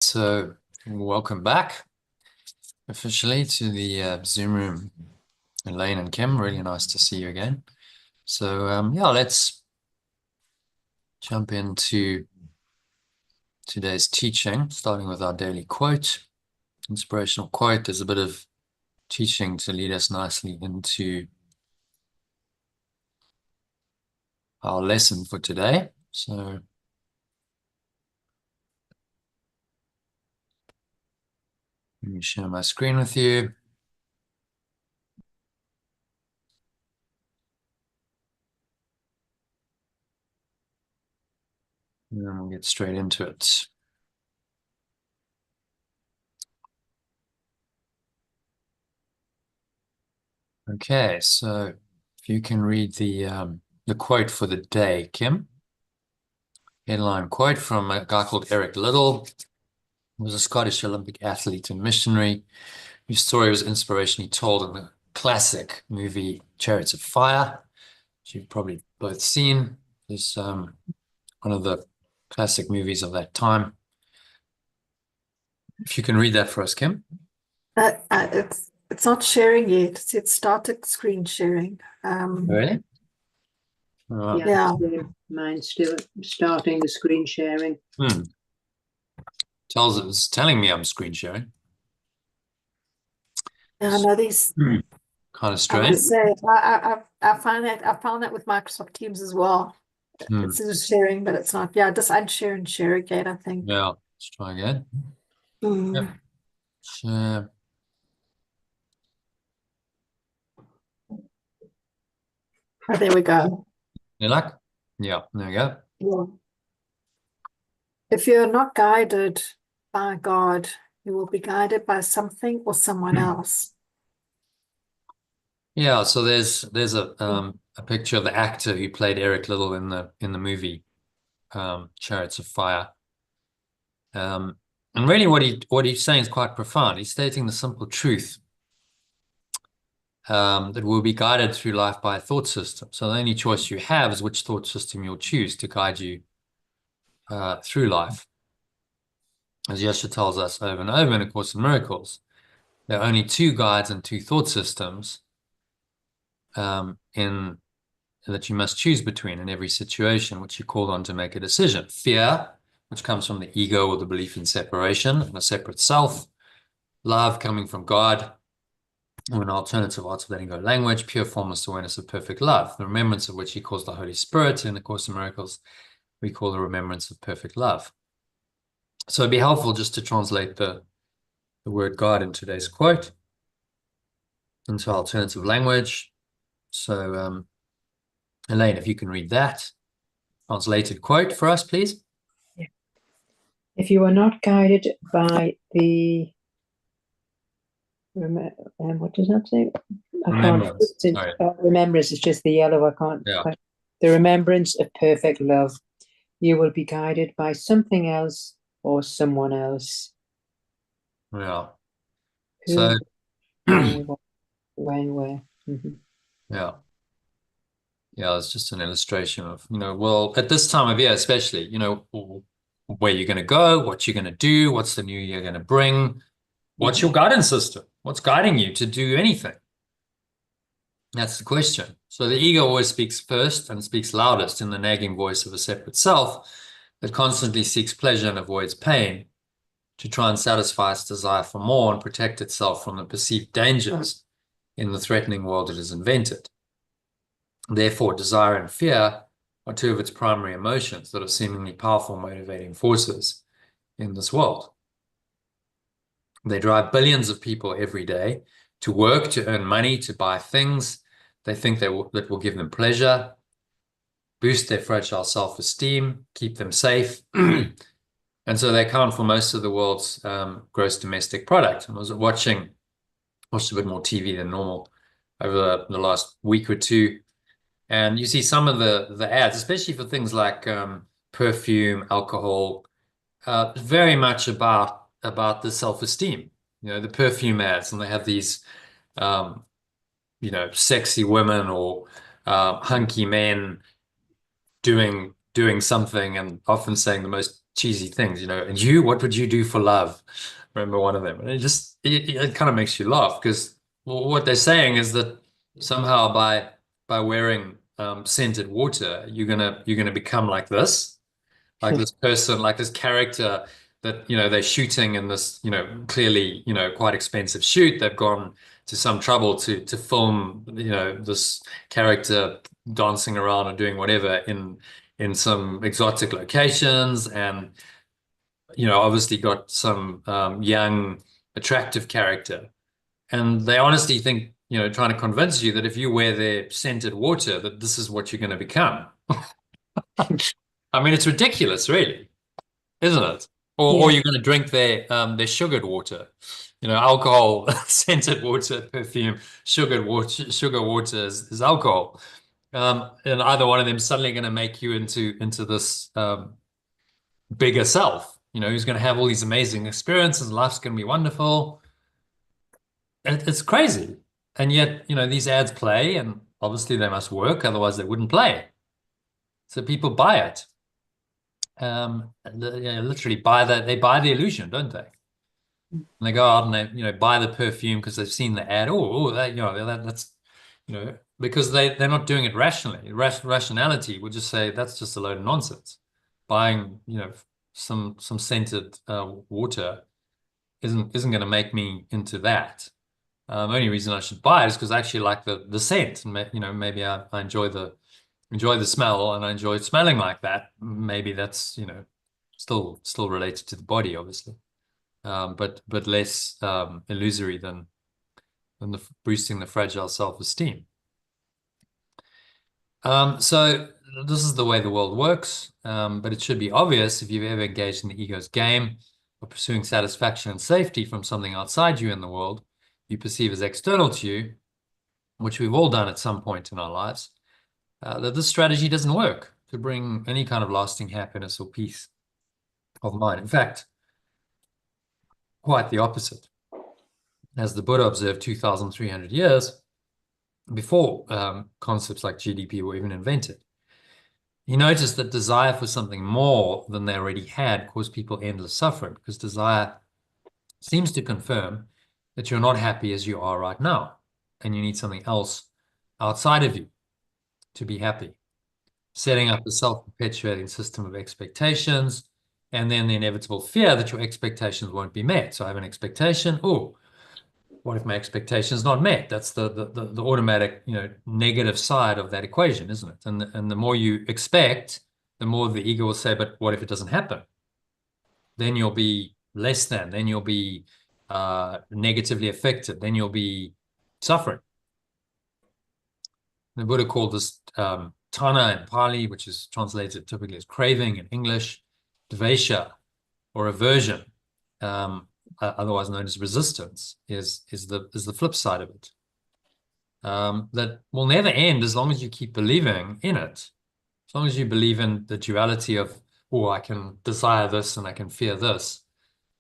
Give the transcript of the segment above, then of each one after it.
So, welcome back officially to the Zoom room. Elaine and Kim, really nice to see you again. So, yeah, let's jump into today's teaching, starting with our daily quote. Inspirational quote. There's a bit of teaching to lead us nicely into our lesson for today. So, let me share my screen with you. And then we'll get straight into it. Okay, so if you can read the quote for the day, Kim. Headline quote from a guy called Eric Liddell. He was a Scottish Olympic athlete and missionary whose story was inspirationally told in the classic movie Chariots of Fire, which you've probably both seen. It's one of the classic movies of that time. If you can read that for us, Kim. It's not sharing yet. It started screen sharing. Really? Right. Yeah. Mine's still starting the screen sharing. It's telling me I'm screen sharing. Yeah, I know these. Kind of I strange. must say, I found that with Microsoft Teams as well. It's just sharing, but it's not. Yeah, just unshare and share again, I think. Yeah, let's try again. Yep. Share. Oh, there we go. You like? Yeah, there we go. Yeah. If you're not guided by God, you will be guided by something or someone else. Yeah, so there's a picture of the actor who played Eric Liddell in the movie Chariots of Fire. And really what he's saying is quite profound. He's stating the simple truth that we'll be guided through life by a thought system. So the only choice you have is which thought system you'll choose to guide you through life. As Yeshua tells us over and over in A Course in Miracles, there are only two guides and two thought systems that you must choose between in every situation, which you're called on to make a decision. Fear, which comes from the ego or the belief in separation and a separate self. Love, coming from God, or an alternative arts of letting go language, pure formless awareness of perfect love, the remembrance of which he calls the Holy Spirit. In A Course in Miracles, we call the remembrance of perfect love. So it'd be helpful just to translate the word God in today's quote into alternative language. So, Elaine, if you can read that translated quote for us, please. Yeah. If you are not guided by the what does that say? Remembrance. Remembrance is just the yellow. I can't. Yeah. The remembrance of perfect love. You will be guided by something else or someone else. Yeah. Who, So when, where. Yeah. Yeah, it's just an illustration of, well, at this time of year, especially, where you're going to go, what you're going to do, what's the new year going to bring, what's your guidance system, what's guiding you to do anything? That's the question. So the ego always speaks first and speaks loudest in the nagging voice of a separate self that constantly seeks pleasure and avoids pain to try and satisfy its desire for more and protect itself from the perceived dangers in the threatening world it has invented. Therefore, desire and fear are two of its primary emotions that are seemingly powerful motivating forces in this world. They drive billions of people every day to work, to earn money, to buy things they think that will give them pleasure, boost their fragile self-esteem, keep them safe. And so they account for most of the world's gross domestic product. And I was watched a bit more TV than normal over the last week or two. And you see some of the ads, especially for things like perfume, alcohol, very much about the self-esteem. The perfume ads, and they have these, sexy women or hunky men doing something, and often saying the most cheesy things, and you, what would you do for love? Remember one of them, and it kind of makes you laugh because what they're saying is that somehow by wearing scented water, you're gonna become like this person, like this character that, they're shooting in this, clearly, quite expensive shoot. They've gone to some trouble to film, this character dancing around or doing whatever in some exotic locations, and obviously got some young, attractive character. And they honestly think, trying to convince you that if you wear their scented water, that this is what you're going to become. I mean, it's ridiculous, really, isn't it? Or Yeah. you're going to drink their sugared water, alcohol, scented water, perfume, sugar water is alcohol. And either one of them suddenly going to make you into this bigger self, who's going to have all these amazing experiences. Life's going to be wonderful. It's crazy. And yet, these ads play, and obviously they must work, otherwise they wouldn't play. So people buy it. Literally they buy the illusion, don't they? And they go out and they, buy the perfume because they've seen the ad. That, that's, because they're not doing it rationally. Rationality would just say that's just a load of nonsense. Buying, some scented water isn't going to make me into that. The only reason I should buy it is because I actually like the scent, and maybe I enjoy the smell, and I enjoy smelling like that. Maybe that's still related to the body, obviously, but less illusory than boosting the fragile self-esteem. So this is the way the world works, but it should be obvious if you've ever engaged in the ego's game of pursuing satisfaction and safety from something outside you in the world you perceive as external to you, which we've all done at some point in our lives, that this strategy doesn't work to bring any kind of lasting happiness or peace of mind. In fact, quite the opposite. As the Buddha observed 2,300 years before concepts like GDP were even invented, he noticed that desire for something more than they already had caused people endless suffering, because desire seems to confirm that you're not happy as you are right now, and you need something else outside of you to be happy, setting up a self-perpetuating system of expectations, and then the inevitable fear that your expectations won't be met. So I have an expectation. Oh, what if my expectation is not met? That's the automatic, negative side of that equation, isn't it? And the more you expect, the more the ego will say, but what if it doesn't happen? Then you'll be less than, then you'll be negatively affected, then you'll be suffering. The Buddha called this Tana in Pali, which is translated typically as craving in English, dvesha, or aversion, otherwise known as resistance, is the flip side of it. That will never end as long as you keep believing in it. As long as you believe in the duality of, oh, I can desire this and I can fear this,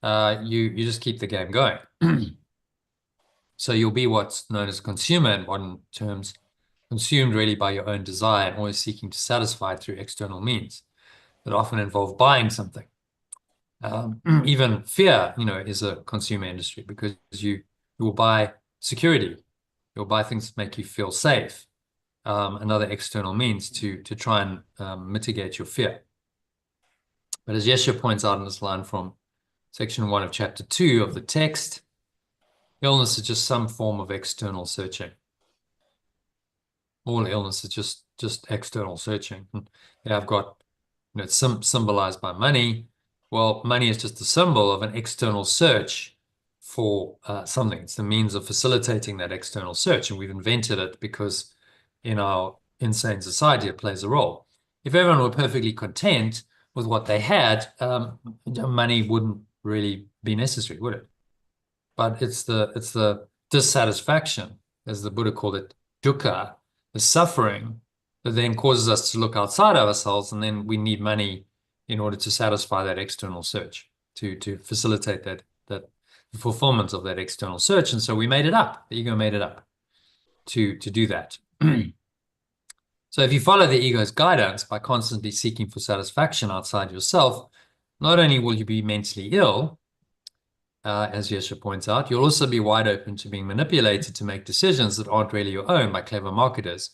you just keep the game going. So you'll be what's known as a consumer in modern terms, consumed really by your own desire and always seeking to satisfy it through external means that often involve buying something. Even fear, is a consumer industry, because you will buy security, you'll buy things that make you feel safe, another external means to try and mitigate your fear. But as Yeshua points out in this line from section 1 of chapter 2 of the text, illness is just some form of external searching. All illness is just external searching. I've got, it's symbolized by money. Well, money is just a symbol of an external search for something. It's the means of facilitating that external search, and we've invented it because in our insane society it plays a role. If everyone were perfectly content with what they had, money wouldn't really be necessary, would it? But it's the dissatisfaction, as the Buddha called it, dukkha, the suffering, that then causes us to look outside of ourselves, and then we need money in order to satisfy that external search, to facilitate that the fulfillment of that external search. And so we made it up. The ego made it up to do that. So if you follow the ego's guidance by constantly seeking for satisfaction outside yourself, not only will you be mentally ill, as Yeshua points out, you'll also be wide open to being manipulated to make decisions that aren't really your own by clever marketers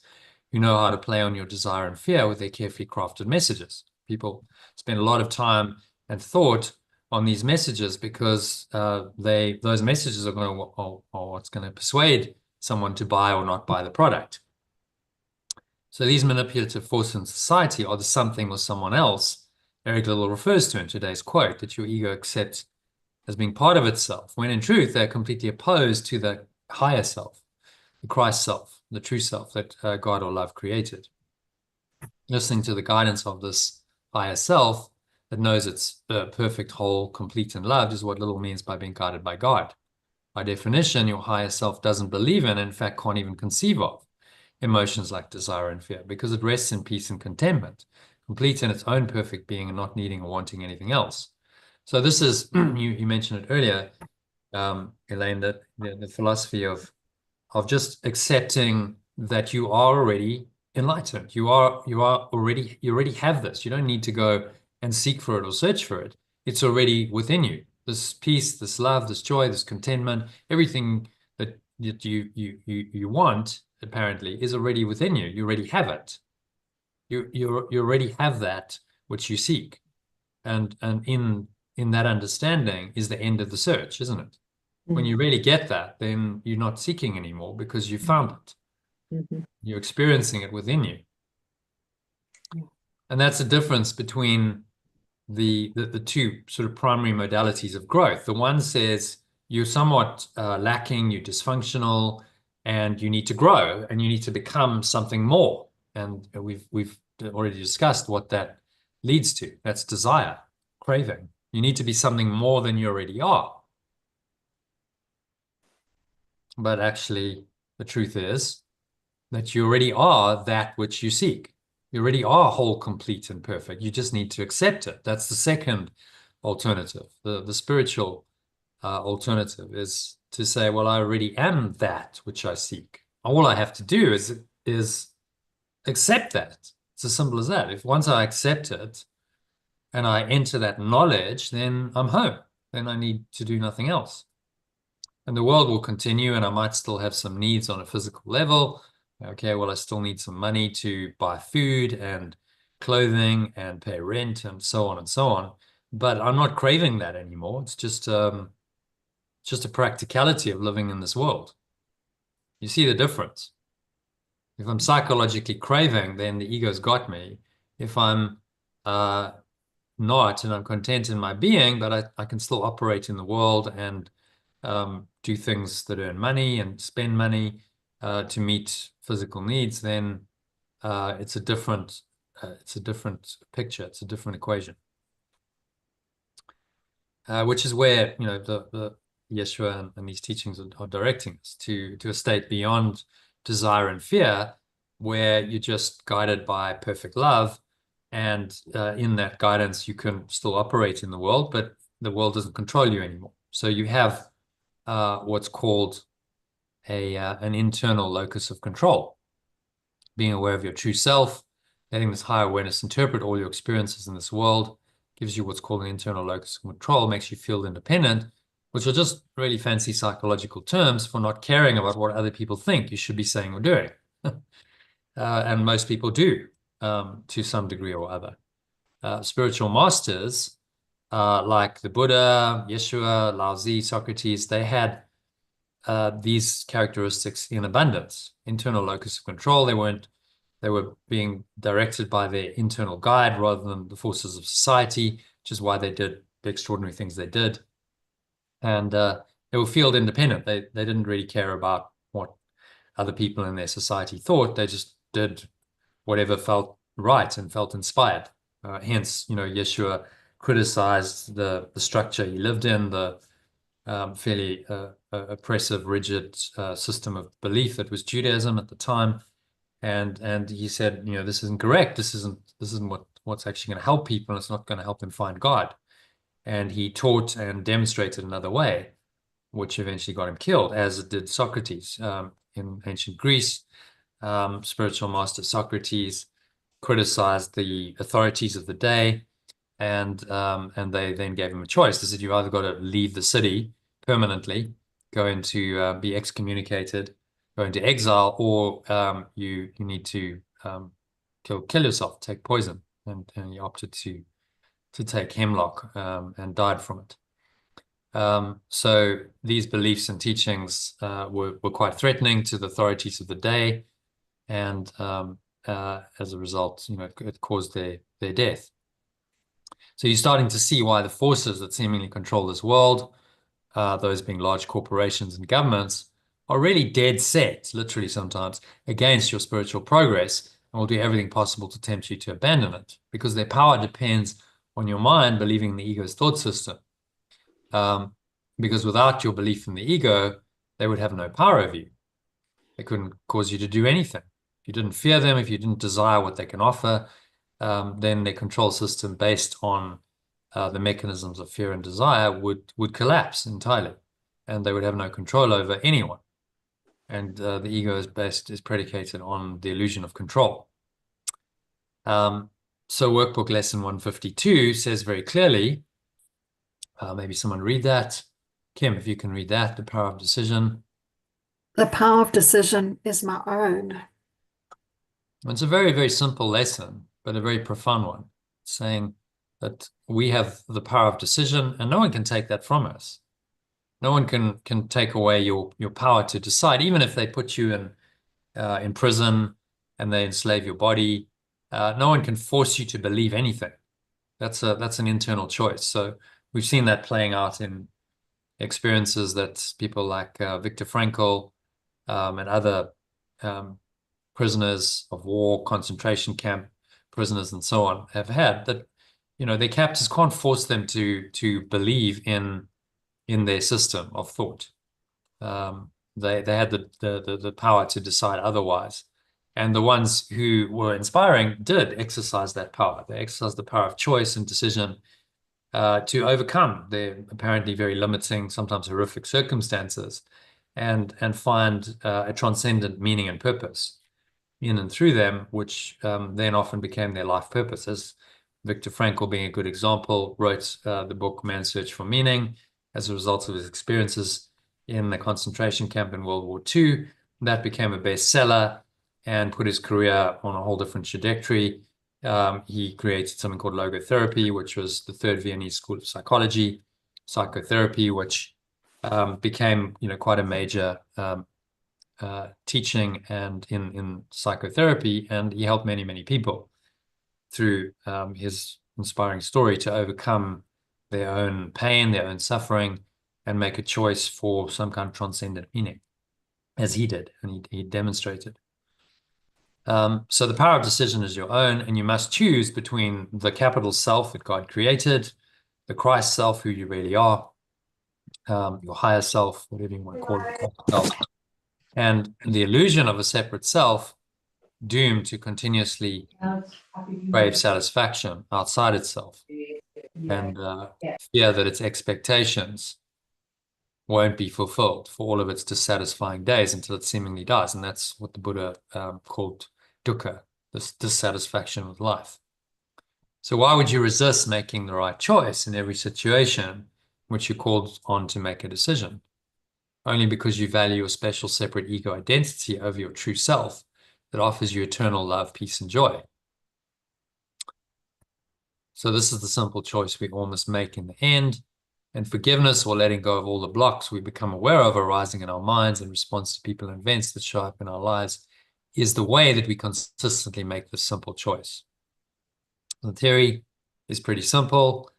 who know how to play on your desire and fear with their carefully crafted messages. People spend a lot of time and thought on these messages because those messages are what's going to persuade someone to buy or not buy the product. So these manipulative forces in society are the something or someone else Eric Liddell refers to in today's quote, that your ego accepts as being part of itself, when in truth they're completely opposed to the higher self, the Christ self, the true self that God or love created. Listening to the guidance of this higher self that knows it's perfect, whole, complete, and loved is what Liddell means by being guided by God. By definition, your higher self doesn't believe in fact, can't even conceive of emotions like desire and fear, because it rests in peace and contentment, complete in its own perfect being and not needing or wanting anything else. So this is, you mentioned it earlier, Elaine, that the philosophy of just accepting that you are already enlightened. You already have this. You don't need to go and seek for it or search for it. It's already within you. This peace, this love, this joy, this contentment, everything that you want apparently is already within you. You already have it. You already have that which you seek, and in that understanding is the end of the search, isn't it? When you really get that, then you're not seeking anymore because you found it. You're experiencing it within you. And that's the difference between the two sort of primary modalities of growth. The one says you're somewhat lacking, you're dysfunctional, and you need to grow, and you need to become something more. And we've already discussed what that leads to. That's desire, craving. You need to be something more than you already are. But actually, the truth is that you already are that which you seek. You already are whole, complete, and perfect. You just need to accept it. That's the second alternative. The spiritual alternative is to say, well, I already am that which I seek. All I have to do is accept that. It's as simple as that. If once I accept it and I enter that knowledge, then I'm home. Then I need to do nothing else. And the world will continue, and I might still have some needs on a physical level. Okay, well, I still need some money to buy food and clothing and pay rent and so on and so on. But I'm not craving that anymore. It's just a practicality of living in this world. You see the difference. If I'm psychologically craving, then the ego's got me. If I'm not, and I'm content in my being, but I can still operate in the world and do things that earn money and spend money to meet physical needs, then it's a different picture. It's a different equation. Which is where the Yeshua and these teachings are directing us to a state beyond desire and fear, where you're just guided by perfect love, and in that guidance you can still operate in the world, but the world doesn't control you anymore. So you have what's called an internal locus of control. Being aware of your true self, letting this higher awareness interpret all your experiences in this world, gives you what's called an internal locus of control, makes you feel independent, which are just really fancy psychological terms for not caring about what other people think you should be saying or doing. And most people do, to some degree or other. Spiritual masters, like the Buddha, Yeshua, Lao Tzu, Socrates, they had these characteristics in abundance. Internal locus of control. They were being directed by their internal guide rather than the forces of society, which is why they did the extraordinary things they did. And they were field independent. They didn't really care about what other people in their society thought. They just did whatever felt right and felt inspired. Hence, Yeshua criticized the structure he lived in, the fairly oppressive, rigid system of belief that was Judaism at the time, and he said, this isn't correct. This isn't what's actually going to help people. It's not going to help them find God. And he taught and demonstrated another way, which eventually got him killed, as it did Socrates in ancient Greece. Spiritual master Socrates criticized the authorities of the day and they then gave him a choice. They said, you've either got to leave the city permanently, go into be excommunicated, go into exile, or you need to kill yourself, take poison, and he opted to take hemlock and died from it. So these beliefs and teachings were quite threatening to the authorities of the day, and as a result, it caused their death. So you're starting to see why the forces that seemingly control this world, those being large corporations and governments, are really dead set, literally sometimes, against your spiritual progress, and will do everything possible to tempt you to abandon it, because their power depends on your mind believing in the ego's thought system. Because without your belief in the ego, they would have no power over you. They couldn't cause you to do anything. If you didn't fear them, if you didn't desire what they can offer, then their control system based on the mechanisms of fear and desire would collapse entirely, and they would have no control over anyone. And the ego is predicated on the illusion of control. So workbook lesson 152 says very clearly, maybe someone read that. Kim, if you can read that, the power of decision. The power of decision is my own. It's a very, very simple lesson, but a very profound one, saying that we have the power of decision, and no one can take that from us. No one can take away your power to decide, even if they put you in prison and they enslave your body. No one can force you to believe anything. That's an internal choice. So we've seen that playing out in experiences that people like Viktor Frankl and other prisoners of war, concentration camp prisoners, and so on have had, that their captors can't force them to believe in their system of thought. They had the power to decide otherwise, and the ones who were inspiring did exercise that power. They exercised the power of choice and decision to overcome their apparently very limiting, sometimes horrific circumstances, and find a transcendent meaning and purpose in and through them, which then often became their life purpose. As Viktor Frankl, being a good example, wrote the book Man's Search for Meaning as a result of his experiences in the concentration camp in World War II. That became a bestseller and put his career on a whole different trajectory. He created something called logotherapy, which was the third Viennese school of psychology, psychotherapy, which became quite a major teaching and in psychotherapy, and he helped many, many people through his inspiring story to overcome their own pain, their own suffering, and make a choice for some kind of transcendent meaning, as he did, and he demonstrated. So the power of decision is your own, and you must choose between the capital self that God created, the Christ self, who you really are, your higher self, whatever you want to call it, self, and the illusion of a separate self, doomed to continuously crave satisfaction outside itself, and fear that its expectations won't be fulfilled for all of its dissatisfying days until it seemingly dies. And that's what the Buddha called dukkha, this dissatisfaction with life. So why would you resist making the right choice in every situation in which you're called on to make a decision? Only because you value a special separate ego identity over your true self that offers you eternal love, peace, and joy. So this is the simple choice we all must make in the end. And forgiveness, or letting go of all the blocks we become aware of arising in our minds in response to people and events that show up in our lives, is the way that we consistently make this simple choice. The theory is pretty simple.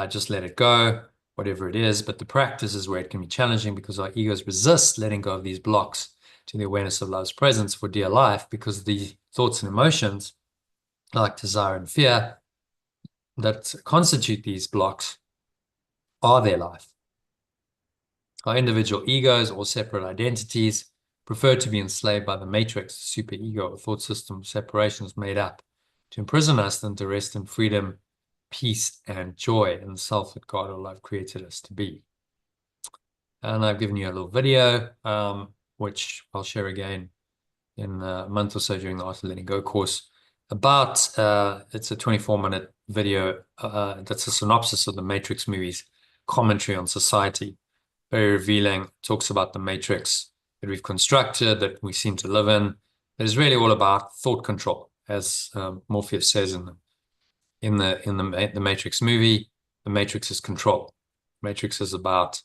Just let it go, whatever it is. But the practice is where it can be challenging, because our egos resist letting go of these blocks to the awareness of love's presence for dear life, because the thoughts and emotions, like desire and fear, that constitute these blocks are their life. Our individual egos or separate identities prefer to be enslaved by the matrix, the superego, a thought system of separations made up to imprison us, than to rest in freedom, peace, and joy in the self that God or love created us to be. And I've given you a little video, which I'll share again in a month or so during the Art of Letting Go course, about, it's a 24-minute video that's a synopsis of the Matrix movie's commentary on society. Very revealing. Talks about the matrix that we've constructed, that we seem to live in. It's really all about thought control, as Morpheus says in the Matrix movie. The Matrix is control. Matrix is about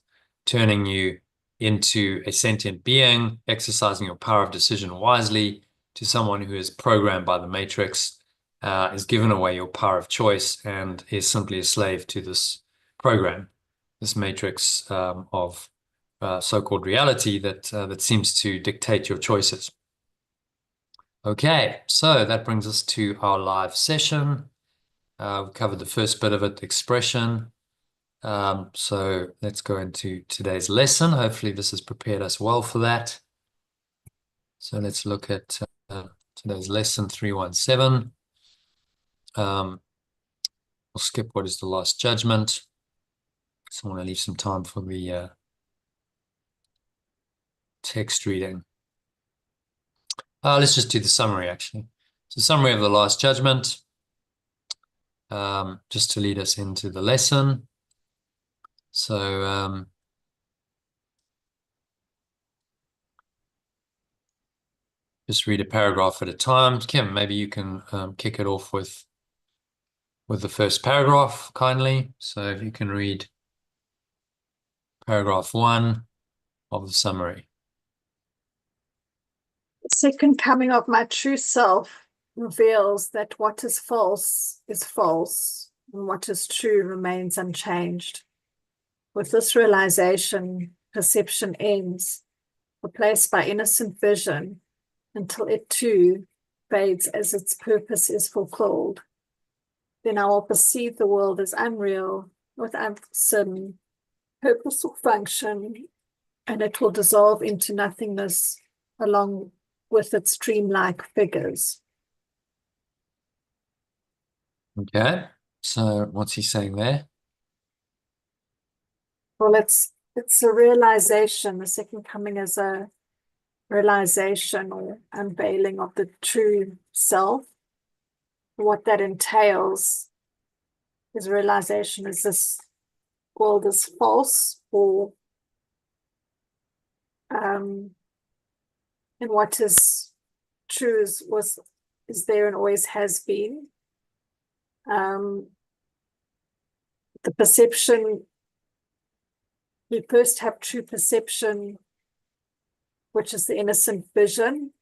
turning you into a sentient being, exercising your power of decision wisely, to someone who is programmed by the Matrix, is given away your power of choice, and is simply a slave to this program, this matrix of so-called reality that seems to dictate your choices. Okay, so that brings us to our live session. We covered the first bit of it, expression. So let's go into today's lesson. Hopefully this has prepared us well for that. So let's look at today's lesson 317. We'll skip what is the last judgment. So I want to leave some time for the text reading. Let's just do the summary, actually. So summary of the last judgment, just to lead us into the lesson. So just read a paragraph at a time. Kim, maybe you can kick it off with the first paragraph, kindly. So if you can read paragraph 1 of the summary. The second coming of my true self reveals that what is false, and what is true remains unchanged. With this realization, perception ends, replaced by innocent vision, until it too fades as its purpose is fulfilled. Then I will perceive the world as unreal, without some purpose or function, and it will dissolve into nothingness along with its dreamlike figures. Okay, so what's he saying there? Well, it's a realization. The second coming is a realization or unveiling of the true self. What that entails is realization is this world is false, or and what is true is there and always has been. The perception, we first have true perception, which is the innocent vision,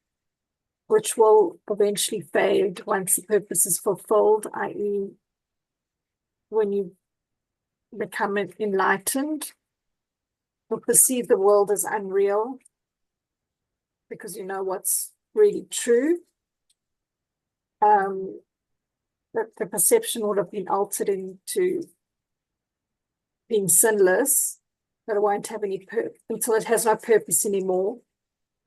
which will eventually fade once the purpose is fulfilled, i.e., when you become enlightened, you'll perceive the world as unreal because you know what's really true. The perception would have been altered into being sinless, but it won't have any purpose until it has no purpose anymore,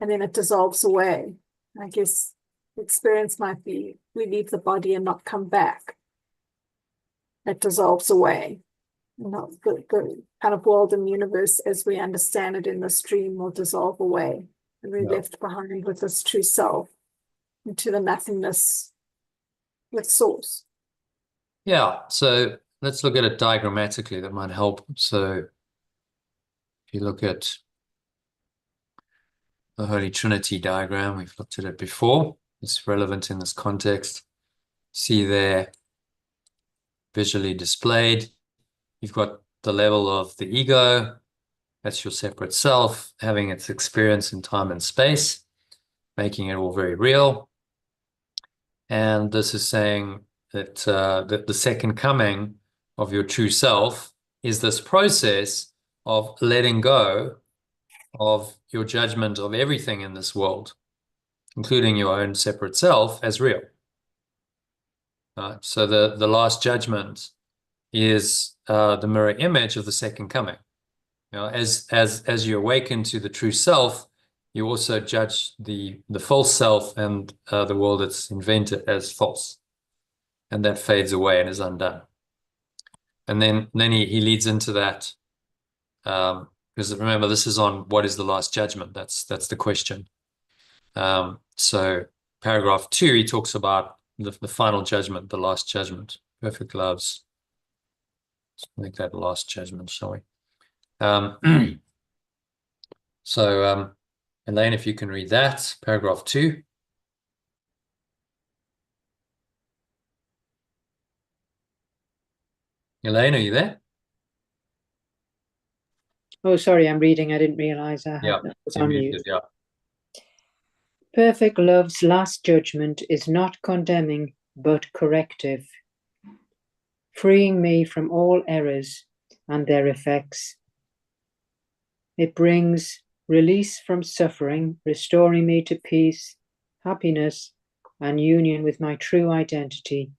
and then it dissolves away. I guess the experience might be we leave the body and not come back. It dissolves away. Not the kind of world and universe as we understand it in the stream will dissolve away, and we're left behind with this true self into the nothingness with source. Yeah, so let's look at it diagrammatically. That might help. So if you look at the Holy Trinity diagram, we've looked at it before. It's relevant in this context. See there, visually displayed. You've got the level of the ego. That's your separate self, having its experience in time and space, making it all very real. And this is saying that, that the second coming of your true self is this process of letting go of your judgment of everything in this world, including your own separate self, as real. So the last judgment is the mirror image of the second coming. You know, as you awaken to the true self, you also judge the false self and the world that's invented as false, and that fades away and is undone. And then he leads into that, because remember, this is on what is the last judgment. That's the question. So paragraph 2, he talks about the final judgment, the last judgment, perfect loves. Let's make that last judgment, shall we? So, Elaine, if you can read that, paragraph 2. Elaine, are you there? Oh, sorry, I'm reading. I didn't realize I Yeah, was you're on mute. muted, yeah. Perfect love's last judgment is not condemning, but corrective, freeing me from all errors and their effects. It brings release from suffering, restoring me to peace, happiness, and union with my true identity.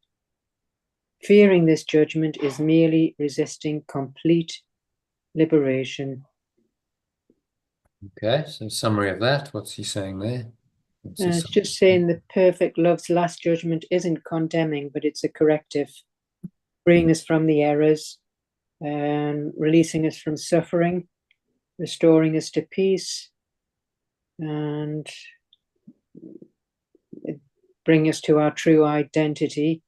Fearing this judgment is merely resisting complete liberation. Okay, so summary of that. What's he saying there? It's just saying that perfect love's last judgment isn't condemning, but it's a corrective, freeing us from the errors and releasing us from suffering, restoring us to peace, and bring us to our true identity.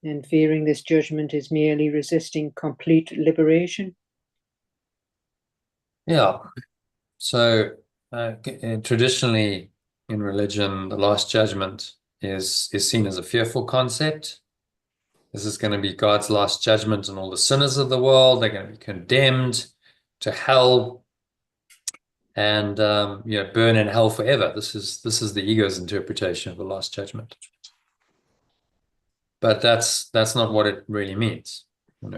And fearing this judgment is merely resisting complete liberation. Yeah. So traditionally in religion, the last judgment is seen as a fearful concept. This is going to be God's last judgment on all the sinners of the world. They're going to be condemned to hell and burn in hell forever. This is the ego's interpretation of the last judgment. But that's not what it really means.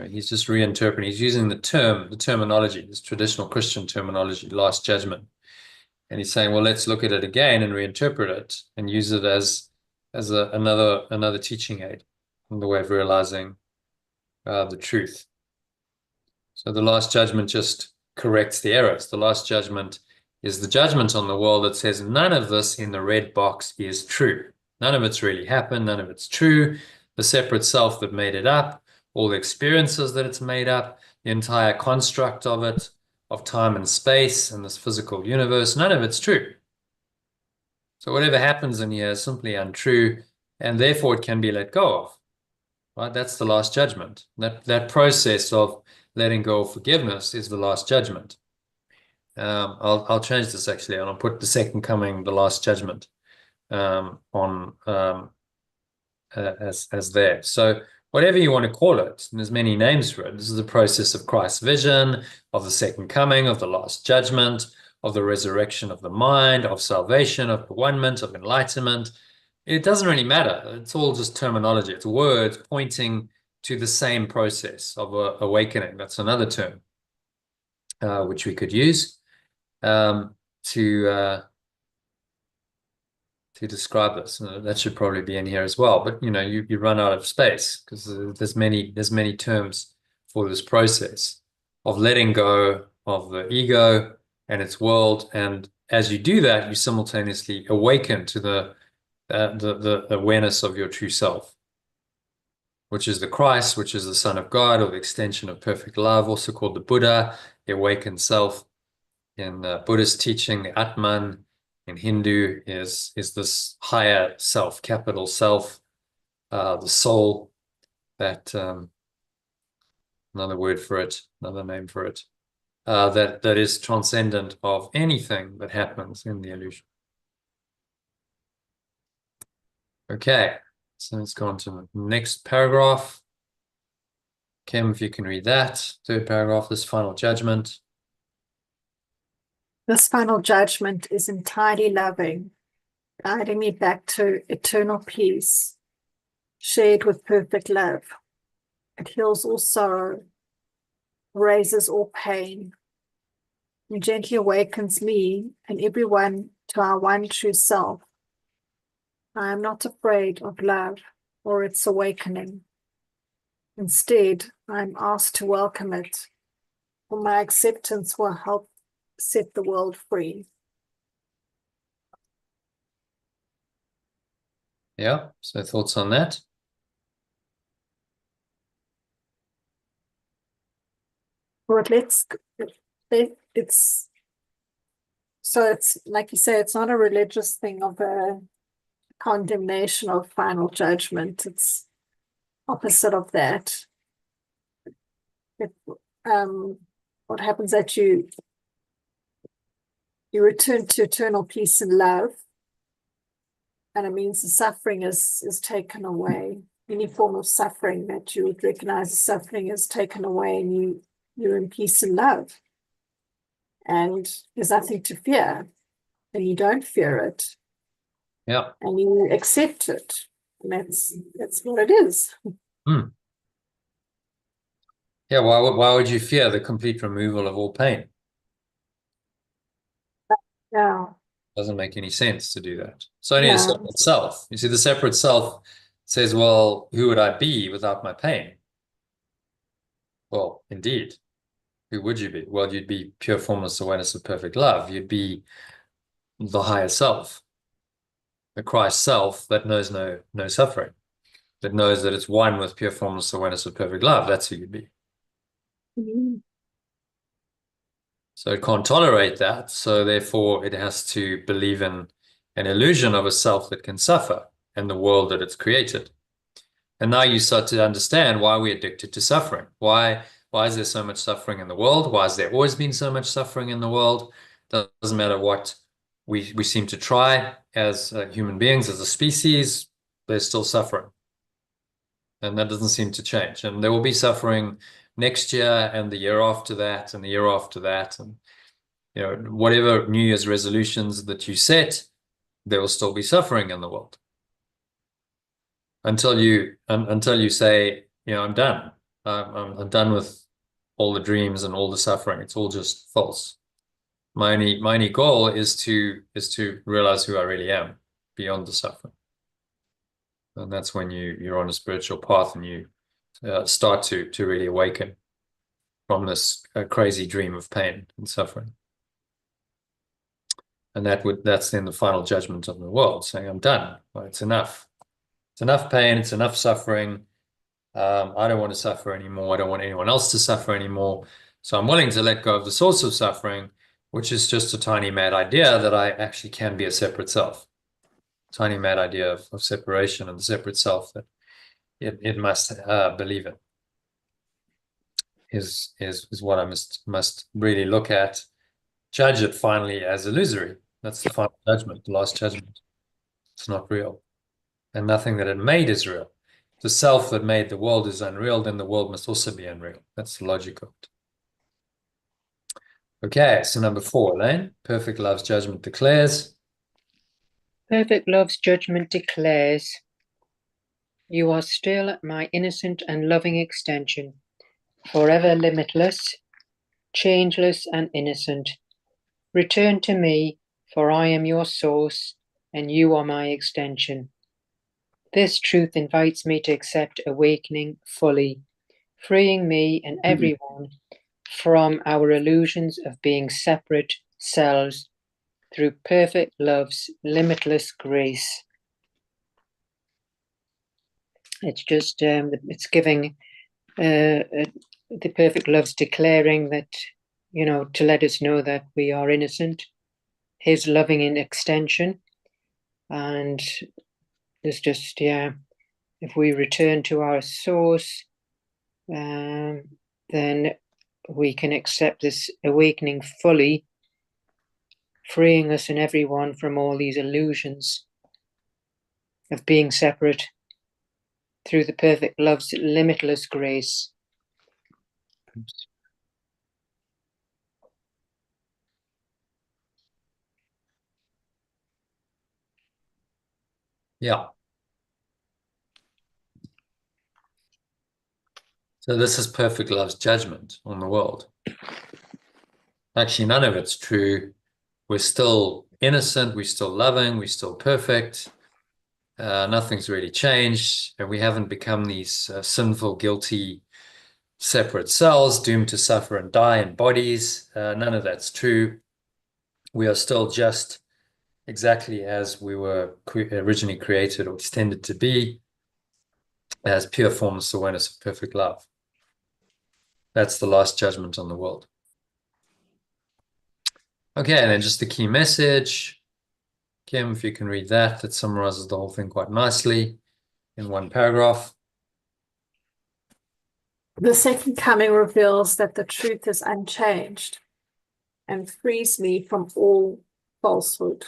He's just reinterpreting. He's using the terminology, this traditional Christian terminology, last judgment. And he's saying, well, let's look at it again and reinterpret it and use it as another teaching aid in the way of realizing the truth. So the last judgment just corrects the errors. The last judgment is the judgment on the world that says none of this in the red box is true. None of it's really happened. None of it's true. The separate self that made it up, all the experiences that it's made up, the entire construct of it, of time and space and this physical universe, none of it's true. So whatever happens in here is simply untrue, and therefore it can be let go of. Right? That's the last judgment. That process of letting go of forgiveness is the last judgment. I'll change this actually, and I'll put the second coming, the last judgment, on as there. So whatever you want to call it, and there's many names for it. This is the process of Christ's vision, of the second coming, of the last judgment, of the resurrection of the mind, of salvation, of bewilderment, of enlightenment. It doesn't really matter. It's all just terminology. It's words pointing to the same process of awakening. That's another term which we could use to describe this. That should probably be in here as well. But you run out of space because there's many terms for this process of letting go of the ego and its world. And as you do that, you simultaneously awaken to the awareness of your true self, which is the Christ, which is the Son of God, or the extension of perfect love, also called the Buddha, the awakened self. In Buddhist teaching, the Atman in Hindu is this higher self, capital self, the soul, that another word for it, another name for it, that is transcendent of anything that happens in the illusion. Okay, so let's go on to the next paragraph. Kim, if you can read that, third paragraph, this final judgment. This final judgment is entirely loving, guiding me back to eternal peace, shared with perfect love. It heals all sorrow, raises all pain, and gently awakens me and everyone to our one true self. I am not afraid of love or its awakening. Instead, I am asked to welcome it, for my acceptance will help set the world free. Yeah, so thoughts on that? Well, it's like you say, it's not a religious thing of a condemnation of final judgment. It's opposite of that. It, what happens that you return to eternal peace and love, and it means the suffering is taken away. Any form of suffering that you would recognize as suffering is taken away, and you're in peace and love. And there's nothing to fear, and you don't fear it. Yeah. And you accept it. And that's what it is. Hmm. Yeah, why would you fear the complete removal of all pain? Yeah. Doesn't make any sense to do that. It's only a Yeah. separate self. You see, the separate self says, well, who would I be without my pain? Well, indeed. Who would you be? Well, you'd be pure formless awareness of perfect love. You'd be the higher self, the Christ self that knows no suffering, that knows that it's one with pure formless awareness of perfect love. That's who you'd be. Mhm. So it can't tolerate that. So therefore, it has to believe in an illusion of a self that can suffer and the world that it's created. And now you start to understand why we're addicted to suffering. Why is there so much suffering in the world? Why has there always been so much suffering in the world? Doesn't matter what we seem to try as human beings, as a species, there's still suffering. And that doesn't seem to change. And there will be suffering next year and the year after that and the year after that. And whatever New Year's resolutions that you set, there will still be suffering in the world. Until you say, I'm done. I'm done with all the dreams and all the suffering. It's all just false. My only goal is to realize who I really am beyond the suffering. And that's when you're on a spiritual path and you start to really awaken from this crazy dream of pain and suffering. And that's then the final judgment of the world, saying, I'm done. Well, it's enough. It's enough pain. It's enough suffering. I don't want to suffer anymore. I don't want anyone else to suffer anymore. So I'm willing to let go of the source of suffering, which is just a tiny mad idea that I actually can be a separate self. Tiny mad idea of separation and the separate self that it must believe in is what I must really look at, judge it finally as illusory. That's the final judgment, the last judgment. It's not real. And nothing that it made is real. The self that made the world is unreal, then the world must also be unreal. That's the logic of it. Okay, so number 4, Elaine. Perfect love's judgment declares. Perfect love's judgment declares, you are still my innocent and loving extension, forever limitless, changeless and innocent. Return to me, for I am your source, and you are my extension. This truth invites me to accept awakening fully, freeing me and everyone from our illusions of being separate selves through perfect love's limitless grace. It's just, it's giving, the perfect love's declaring that, to let us know that we are innocent, his loving in extension. And there's just, if we return to our source, then we can accept this awakening fully, freeing us and everyone from all these illusions of being separate through the perfect love's limitless grace. Yeah. So this is perfect love's judgment on the world. Actually, none of it's true. We're still innocent. We're still loving. We're still perfect. Nothing's really changed. And we haven't become these sinful, guilty, separate selves doomed to suffer and die in bodies. None of that's true. We are still just exactly as we were originally created or extended to be, as pure formless awareness of perfect love. That's the last judgment on the world. Okay, and then just the key message. Kim, if you can read that, that summarizes the whole thing quite nicely in one paragraph. The second coming reveals that the truth is unchanged and frees me from all falsehood.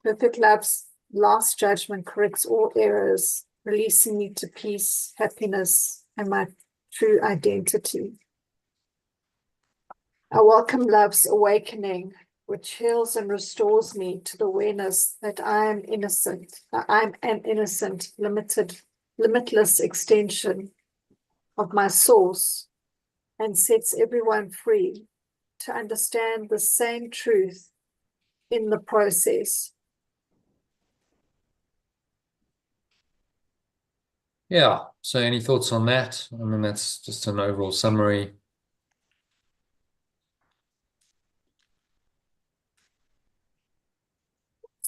Perfect love's last judgment corrects all errors, releasing me to peace, happiness, and my true identity. I welcome love's awakening, which heals and restores me to the awareness that I am innocent. I'm an innocent, limitless extension of my source, and sets everyone free to understand the same truth in the process. Yeah. So any thoughts on that? I mean, that's just an overall summary.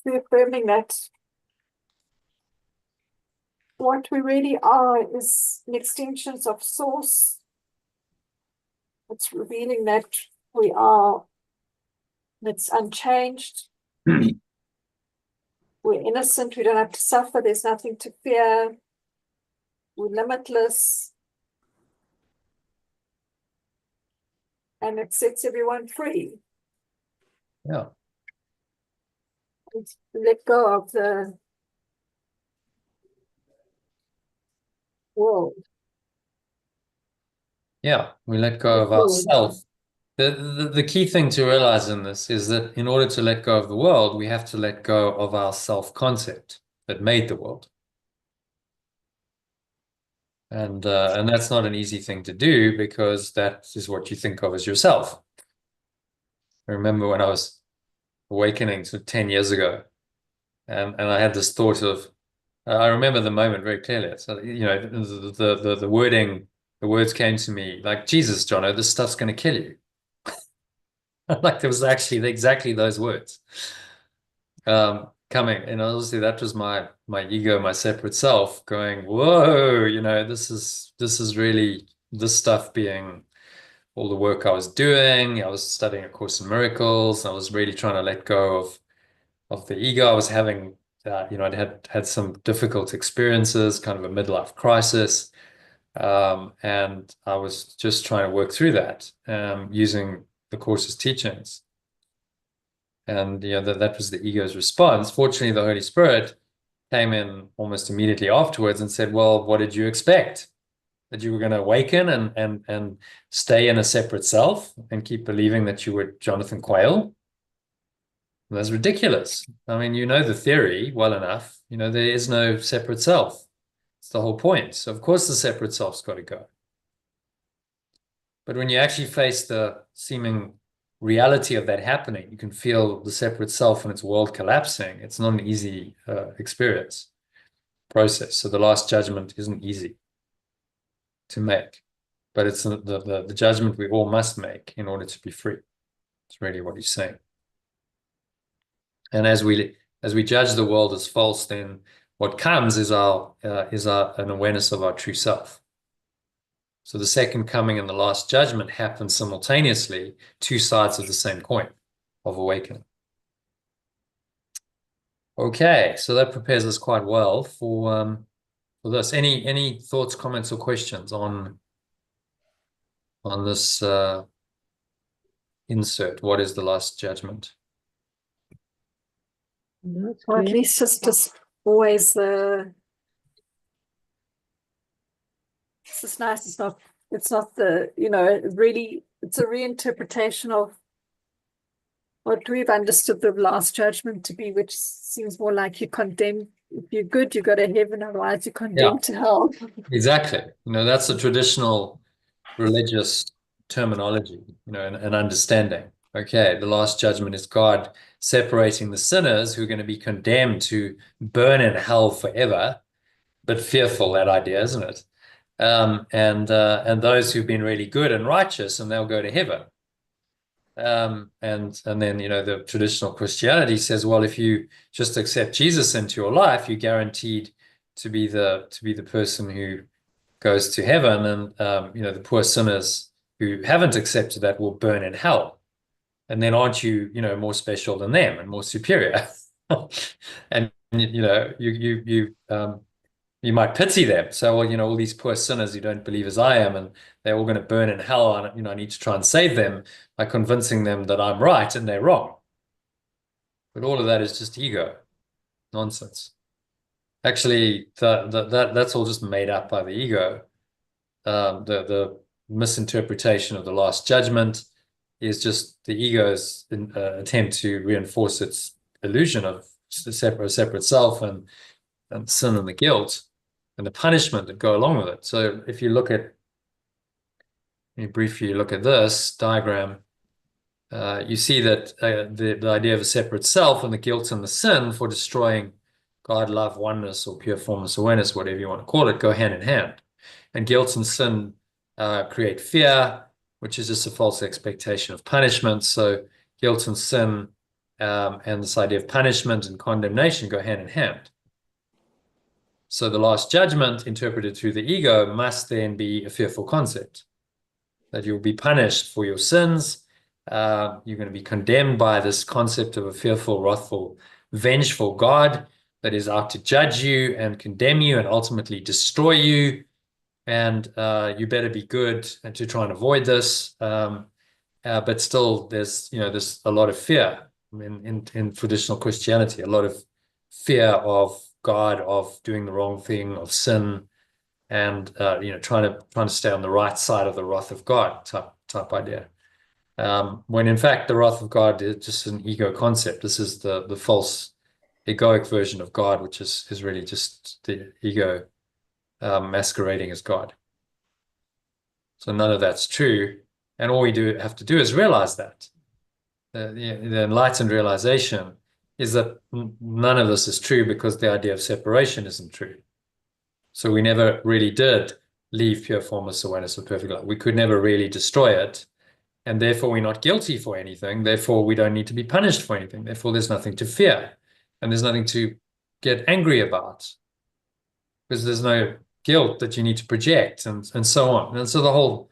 We're affirming that what we really are is an extension of source. It's revealing that we are, it's unchanged. We're innocent. We don't have to suffer. There's nothing to fear. We're limitless. And it sets everyone free. Yeah. And let go of the world. Yeah. We let go of ourselves. The key thing to realize in this is that in order to let go of the world, we have to let go of our self-concept that made the world. And that's not an easy thing to do, because that is what you think of as yourself. I remember when I was awakening 10 years ago, and I had this thought of, I remember the moment very clearly. So, the wording, the words came to me like, Jesus, Jono, this stuff's going to kill you. Like there was actually exactly those words coming. And obviously that was my ego, my separate self going, whoa, this is really this stuff being all the work I was doing. I was studying A Course in Miracles. I was really trying to let go of the ego. I was having, I'd had some difficult experiences, kind of a midlife crisis. And I was just trying to work through that using the Course's teachings. And that was the ego's response. Fortunately, the Holy Spirit came in almost immediately afterwards and said, well, what did you expect? That you were going to awaken and stay in a separate self and keep believing that you were Jonathan Quayle? That's ridiculous. I mean, the theory well enough. There is no separate self. It's the whole point. So of course the separate self's got to go. But when you actually face the seeming reality of that happening, you can feel the separate self and its world collapsing. It's not an easy process. So the last judgment isn't easy to make, but it's the judgment we all must make in order to be free. It's really what he's saying. And as we judge the world as false, then what comes is an awareness of our true self. So the second coming and the last judgment happen simultaneously, two sides of the same coin of awakening. Okay, so that prepares us quite well for this. Any thoughts, comments, or questions on this insert? What is the last judgment? Or at least it's just always it's just nice. It's not really, it's a reinterpretation of what we've understood the last judgment to be, which seems more like you condemn. If you're good, you go to heaven, otherwise you're condemned to hell. Exactly. That's the traditional religious terminology, and understanding. Okay, the last judgment is God separating the sinners who are going to be condemned to burn in hell forever. But fearful, that idea, isn't it? And those who've been really good and righteous, and they'll go to heaven. And then the traditional Christianity says, well, if you just accept Jesus into your life, you're guaranteed to be the person who goes to heaven, and the poor sinners who haven't accepted that will burn in hell. And then aren't you more special than them and more superior? And you might pity them. So, well, all these poor sinners who don't believe as I am, and they're all going to burn in hell. And, I need to try and save them by convincing them that I'm right and they're wrong. But all of that is just ego nonsense. Actually, that's all just made up by the ego. The misinterpretation of the last judgment is just the ego's attempt to reinforce its illusion of a separate self and sin and the guilt and the punishment that go along with it. So if you briefly look at this diagram, you see that the idea of a separate self and the guilt and the sin for destroying God, love, oneness, or pure formless awareness, whatever you want to call it, go hand in hand. And guilt and sin create fear, which is just a false expectation of punishment. So guilt and sin and this idea of punishment and condemnation go hand in hand. So the last judgment interpreted through the ego must then be a fearful concept, that you'll be punished for your sins. You're going to be condemned by this concept of a fearful, wrathful, vengeful God that is out to judge you and condemn you and ultimately destroy you. And you better be good and to try and avoid this. But still, there's a lot of fear in traditional Christianity, a lot of fear of God, of doing the wrong thing, of sin, and trying to stay on the right side of the wrath of God type idea. When in fact the wrath of God is just an ego concept. This is the false egoic version of God, which is really just the ego masquerading as God. So none of that's true, and all we have to do is realize that. The enlightened realization is that none of this is true because the idea of separation isn't true. So we never really did leave pure formless awareness of perfect love. We could never really destroy it, and therefore we're not guilty for anything. Therefore we don't need to be punished for anything. Therefore there's nothing to fear, and there's nothing to get angry about, because there's no guilt that you need to project and so on. And so the whole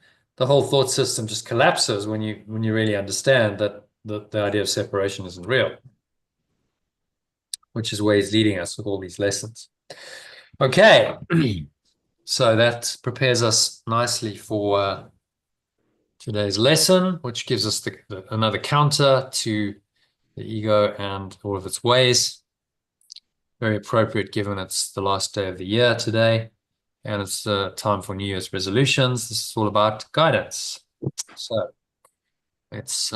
thought system just collapses when you really understand that the idea of separation isn't real, which is where he's leading us with all these lessons. Okay, so that prepares us nicely for today's lesson, which gives us another counter to the ego and all of its ways. Very appropriate given it's the last day of the year today, and it's time for New Year's resolutions. This is all about guidance. So let's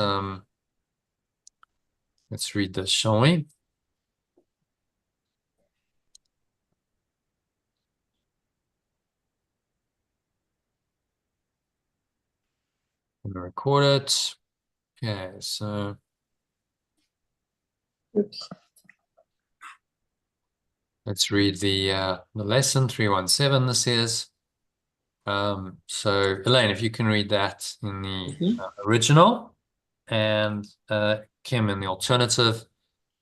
read this, shall we? I'm gonna record it. Okay, so let's read the lesson 317. This is. So Elaine, if you can read that in the original, and Kim in the alternative,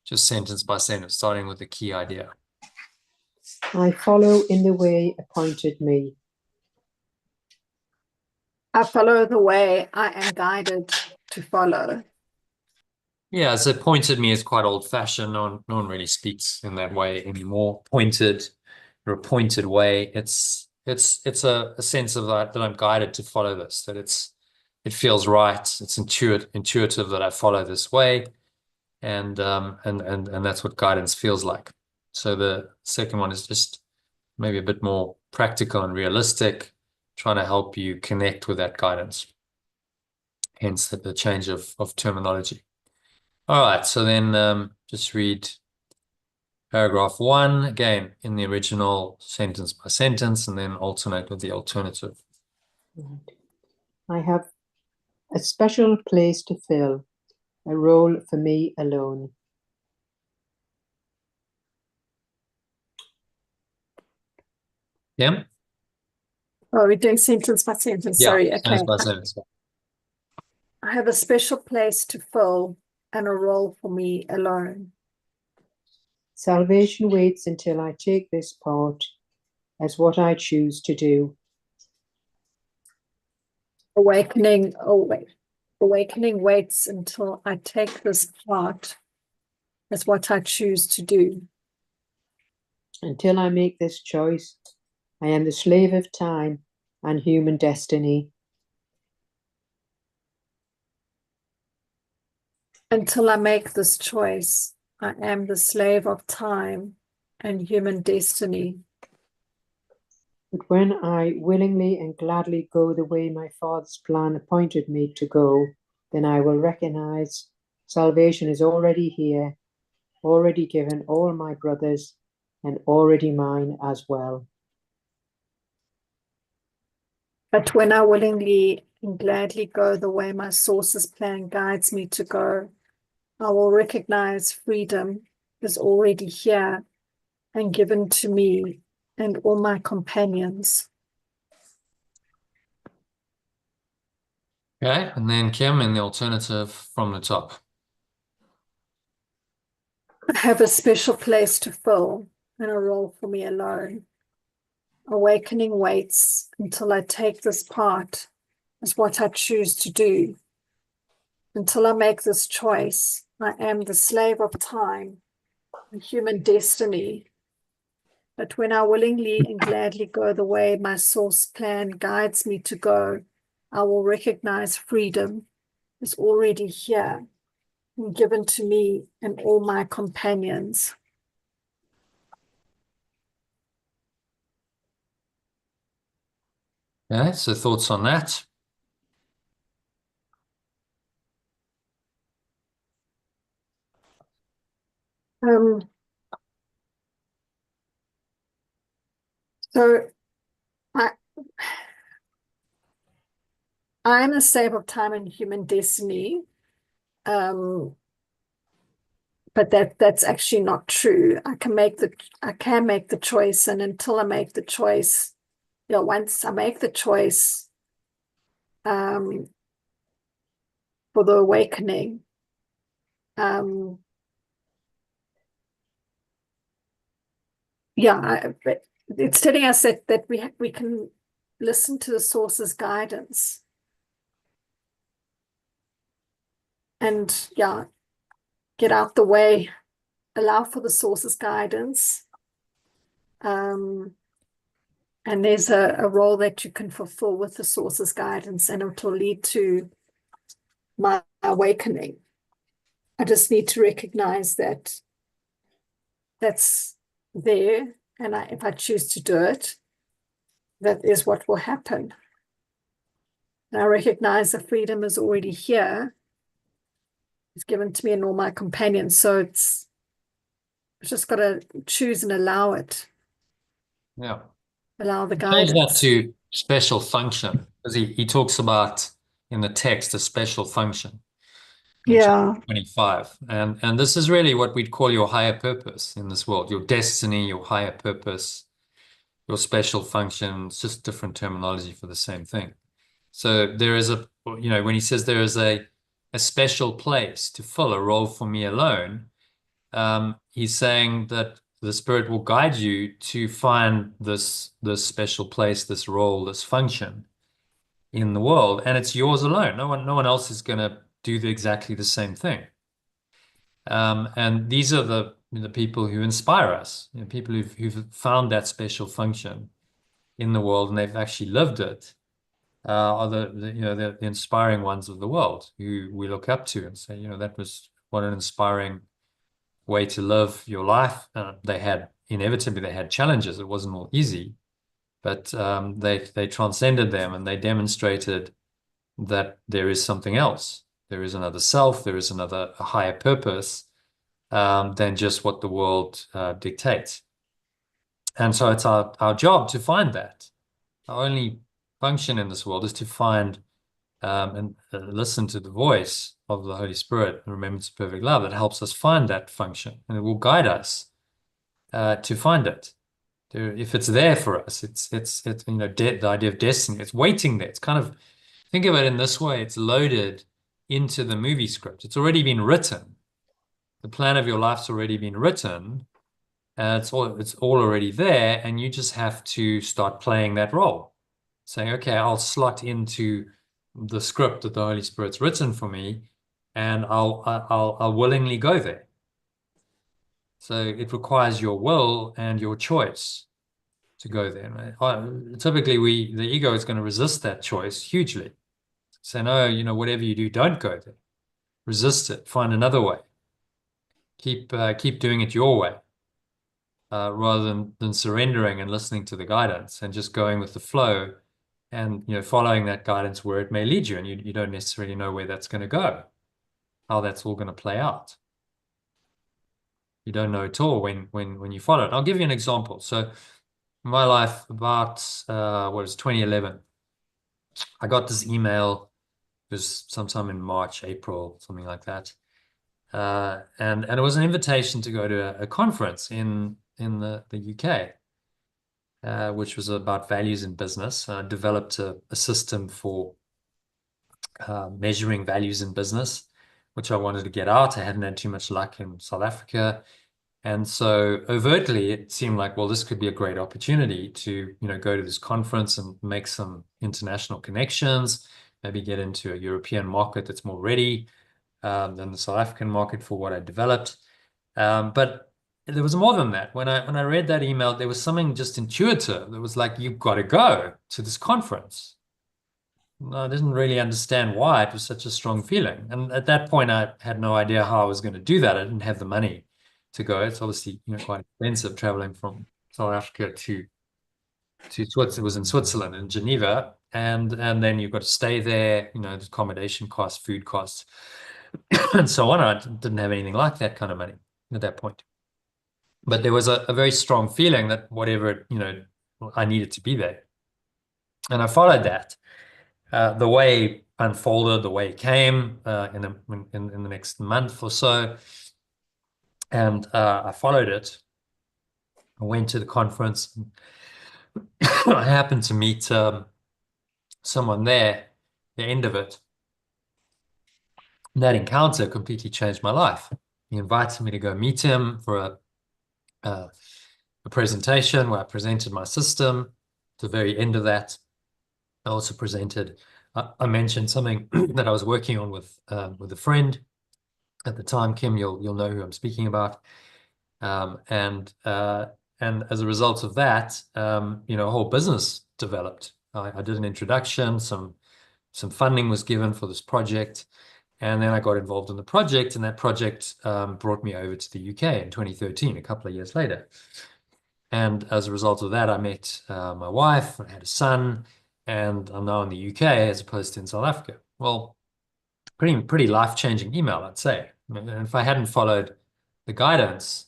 just sentence by sentence, starting with the key idea. I follow in the way appointed me. I follow the way I am guided to follow. Yeah, so pointed me is quite old-fashioned. No one really speaks in that way anymore. Pointed, or a pointed way. It's a sense of that I'm guided to follow this, that it feels right. It's intuitive that I follow this way, and that's what guidance feels like. So the second one is just maybe a bit more practical and realistic, trying to help you connect with that guidance. Hence the change of terminology. All right, so then just read paragraph 1 again in the original, sentence by sentence, and then alternate with the alternative. I have a special place to fill, a role for me alone. Yeah? Oh, we're doing sentence by sentence. Yeah, Sorry. Okay. sentence by sentence. I have a special place to fill and a role for me alone. Salvation waits until I take this part as what I choose to do. Awakening waits until I take this part as what I choose to do. Until I make this choice, I am the slave of time and human destiny. Until I make this choice, I am the slave of time and human destiny. But when I willingly and gladly go the way my Father's plan appointed me to go, then I will recognize salvation is already here, already given all my brothers, and already mine as well. But when I willingly and gladly go the way my source's plan guides me to go, I will recognize freedom is already here and given to me and all my companions. Okay, and then Kim in the alternative from the top. I have a special place to fill and a role for me alone. Awakening waits until I take this part as what I choose to do. Until I make this choice, I am the slave of time and human destiny. But when I willingly and gladly go the way my source plan guides me to go, I will recognize freedom is already here and given to me and all my companions. Okay, so thoughts on that? So I'm a slave of time and human destiny. But that's actually not true. I can make the choice, and until I make the choice, once I make the choice for the awakening, it's telling us that we can listen to the source's guidance, and get out the way, allow for the source's guidance. And there's a role that you can fulfill with the source's guidance, and it will lead to my awakening. I just need to recognize that that's there, and if I choose to do it, that is what will happen. And I recognize the freedom is already here. It's given to me and all my companions. So it's just got to choose and allow it. Yeah. Allow the He calls that guidance. to special function, because he talks about in the text a special function in chapter 25. And this is really what we'd call your higher purpose in this world, your destiny, your higher purpose, your special function. It's just different terminology for the same thing. So there is when he says there is a special place to fill a role for me alone, he's saying that the Spirit will guide you to find this special place, this role, this function in the world, and it's yours alone. No one else is going to do exactly the same thing. And these are the people who inspire us, people who've found that special function in the world and they've actually lived it. Are the inspiring ones of the world who we look up to and say, that was what an inspiring way to live your life. Inevitably they had challenges. It wasn't all easy, but they transcended them, and they demonstrated that there is something else. There is another self. There is a higher purpose than just what the world dictates. And so it's our job to find that. Our only function in this world is to find and listen to the voice of the Holy Spirit and remember it's perfect love that helps us find that function, and it will guide us to find it. If it's there for us, it's the idea of destiny. It's waiting there. It's kind of, think of it in this way: it's loaded into the movie script. It's already been written. The plan of your life's already been written. It's all already there, and you just have to start playing that role, saying, "Okay, I'll slot into the script that the Holy Spirit's written for me, and I'll willingly go there." So it requires your will and your choice. to go there. Right? Typically, the ego is going to resist that choice hugely. Say, no, you know, whatever you do, don't go there. Resist it. Find another way. Keep doing it your way, rather than surrendering and listening to the guidance and just going with the flow, and following that guidance where it may lead you, and you don't necessarily know where that's going to go, how that's all going to play out. You don't know at all when you follow it. I'll give you an example. So in my life, about 2011, I got this email. It was sometime in March, April, something like that. And it was an invitation to go to a conference in the UK, which was about values in business. I developed a system for measuring values in business, which I wanted to get out. I hadn't had too much luck in South Africa. And so overtly, it seemed like, well, this could be a great opportunity to, go to this conference and make some international connections, maybe get into a European market that's more ready than the South African market for what I developed. But there was more than that. When I read that email, there was something just intuitive. It was like, you've got to go to this conference. I didn't really understand why it was such a strong feeling. And at that point, I had no idea how I was going to do that. I didn't have the money to go. It's obviously quite expensive traveling from South Africa to Switzerland. It was in Switzerland, in Geneva, and then you've got to stay there. The accommodation costs, food costs, and so on. I didn't have anything like that kind of money at that point. But there was a very strong feeling that whatever I needed to be there, and I followed that. The way unfolded, the way it came in the next month or so, and I followed it. I went to the conference. I happened to meet someone there. The end of it, that encounter completely changed my life. He invited me to go meet him for a presentation where I presented my system. At the very end of that, I also presented. I mentioned something that I was working on with a friend at the time. Kim, you'll know who I'm speaking about. And as a result of that, a whole business developed. I did an introduction. Some funding was given for this project, and then I got involved in the project. And that project brought me over to the UK in 2013, a couple of years later. And as a result of that, I met my wife. I had a son. And I'm now in the UK as opposed to in South Africa. Well, pretty life-changing email, I'd say. And if I hadn't followed the guidance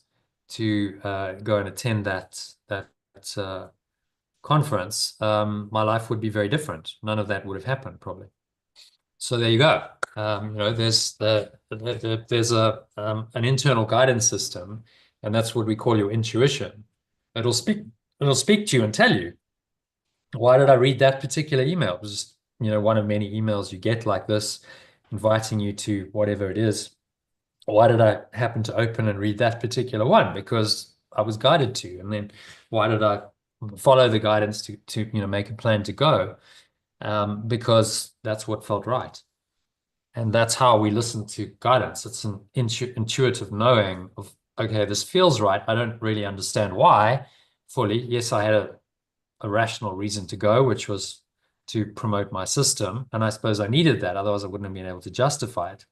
to go and attend that conference, my life would be very different. None of that would have happened, probably. So there you go. There's an internal guidance system, and that's what we call your intuition. It'll speak to you and tell you. Why did I read that particular email? It was just, one of many emails you get like this, inviting you to whatever it is. Why did I happen to open and read that particular one? Because I was guided to. And then why did I follow the guidance to make a plan to go? Because that's what felt right. And that's how we listen to guidance. It's an intuitive knowing of, okay, this feels right. I don't really understand why fully. Yes, I had a rational reason to go, which was to promote my system. And I suppose I needed that. Otherwise, I wouldn't have been able to justify it.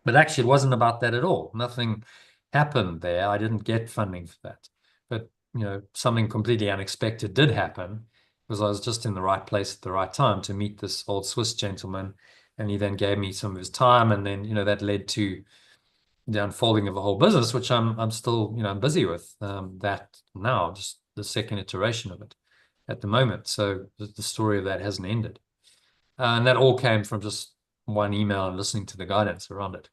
But actually, it wasn't about that at all. Nothing happened there. I didn't get funding for that. But, something completely unexpected did happen, because I was just in the right place at the right time to meet this old Swiss gentleman. And he then gave me some of his time. And then, that led to the unfolding of a whole business, which I'm still, I'm busy with that now, just the second iteration of it at the moment. So the story of that hasn't ended. And that all came from just one email and listening to the guidance around it.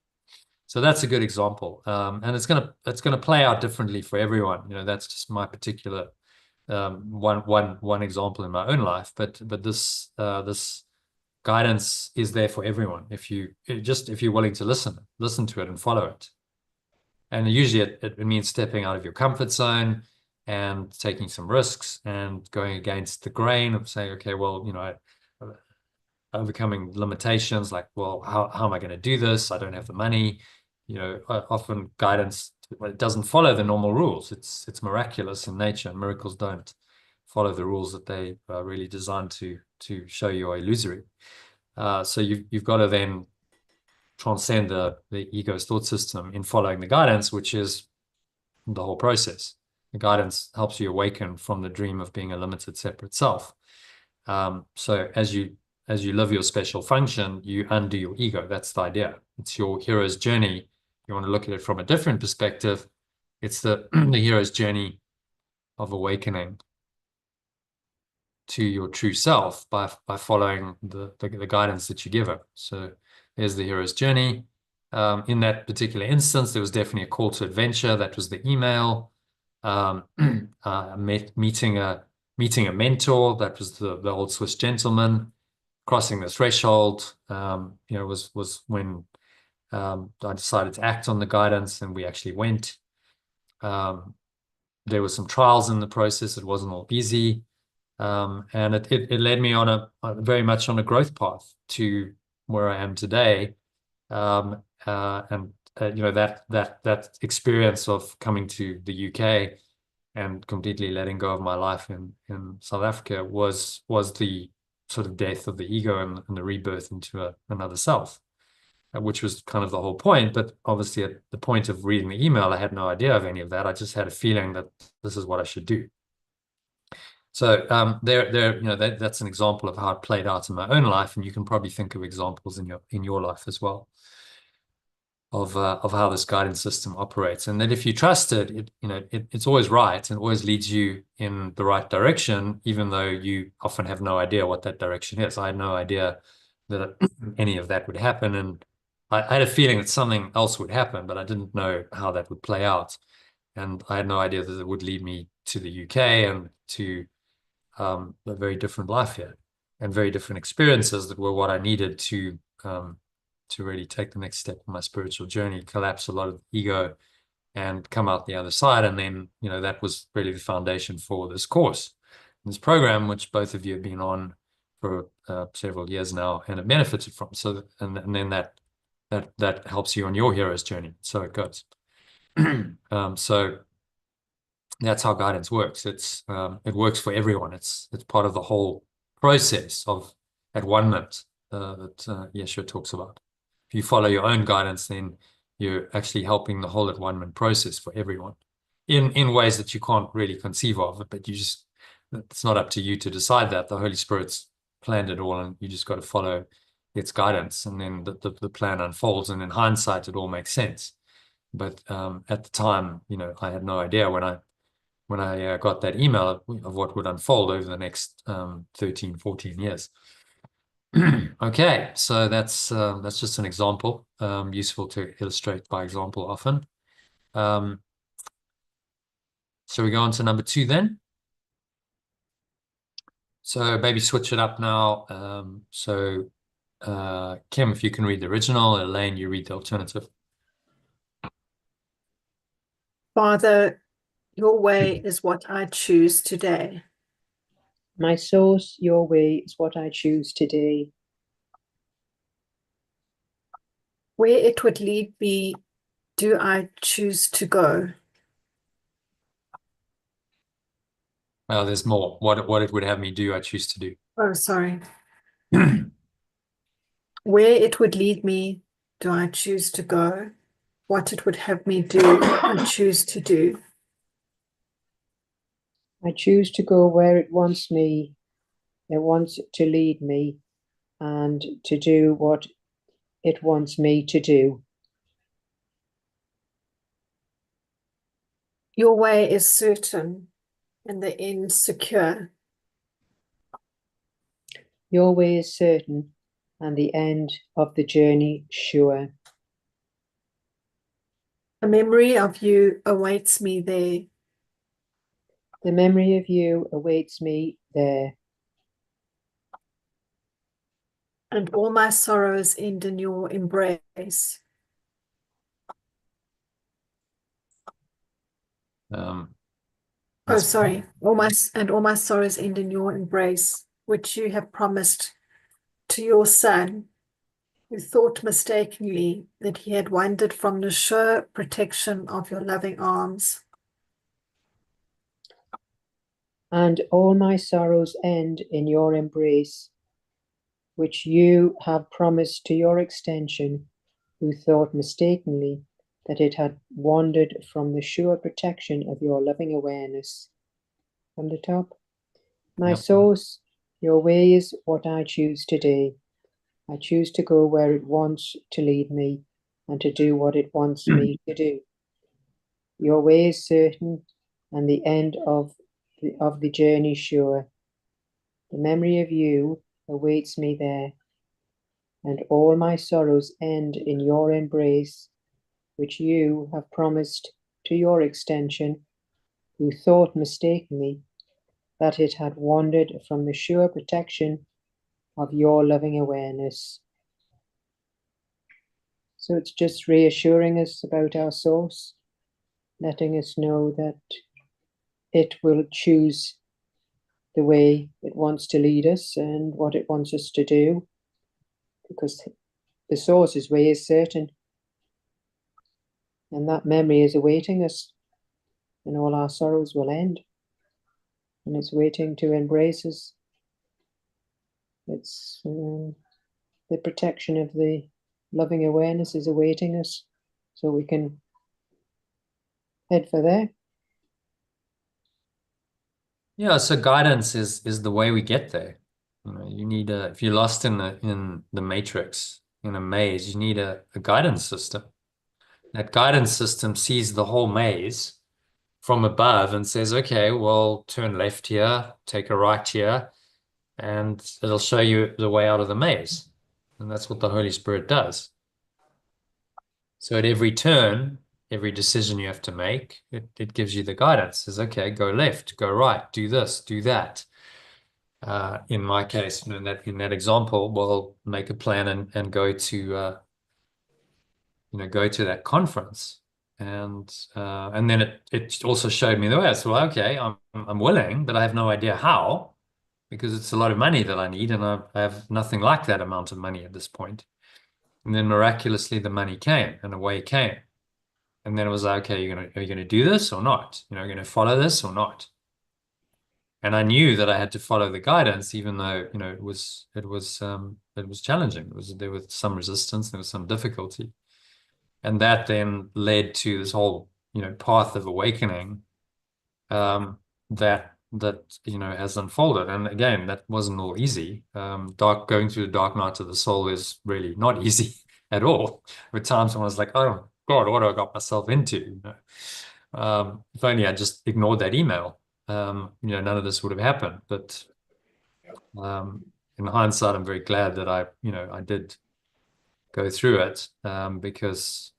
So that's a good example. And it's gonna play out differently for everyone. That's just my particular one example in my own life. But this guidance is there for everyone if you're willing to listen to it and follow it. And usually it means stepping out of your comfort zone and taking some risks and going against the grain of saying, okay, well, overcoming limitations like, well, how am I going to do this? I don't have the money. Often guidance, it doesn't follow the normal rules. It's miraculous in nature, and miracles don't follow the rules that they are really designed to show you are illusory. So you've got to then transcend the ego's thought system in following the guidance, which is the whole process. The guidance helps you awaken from the dream of being a limited, separate self. So as you live your special function, you undo your ego. That's the idea. It's your hero's journey. You want to look at it from a different perspective. It's the hero's journey of awakening to your true self by following the guidance that you give her. So there's the hero's journey. In that particular instance, there was definitely a call to adventure. That was the email. Meeting a mentor. That was the old Swiss gentleman. Crossing the threshold, was when I decided to act on the guidance, and we actually went. There were some trials in the process. It wasn't all easy. And it led me on very much on a growth path to where I am today. That experience of coming to the UK and completely letting go of my life in South Africa was the sort of death of the ego and the rebirth into another self, which was kind of the whole point. But obviously at the point of reading the email, I had no idea of any of that. I just had a feeling that this is what I should do. So that's an example of how it played out in my own life, and you can probably think of examples in your life as well of how this guidance system operates. And that if you trust it, it's always right and always leads you in the right direction, even though you often have no idea what that direction is. I had no idea that any of that would happen, and I had a feeling that something else would happen, but I didn't know how that would play out. And I had no idea that it would lead me to the UK and to a very different life here and very different experiences that were what I needed to really take the next step in my spiritual journey, collapse a lot of ego and come out the other side. And then, that was really the foundation for this course, this program, which both of you have been on for several years now and have benefited from. So, and then that helps you on your hero's journey. So it goes. So that's how guidance works. It works for everyone. It's part of the whole process of at one minute that Yeshua talks about. If you follow your own guidance, then you're actually helping the whole at one minute process for everyone in ways that you can't really conceive of. But it's not up to you to decide that. The Holy Spirit's planned it all, and you just got to follow its guidance, and then the plan unfolds. And in hindsight, it all makes sense. But at the time, I had no idea when I got that email of what would unfold over the next 13, 14 years. Okay, so that's just an example, useful to illustrate by example often. So we go on to number 2 then. So maybe switch it up now. Kim, if you can read the original, Elaine, you read the alternative. Father, your way is what I choose today. My source, your way is what I choose today. Where it would lead me, do I choose to go? Well, there's more. What it would have me do, I choose to do. Oh, sorry. Where it would lead me, do I choose to go? What it would have me do, I choose to do. I choose to go where it wants me. It wants to lead me and to do what it wants me to do. Your way is certain and the end secure. Your way is certain and the end of the journey sure. A memory of you awaits me there. The memory of you awaits me there. And all my sorrows end in your embrace. Sorry. All my sorrows end in your embrace, which you have promised to your son, who thought mistakenly that he had wandered from the sure protection of your loving arms. and all my sorrows end in your embrace, which you have promised to your extension, who thought mistakenly that it had wandered from the sure protection of your loving awareness. From the top, my Yep. source, your way is what I choose today. I choose to go where it wants to lead me and to do what it wants me to do. Your way is certain and the end of the journey sure. The memory of you awaits me there, and all my sorrows end in your embrace, which you have promised to your extension, who thought mistakenly that it had wandered from the sure protection of your loving awareness. So it's just reassuring us about our source, letting us know that it will choose the way it wants to lead us and what it wants us to do, because the source's way is certain, and that memory is awaiting us, and all our sorrows will end, and it's waiting to embrace us. It's the protection of the loving awareness is awaiting us, so we can head for there. Yeah, so guidance is the way we get there. You know, you need if you're lost in the matrix, in a maze, you need a guidance system. That guidance system sees the whole maze from above and says, okay, well, turn left here, take a right here, and it'll show you the way out of the maze. And that's what the Holy Spirit does. So at every turn, every decision you have to make, it gives you the guidance. It says, okay, go left, go right, do this, do that. In my case, in that example, we'll make a plan and go to go to that conference. And then it also showed me the way. So okay, I'm willing, but I have no idea how, because it's a lot of money that I need, and I have nothing like that amount of money at this point. And then miraculously the money came and the way came. And then it was like, okay, are you gonna do this or not? You're gonna follow this or not? And I knew that I had to follow the guidance, even though, it was challenging. There was some resistance, there was some difficulty. And that then led to this whole, path of awakening, that has unfolded. And again, that wasn't all easy. Going through the dark night of the soul is really not easy at all. At times I was like, oh God, what have I got myself into? If only I just ignored that email, none of this would have happened. But in hindsight, I'm very glad that I did go through it, because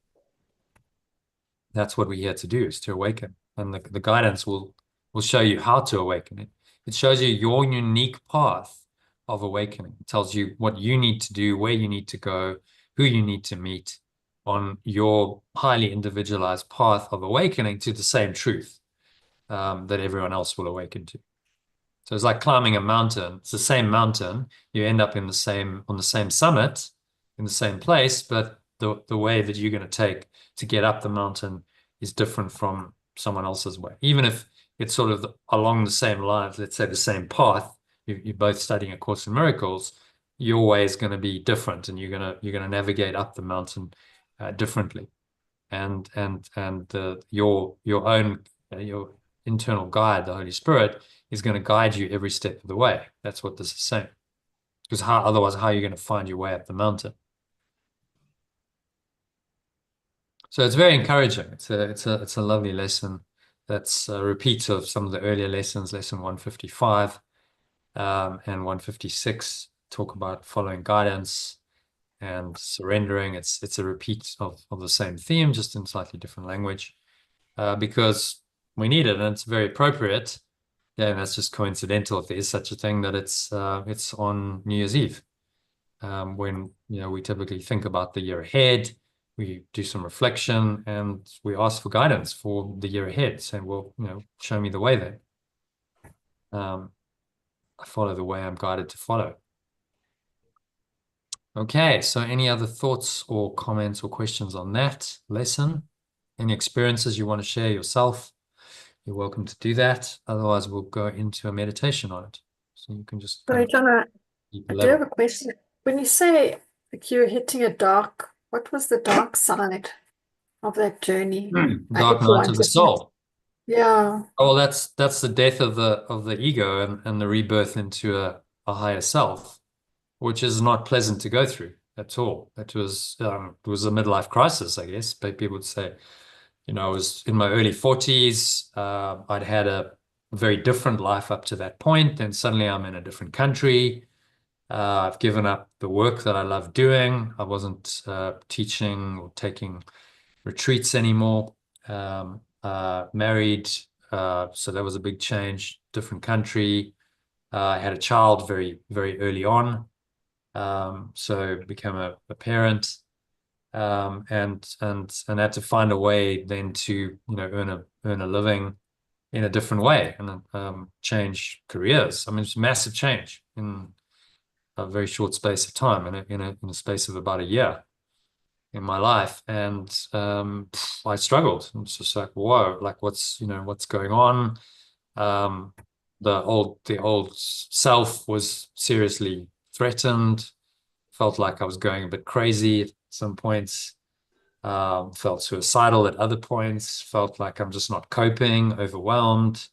that's what we're here to do, is to awaken. And the guidance will show you how to awaken it. It shows you your unique path of awakening. It tells you what you need to do, where you need to go, who you need to meet on your highly individualized path of awakening to the same truth, that everyone else will awaken to. So it's like climbing a mountain. It's the same mountain. You end up on the same summit, in the same place, but the way that you're going to take to get up the mountain is different from someone else's way. Even if it's sort of along the same lines, let's say the same path, you're both studying A Course in Miracles, your way is going to be different, and you're going to navigate up the mountain differently. And your own your internal guide, the Holy Spirit, is going to guide you every step of the way. That's what this is saying. Because otherwise, how are you going to find your way up the mountain? So it's very encouraging. It's a lovely lesson. That's a repeat of some of the earlier lessons. Lesson 155 and 156 talk about following guidance and surrendering. It's a repeat of the same theme, just in slightly different language, because we need it, and it's very appropriate. Yeah, and that's just coincidental, if there is such a thing, that it's on New Year's Eve, when we typically think about the year ahead. We do some reflection and we ask for guidance for the year ahead, saying, well, show me the way then. I follow the way I'm guided to follow. Okay, so any other thoughts or comments or questions on that lesson? Any experiences you want to share yourself you're welcome to do that. Otherwise, we'll go into a meditation on it. So you can just Sorry, John, keep I a do have level. a question. When you say like you're hitting a dark, what was the dark side of that journey? Dark If you night want of the to say. soul. Yeah. Oh, that's the death of the ego and the rebirth into a higher self, which is not pleasant to go through at all. It was a midlife crisis, I guess. But people would say, I was in my early 40s. I'd had a very different life up to that point, and suddenly I'm in a different country. I've given up the work that I love doing. I wasn't teaching or taking retreats anymore. Married, so that was a big change. Different country. I had a child very, very early on, so became a parent, and had to find a way then to earn a living in a different way and change careers. I mean, it's a massive change in a very short space of time, in a space of about a year in my life, and I struggled. It's just like, whoa, like what's going on? Um, the old self was seriously threatened. Felt like I was going a bit crazy at some points. Felt suicidal at other points. Felt like I'm just not coping. Overwhelmed.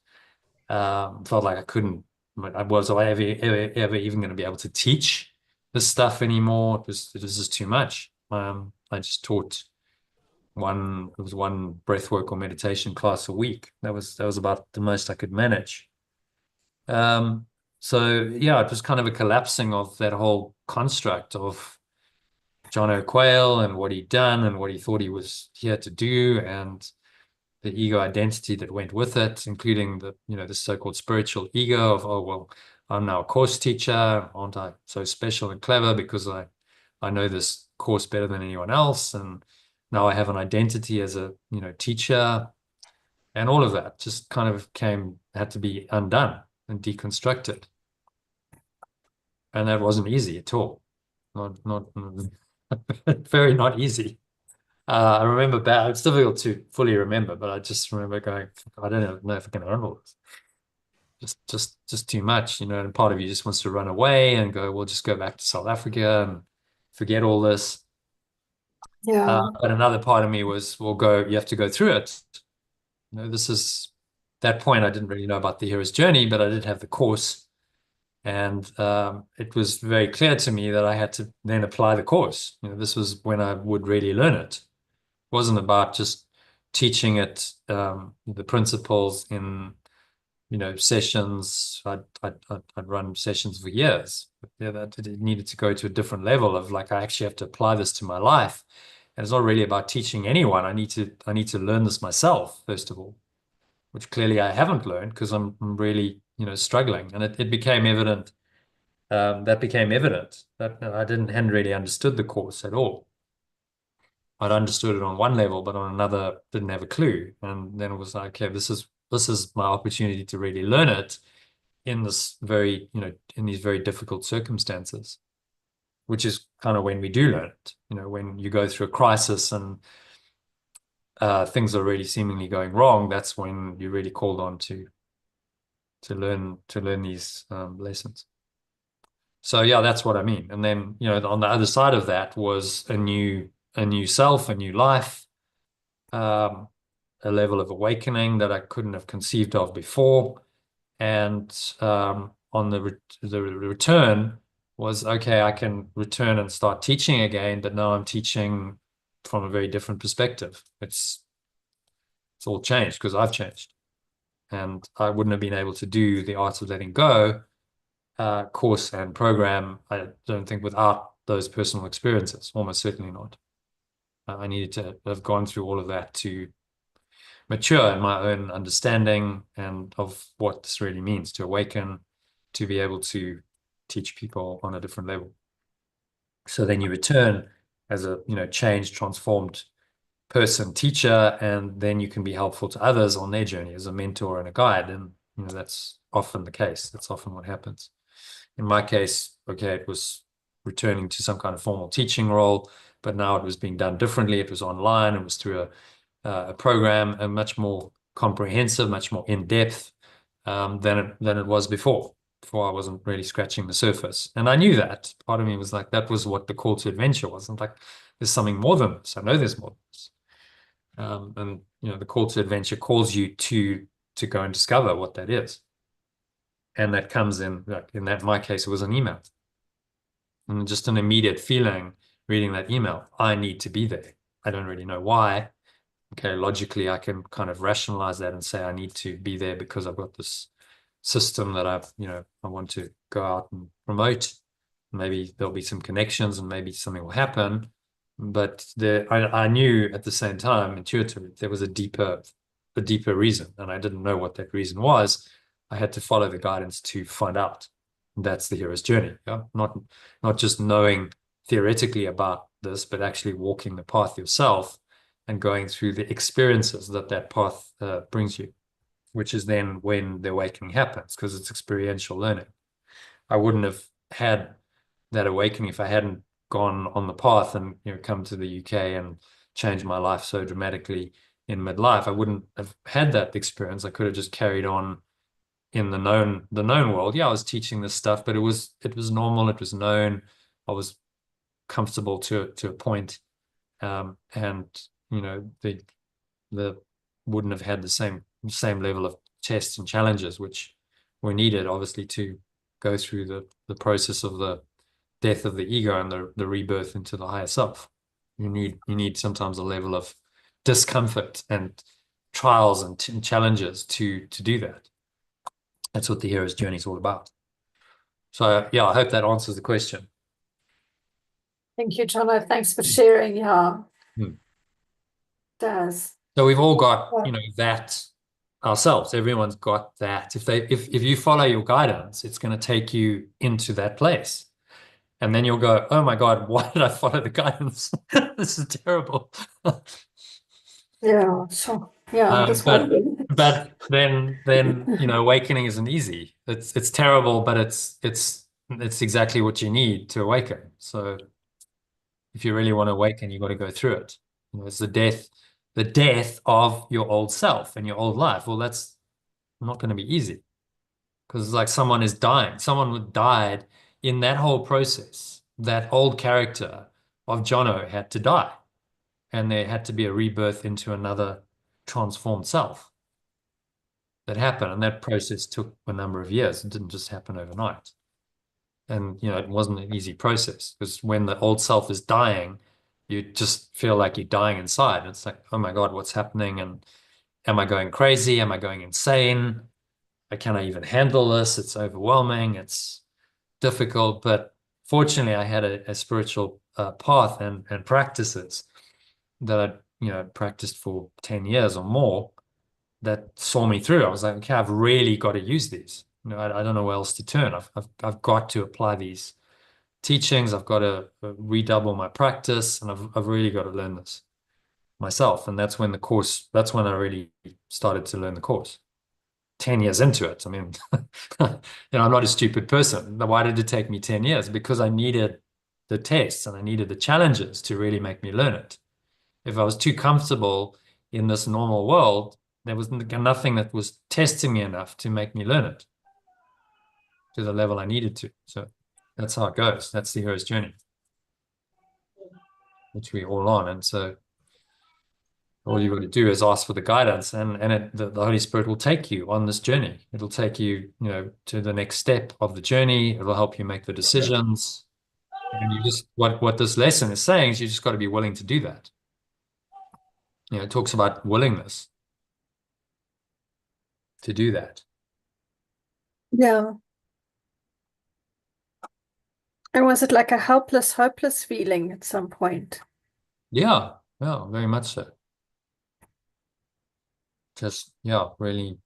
Felt like I couldn't. Was I ever even going to be able to teach this stuff anymore? It was just too much. I just taught it was one breathwork or meditation class a week. That was about the most I could manage. So yeah, it was kind of a collapsing of that whole construct of John O'Quail and what he'd done and what he thought he was here to do, and the ego identity that went with it, including the so-called spiritual ego of, oh, well, I'm now a course teacher. Aren't I so special and clever because I know this course better than anyone else? And now I have an identity as a, teacher, and all of that just kind of had to be undone and deconstructed. And that wasn't easy at all. Not very not easy. I remember back, it's difficult to fully remember, but I just remember going, I don't know if I can handle this. Just too much, and part of you just wants to run away and go, we'll just go back to South Africa and forget all this. Yeah. But another part of me was, well, you have to go through it. This is that point. I didn't really know about the hero's journey, but I did have the course. And it was very clear to me that I had to then apply the course. This was when I would really learn it. It wasn't about just teaching it, the principles in sessions. I'd run sessions for years. But yeah, that it needed to go to a different level of like, I actually have to apply this to my life. And it's not really about teaching anyone. I need to learn this myself, first of all, which clearly I haven't learned because I'm really, struggling. And it became evident, that became evident that I hadn't really understood the course at all. I'd understood it on one level, but on another didn't have a clue. And then it was like, okay, this is my opportunity to really learn it in in these very difficult circumstances, which is kind of when we do learn it. When you go through a crisis and things are really seemingly going wrong, that's when you're really called on to learn these lessons. So yeah, that's what I mean. And then, on the other side of that was a new self, a new life, a level of awakening that I couldn't have conceived of before. And on the return was, okay, I can return and start teaching again, but now I'm teaching from a very different perspective. It's all changed because I've changed. And I wouldn't have been able to do the Art of Letting Go course and program, I don't think, without those personal experiences. Almost certainly not. I needed to have gone through all of that to mature in my own understanding and of what this really means to awaken, to be able to teach people on a different level. So then you return as a changed, transformed person, teacher, and then you can be helpful to others on their journey as a mentor and a guide. And that's often the case. That's often what happens. In my case, okay, it was returning to some kind of formal teaching role, but now it was being done differently. It was online. It was through a program, a much more comprehensive, much more in-depth than it was before. Before I wasn't really scratching the surface. And I knew that. Part of me was like, that was what the call to adventure was. I'm like, there's something more than this. I know there's more than this. And the call to adventure calls you to go and discover what that is. And that comes in, like in my case, it was an email. And just an immediate feeling reading that email, I need to be there. I don't really know why. Okay, logically, I can kind of rationalize that and say I need to be there because I've got this system that I want to go out and promote. Maybe there'll be some connections and maybe something will happen. But I knew at the same time, intuitively, there was a deeper reason, and I didn't know what that reason was. I had to follow the guidance to find out. And that's the hero's journey. Yeah? Not just knowing theoretically about this, but actually walking the path yourself and going through the experiences that path brings you, which is then when the awakening happens, because it's experiential learning. I wouldn't have had that awakening if I hadn't gone on the path and come to the UK and changed my life so dramatically in midlife. I wouldn't have had that experience. I could have just carried on in the known world. Yeah, I was teaching this stuff, but it was normal. It was known. I was comfortable to a point, and the wouldn't have had the same level of tests and challenges which were needed, obviously, to go through the process of the death of the ego and the rebirth into the higher self. You need sometimes a level of discomfort and trials and challenges to do that. That's what the hero's journey is all about. So yeah, I hope that answers the question. Thank you, Jono. Thanks for sharing. Yeah, it does. So we've all got that ourselves. Everyone's got that. If you follow your guidance, it's going to take you into that place. And then you'll go, oh my God, why did I follow the guidance? This is terrible. Yeah, sure. Yeah, I'm just wondering. But then awakening isn't easy. It's terrible, but it's exactly what you need to awaken. So if you really want to awaken, you've got to go through it. It's the death of your old self and your old life. Well, that's not going to be easy, because it's like someone is dying. Someone who died in that whole process. That old character of Jono had to die, and there had to be a rebirth into another transformed self that happened. And that process took a number of years. It didn't just happen overnight. And, it wasn't an easy process, because when the old self is dying, you just feel like you're dying inside. It's like, oh my God, what's happening? And am I going crazy? Am I going insane? Can I even handle this? It's overwhelming. It's difficult. But fortunately, I had a spiritual path and practices that I practiced for 10 years or more that saw me through. I was like, okay, I've really got to use these. I don't know where else to turn. I've got to apply these teachings. I've got to redouble my practice, and I've really got to learn this myself. And that's when I really started to learn the course. 10 years into it. I mean, I'm not a stupid person. Why did it take me 10 years? Because I needed the tests and I needed the challenges to really make me learn it. If I was too comfortable in this normal world, there was nothing that was testing me enough to make me learn it to the level I needed to. So that's how it goes. That's the hero's journey, which we're all on. And so all you've got to do is ask for the guidance, and the Holy Spirit will take you on this journey. It'll take you, to the next step of the journey. It'll help you make the decisions. And you just, what this lesson is saying is you just got to be willing to do that. It talks about willingness to do that. Yeah. And was it like a helpless, hopeless feeling at some point? Yeah, very much so. Just, really,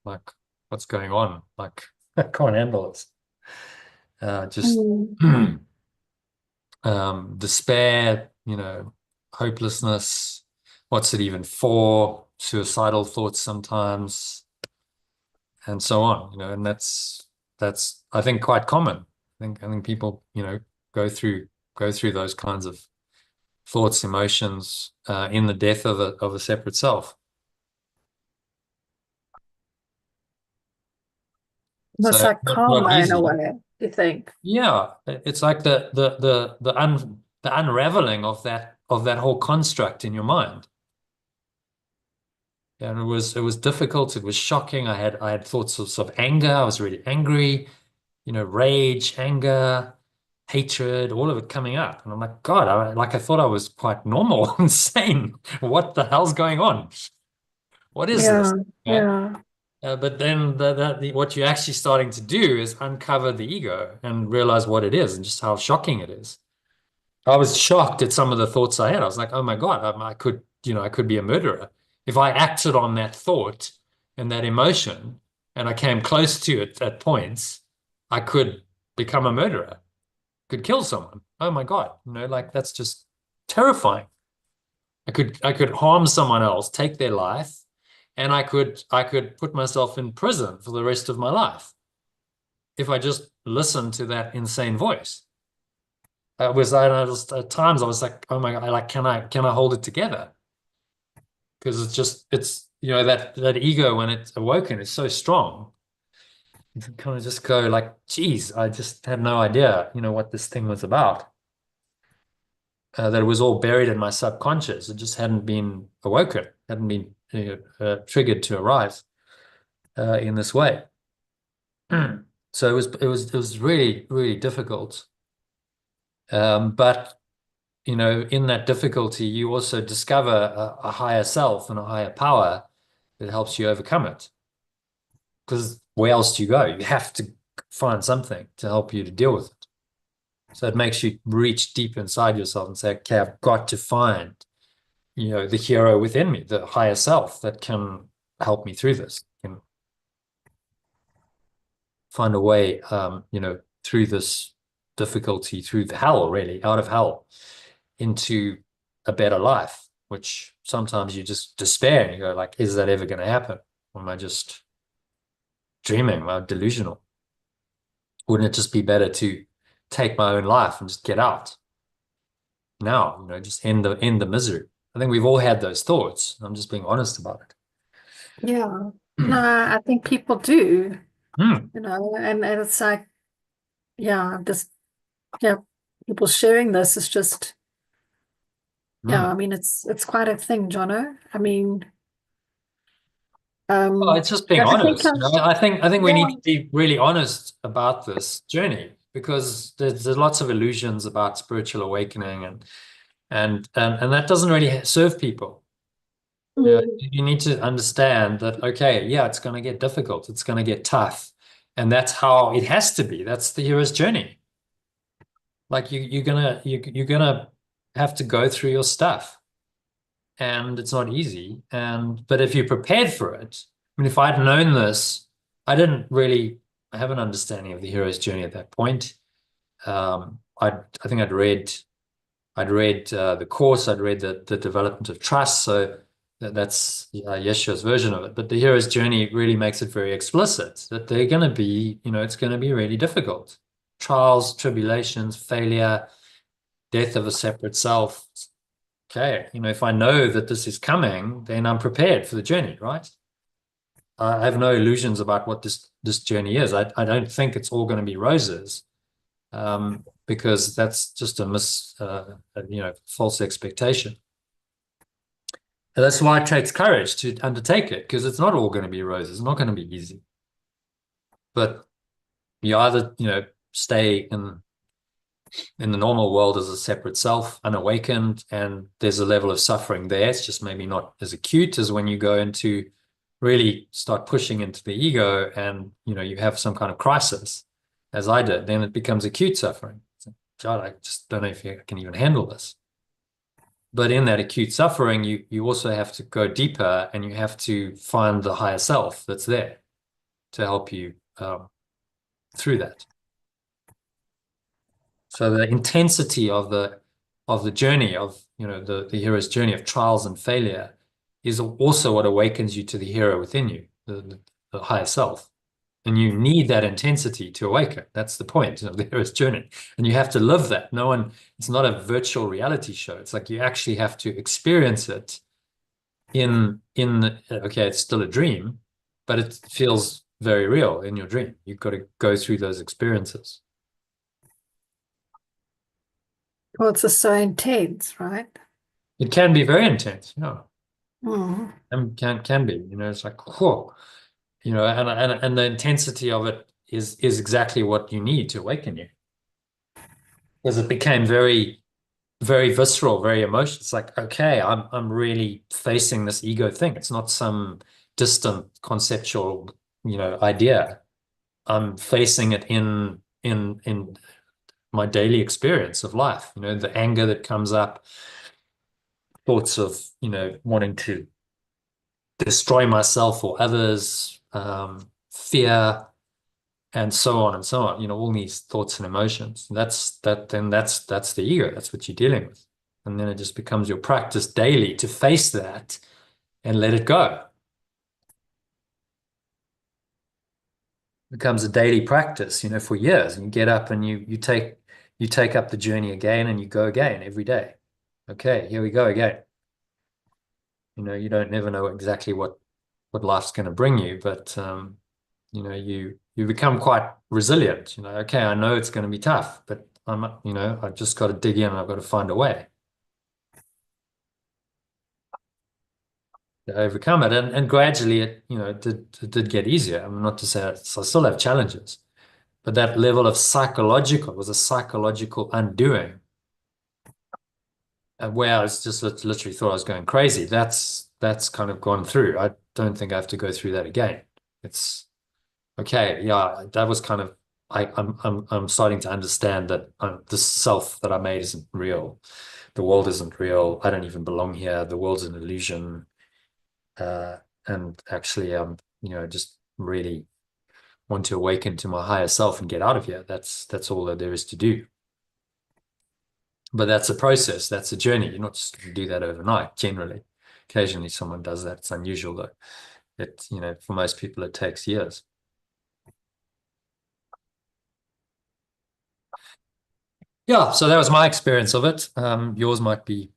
like, what's going on? Like, I can't handle this. Despair, hopelessness. What's it even for? Suicidal thoughts sometimes, and so on. And that's I think quite common. I think people go through those kinds of thoughts, emotions in the death of a separate self. Almost So like not karma in a easy. way, you think? Yeah, it's like the unraveling of that whole construct in your mind. And it was difficult. It was shocking. I had thoughts of anger. I was really angry, rage, anger, hatred, all of it coming up. And I'm like, God, I thought I was quite normal and sane. What the hell's going on? What is this? Yeah, Yeah. yeah, But then what you're actually starting to do is uncover the ego and realize what it is and just how shocking it is. I was shocked at some of the thoughts I had. I was like, oh my God, I could be a murderer. If I acted on that thought and that emotion and I came close to it at points, I could become a murderer, could kill someone. Oh my God, like that's just terrifying. I could harm someone else, take their life, and I could put myself in prison for the rest of my life if I just listened to that insane voice. At times I was like, oh my God, like can I hold it together? Because it's that ego when it's awoken is so strong. You can kind of just go like, geez, I just had no idea, what this thing was about. That it was all buried in my subconscious. It just hadn't been awoken, hadn't been triggered to arise in this way. So it was really, really difficult. But in that difficulty, you also discover a higher self and a higher power that helps you overcome it. Because where else do you go? You have to find something to help you to deal with it. So it makes you reach deep inside yourself and say, okay, I've got to find, the hero within me, the higher self that can help me through this, can find a way, through this difficulty, through the hell, really, out of hell, into a better life, which sometimes you just despair and you go like, is that ever going to happen? Or am I just dreaming? Am I delusional? Wouldn't it just be better to take my own life and just get out now, just end the misery? I think we've all had those thoughts. I'm just being honest about it. yeah. No, I think people do, Mm. and it's like, yeah, just, yeah, people sharing this is just, yeah, Mm. I mean, it's quite a thing, Jono. I mean, Well, it's just being I think, honest. I think we need yeah, to be really honest about this journey because there's lots of illusions about spiritual awakening and that doesn't really serve people. Yeah, mm, you need to understand that, okay, yeah, it's going to get difficult. It's going to get tough. And that's how it has to be. That's the hero's journey. Like you're gonna have to go through your stuff. And it's not easy. But if you're prepared for it, I mean, if I'd known this, I didn't really have an understanding of the hero's journey at that point. I think I'd read the course, I'd read the development of trust. So that's Yeshua's version of it. But the hero's journey really makes it very explicit that they're going to be, it's going to be really difficult. Trials, tribulations, failure, death of a separate self. Okay, if I know that this is coming, then I'm prepared for the journey, right? I have no illusions about what this journey is. I don't think it's all going to be roses. Because that's just a false expectation. And that's why it takes courage to undertake it, because it's not all going to be roses. It's not going to be easy. But you either, stay in the normal world as a separate self, unawakened, and there's a level of suffering there. It's just maybe not as acute as when you go into really start pushing into the ego and, you have some kind of crisis, as I did, then it becomes acute suffering. God, I just don't know if I can even handle this. But in that acute suffering, you also have to go deeper and you have to find the higher self that's there to help you through that. So the intensity of the journey of the hero's journey of trials and failure is also what awakens you to the hero within you, the higher self. And you need that intensity to awaken. That's the point of the hero's journey. And you have to live that. It's not a virtual reality show. It's like you actually have to experience it okay, it's still a dream, but it feels very real in your dream. You've got to go through those experiences. Well, it's just so intense, right? It can be very intense, yeah. Mm. And can be, you know, it's like, whoa, you know, and the intensity of it is exactly what you need to awaken you. Because it became very, very visceral, very emotional. It's like, okay, I'm really facing this ego thing. It's not some distant conceptual, you know, idea. I'm facing it in my daily experience of life. You know, the anger that comes up, thoughts of, you know, wanting to destroy myself or others, fear, and so on and so on. You know, all these thoughts and emotions. That's the ego. That's what you're dealing with. And then it just becomes your practice daily to face that and let it go. It becomes a daily practice, you know, for years. And you get up and you take up the journey again, and you go again every day. Okay, here we go again. You know, you don't never know exactly what life's going to bring you, but you know, you become quite resilient. You know, okay, I know it's going to be tough, but you know, I've just got to dig in. I've got to find a way to overcome it. And gradually it, you know, it did get easier. I'm not to say I still have challenges, but that level of psychological was a psychological undoing, where I was just literally thought I was going crazy. That's kind of gone through. I don't think I have to go through that again. It's okay. Yeah, that was kind of, I'm starting to understand that the self that I made isn't real. The world isn't real. I don't even belong here. The world's an illusion. And actually, you know, just really want to awaken to my higher self and get out of here. That's all that there is to do. But that's a process. That's a journey. You're not just going to do that overnight. Generally, occasionally someone does that. It's unusual though. It, you know, for most people, it takes years. Yeah, so that was my experience of it. Yours might be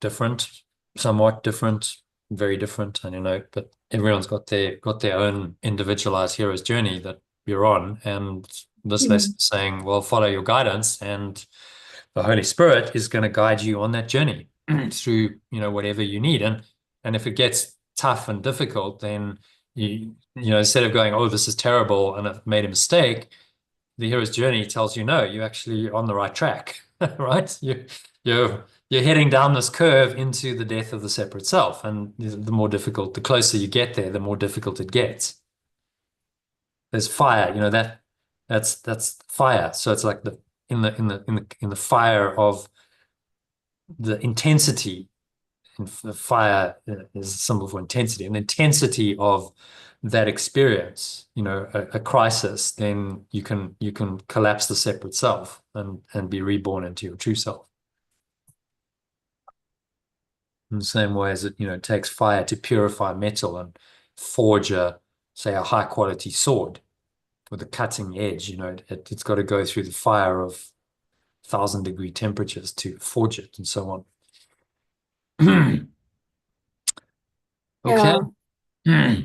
different, somewhat different, very different, I don't know, but everyone's got their own individualized hero's journey that you're on. And this lesson is saying, well, follow your guidance, and the Holy Spirit is going to guide you on that journey through, you know, whatever you need. And if it gets tough and difficult, then you know, instead of going, oh, this is terrible and I've made a mistake, the hero's journey tells you, no, you're actually on the right track, right? You're heading down this curve into the death of the separate self. And the more difficult, the closer you get there, the more difficult it gets. There's fire, you know, that's fire. So it's like in the fire of the intensity, and the fire is a symbol for intensity, and the intensity of that experience, you know, a crisis, then you can collapse the separate self and be reborn into your true self. In the same way as it, you know, it takes fire to purify metal and forge say a high quality sword with a cutting edge, you know, it's got to go through the fire of 1,000-degree temperatures to forge it, and so on. Okay. Yeah.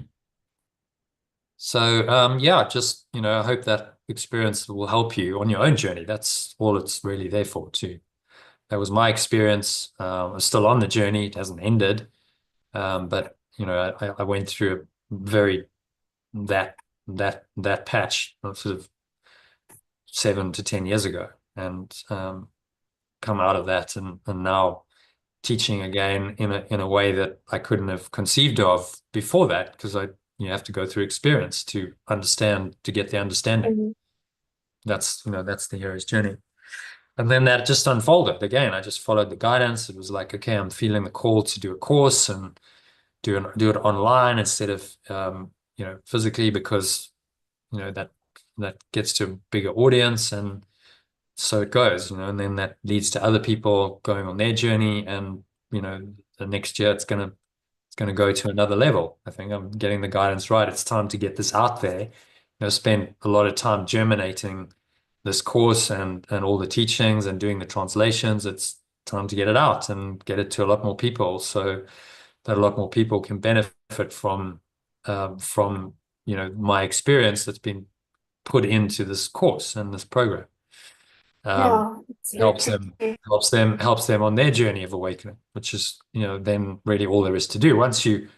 So yeah, just, you know, I hope that experience will help you on your own journey. That's all it's really there for too. That was my experience. I'm still on the journey. It hasn't ended. But you know, I went through a very that patch of sort of 7 to 10 years ago, and come out of that, and now teaching again in a way that I couldn't have conceived of before that, because you have to go through experience to understand, to get the understanding. That's, you know, that's the hero's journey. And then that just unfolded again. I just followed the guidance. It was like, okay, I'm feeling the call to do a course and do it online instead of you know, physically, because you know that gets to a bigger audience, and so it goes, you know, and then that leads to other people going on their journey, and you know, the next year it's gonna go to another level. I think I'm getting the guidance right. It's time to get this out there. You know, spend a lot of time germinating this course and all the teachings and doing the translations. It's time to get it out and get it to a lot more people, so that a lot more people can benefit from you know, my experience that's been put into this course and this program. Yeah, it's very Helps them tricky. helps them on their journey of awakening, which is, you know, then really all there is to do. Once you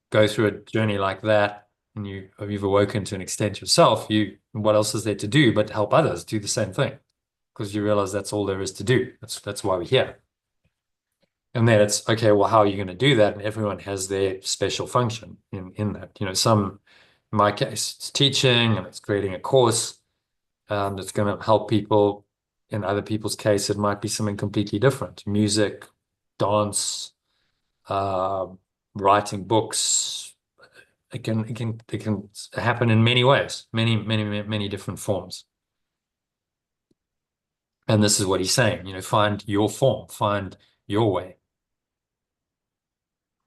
go through a journey like that and you've awoken to an extent yourself, what else is there to do but help others do the same thing? Because you realize that's all there is to do. That's why we're here. And then it's okay, well, how are you going to do that? And everyone has their special function in that. You know, in my case, it's teaching and it's creating a course that's going to help people. In other people's case, it might be something completely different. Music, dance, uh, writing books. It can happen in many ways, many different forms. And this is what he's saying, you know, find your form, find your way,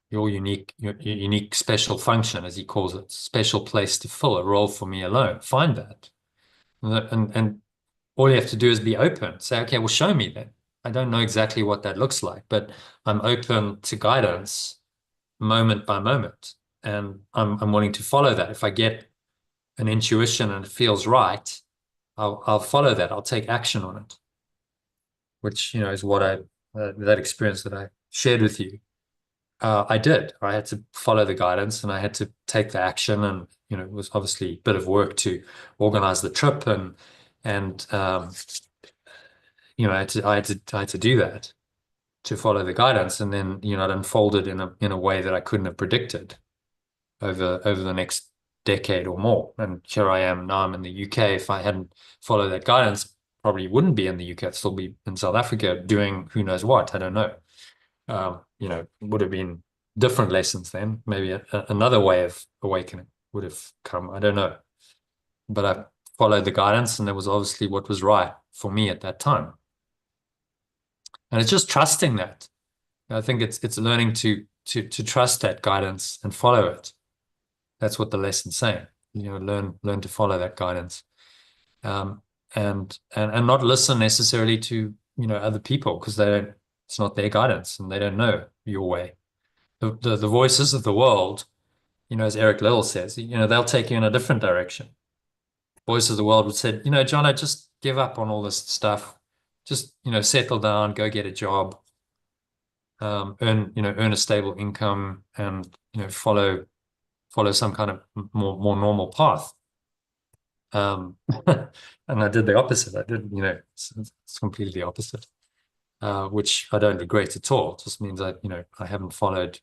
your unique special function, as he calls it, special place to fill, a role for me alone. Find that. And all you have to do is be open. Say, okay, well, show me then. I don't know exactly what that looks like, but I'm open to guidance moment by moment. And I'm wanting to follow that. If I get an intuition and it feels right, I'll follow that. I'll take action on it, which, you know, is what that experience that I shared with you. I did. I had to follow the guidance and I had to take the action, and, you know, it was obviously a bit of work to organize the trip and you know, I had to do that, to follow the guidance, and then, you know, it unfolded in a way that I couldn't have predicted over the next decade or more. And here I am now. I'm in the UK. If I hadn't followed that guidance, probably wouldn't be in the UK. I'd still be in South Africa doing who knows what. I don't know. You know, would have been different lessons then. Maybe another way of awakening would have come. I don't know. But I followed the guidance, and that was obviously what was right for me at that time. And it's just trusting that. I think it's learning to trust that guidance and follow it. That's what the lesson's saying. You know, learn to follow that guidance, and not listen necessarily to, you know, other people, because it's not their guidance and they don't know your way. The voices of the world, you know, as Eric Liddell says, you know, they'll take you in a different direction. Voice of the world would say, you know, John, I just give up on all this stuff. Just, you know, settle down, go get a job, earn a stable income, and, you know, follow some kind of more normal path. And I did the opposite. I did, you know, it's completely the opposite, which I don't regret at all. It just means I haven't followed.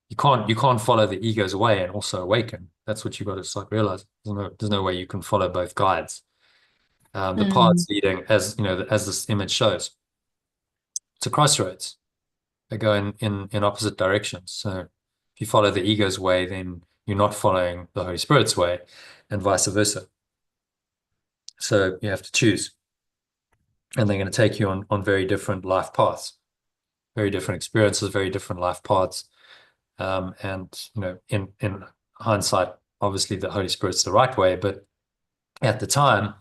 You can't follow the ego's way and also awaken. That's what you've got to start realizing. There's no way you can follow both guides. The paths leading, as you know, as this image shows, it's a crossroads. They go in opposite directions. So if you follow the ego's way, then you're not following the Holy Spirit's way, and vice versa. So you have to choose. And they're going to take you on very different life paths, very different experiences, very different life paths. And, you know, in hindsight, obviously the Holy Spirit's the right way, but at the time,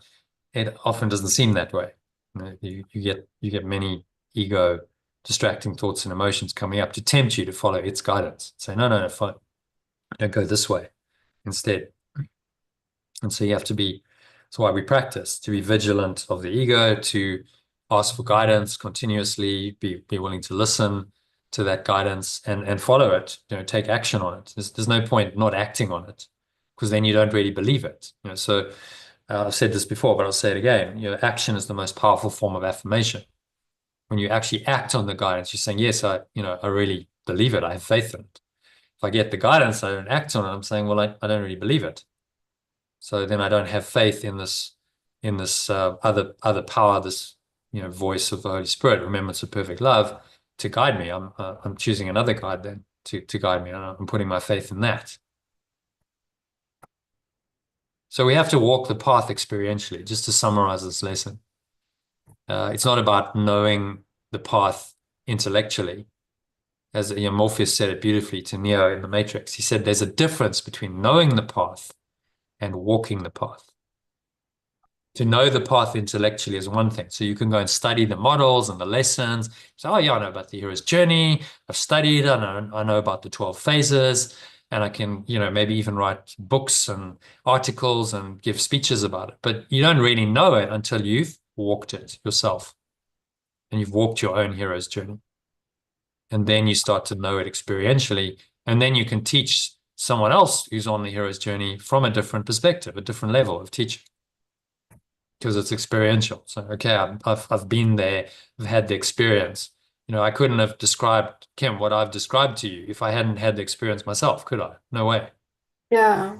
it often doesn't seem that way. You know, you get many ego distracting thoughts and emotions coming up to tempt you to follow its guidance. Say, no, don't go this way instead. And so you have to be, that's why we practice, to be vigilant of the ego, to ask for guidance continuously, be willing to listen to that guidance and follow it, you know, take action on it. There's no point not acting on it, because then you don't really believe it. You know, so I've said this before, but I'll say it again. You know, action is the most powerful form of affirmation. When you actually act on the guidance, you're saying, yes, I really believe it. I have faith in it. If I get the guidance, I don't act on it, I'm saying, well, I don't really believe it. So then I don't have faith in this other power, this, you know, voice of the Holy Spirit, remembrance of perfect love, to guide me. I'm choosing another guide then to guide me. I'm putting my faith in that. So we have to walk the path experientially, just to summarize this lesson. It's not about knowing the path intellectually. As Morpheus said it beautifully to Neo in the Matrix. He said there's a difference between knowing the path and walking the path. To know the path intellectually is one thing. So you can go and study the models and the lessons. So, oh yeah, I know about the hero's journey. I've studied, I know about the 12 phases. and I can, maybe even write books and articles and give speeches about it. But you don't really know it until you've walked it yourself and you've walked your own hero's journey. And then you start to know it experientially. And then you can teach someone else who's on the hero's journey from a different perspective, a different level of teaching, because it's experiential. So, okay, I've been there, I've had the experience. I couldn't have described, Kim, what I've described to you if I hadn't had the experience myself, could I? No way. Yeah.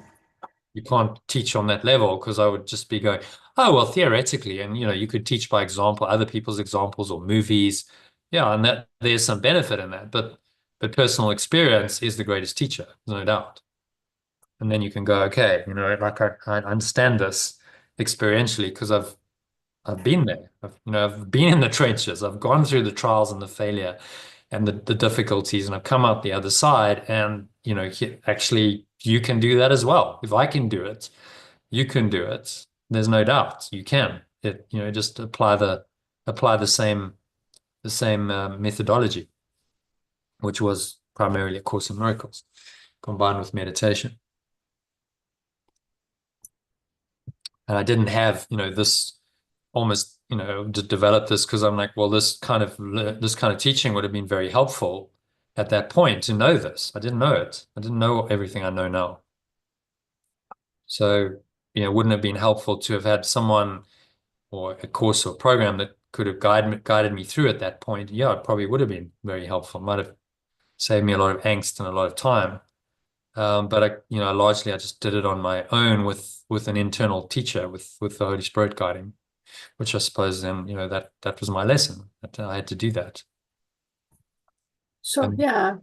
You can't teach on that level because I would just be going, oh, well, theoretically, and you could teach by example, other people's examples or movies. Yeah, and that there's some benefit in that, but personal experience is the greatest teacher, no doubt. And then you can go, okay, like I understand this experientially because I've been there. I've been in the trenches. I've gone through the trials and the failure and the difficulties, and I've come out the other side. And actually, you can do that as well. If I can do it, you can do it. There's no doubt you can. Just apply the same methodology, which was primarily A Course in Miracles, combined with meditation. And I didn't have, this almost, to develop this because I'm like, well, this kind of teaching would have been very helpful at that point to know this. I didn't know it. I didn't know everything I know now. So, wouldn't have been helpful to have had someone or a course or program that could have guided me through at that point. Yeah, it probably would have been very helpful. Might have saved me a lot of angst and a lot of time. But largely I just did it on my own with an internal teacher, with the Holy Spirit guiding, which I suppose then, that was my lesson, that I had to do that. Sure. Yeah.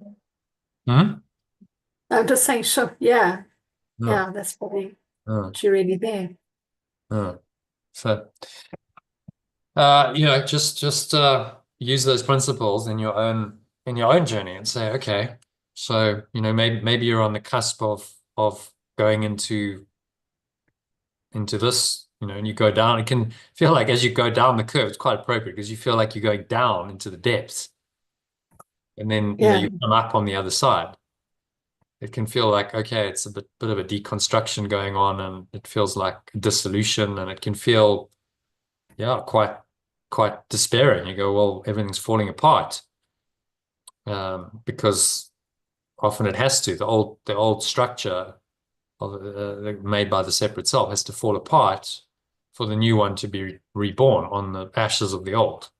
Hmm? I'm just saying, sure. Yeah. No. Yeah. That's probably No. what you're really there. No. So, just use those principles in your own journey and say, okay, so, maybe you're on the cusp of going into this, and you go down. It can feel like as you go down the curve, it's quite appropriate because you feel like you're going down into the depths. And then, Yeah. you come up on the other side. It can feel like, okay, it's a bit of a deconstruction going on, and it feels like a dissolution, and it can feel, yeah, quite despairing. You go, well, everything's falling apart. Because often it has to. The old structure made by the separate self has to fall apart for the new one to be reborn on the ashes of the old.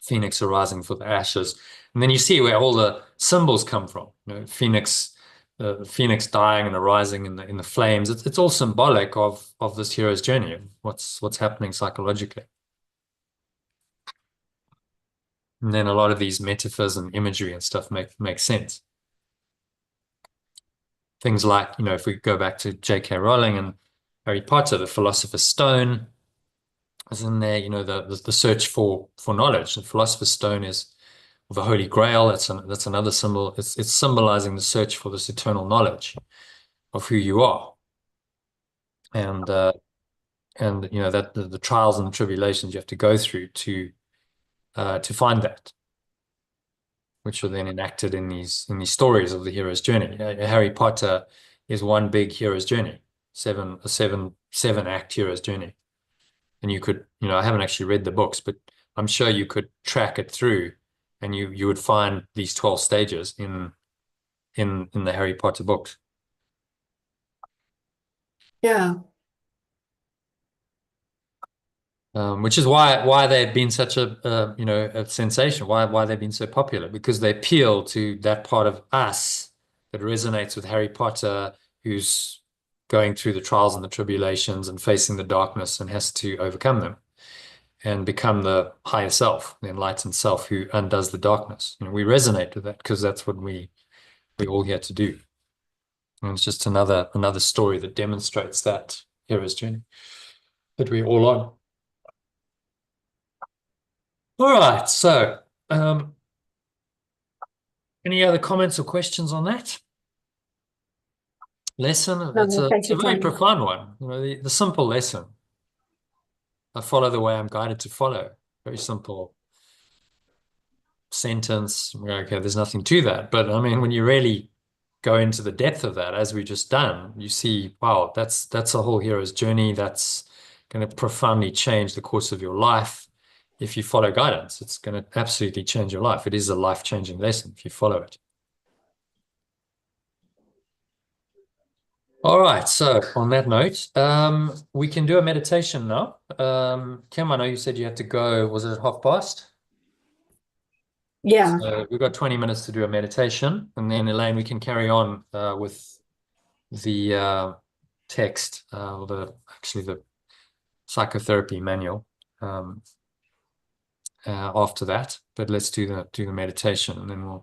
Phoenix arising for the ashes. And then you see where all the symbols come from. Phoenix dying and arising in the flames. It's all symbolic of this hero's journey, of what's happening psychologically. And then a lot of these metaphors and imagery and stuff make sense. Things like, if we go back to J.K. Rowling and Harry Potter, the Philosopher's Stone is in there, the search for knowledge. The Philosopher's Stone is the Holy Grail. That's another symbol. It's symbolizing the search for this eternal knowledge of who you are. And that the trials and the tribulations you have to go through to find that, which are then enacted in these stories of the hero's journey. Harry Potter is one big hero's journey, seven act hero's journey. And you could, I haven't actually read the books, but I'm sure you could track it through, and you would find these 12 stages in the Harry Potter books. Yeah. Which is why they've been such a sensation, why they've been so popular, because they appeal to that part of us that resonates with Harry Potter, who's going through the trials and the tribulations and facing the darkness and has to overcome them and become the higher self, the enlightened self who undoes the darkness. We resonate with that because that's what we're all here to do. And it's just another story that demonstrates that hero's journey that we're all on. All right, so any other comments or questions on that lesson? It's a very profound one. The simple lesson. I follow the way I'm guided to follow. Very simple sentence. Okay, there's nothing to that. But I mean, when you really go into the depth of that, as we just done, you see, wow, that's a whole hero's journey. That's going to profoundly change the course of your life. If you follow guidance, it's going to absolutely change your life. It is a life-changing lesson if you follow it. All right, so on that note, we can do a meditation now. Kim, I know you said you had to go, was it at past? Yeah. So we've got 20 minutes to do a meditation, and then Elaine, we can carry on with the text, or actually the psychotherapy manual after that. But let's do the meditation, and then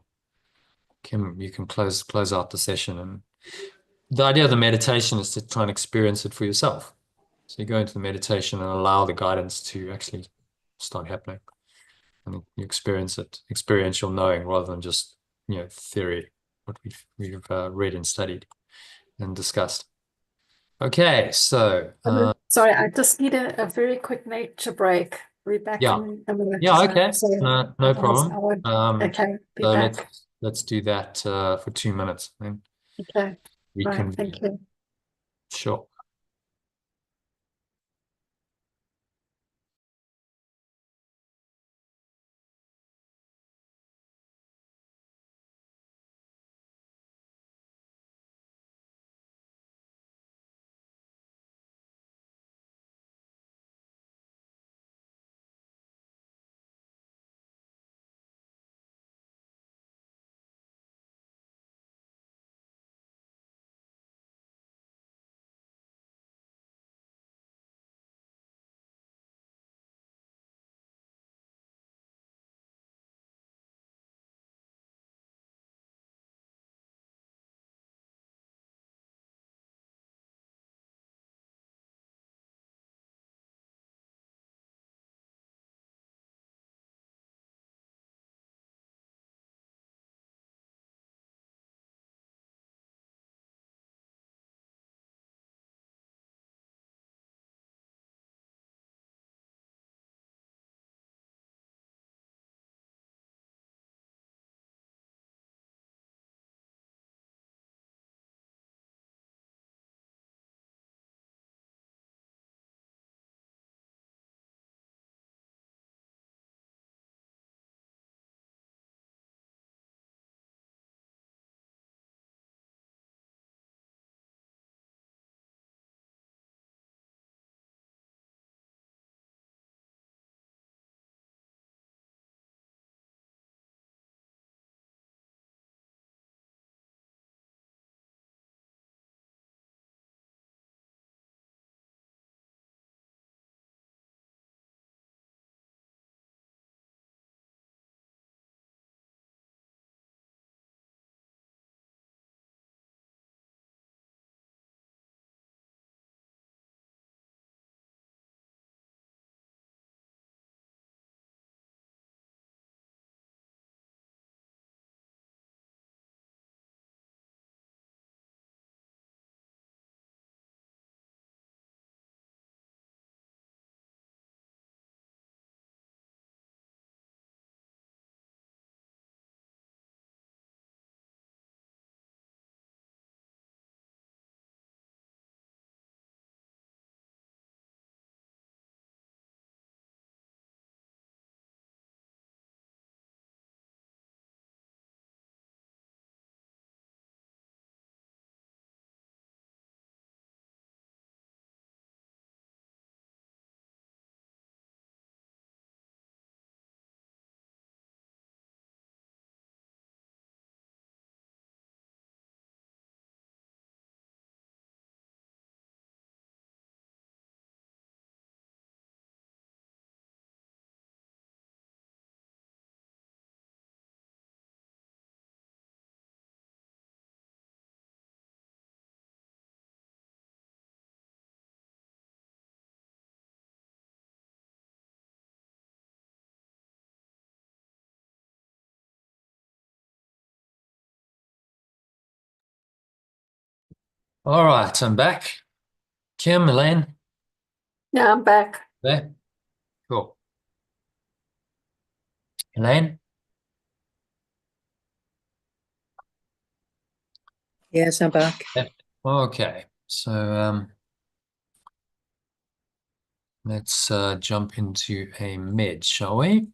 Kim, you can close out the session. And the idea of the meditation is to try and experience it for yourself. So you go into the meditation and allow the guidance to actually start happening, and you experience it, experiential knowing rather than just theory, what we've read and studied and discussed. Okay, so Sorry, I just need a very quick nature break. We'll be back yeah, in a minute. yeah, okay, So no problem. I won't. Okay, be So back. let's do that for 2 minutes, and Okay, we right. can Thank you. sure. All right, I'm back. Kim, Elaine, Yeah, I'm back. there. Cool. Elaine. Yes, I'm back. Okay, so let's jump into a med, shall we?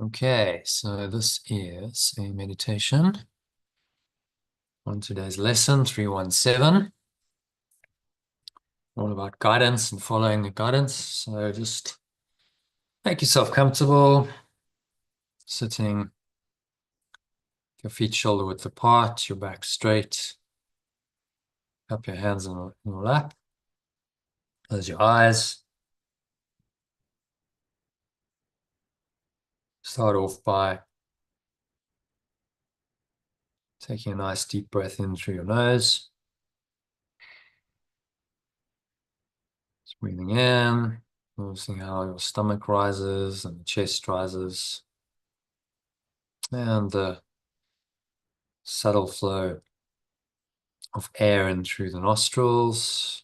Okay, so this is a meditation on today's lesson 317. All about guidance and following the guidance. So just make yourself comfortable, sitting, your feet shoulder width apart, your back straight. Cup your hands in your lap. Close your eyes. Start off by taking a nice deep breath in through your nose. Just breathing in, noticing how your stomach rises and the chest rises. And the subtle flow of air in through the nostrils.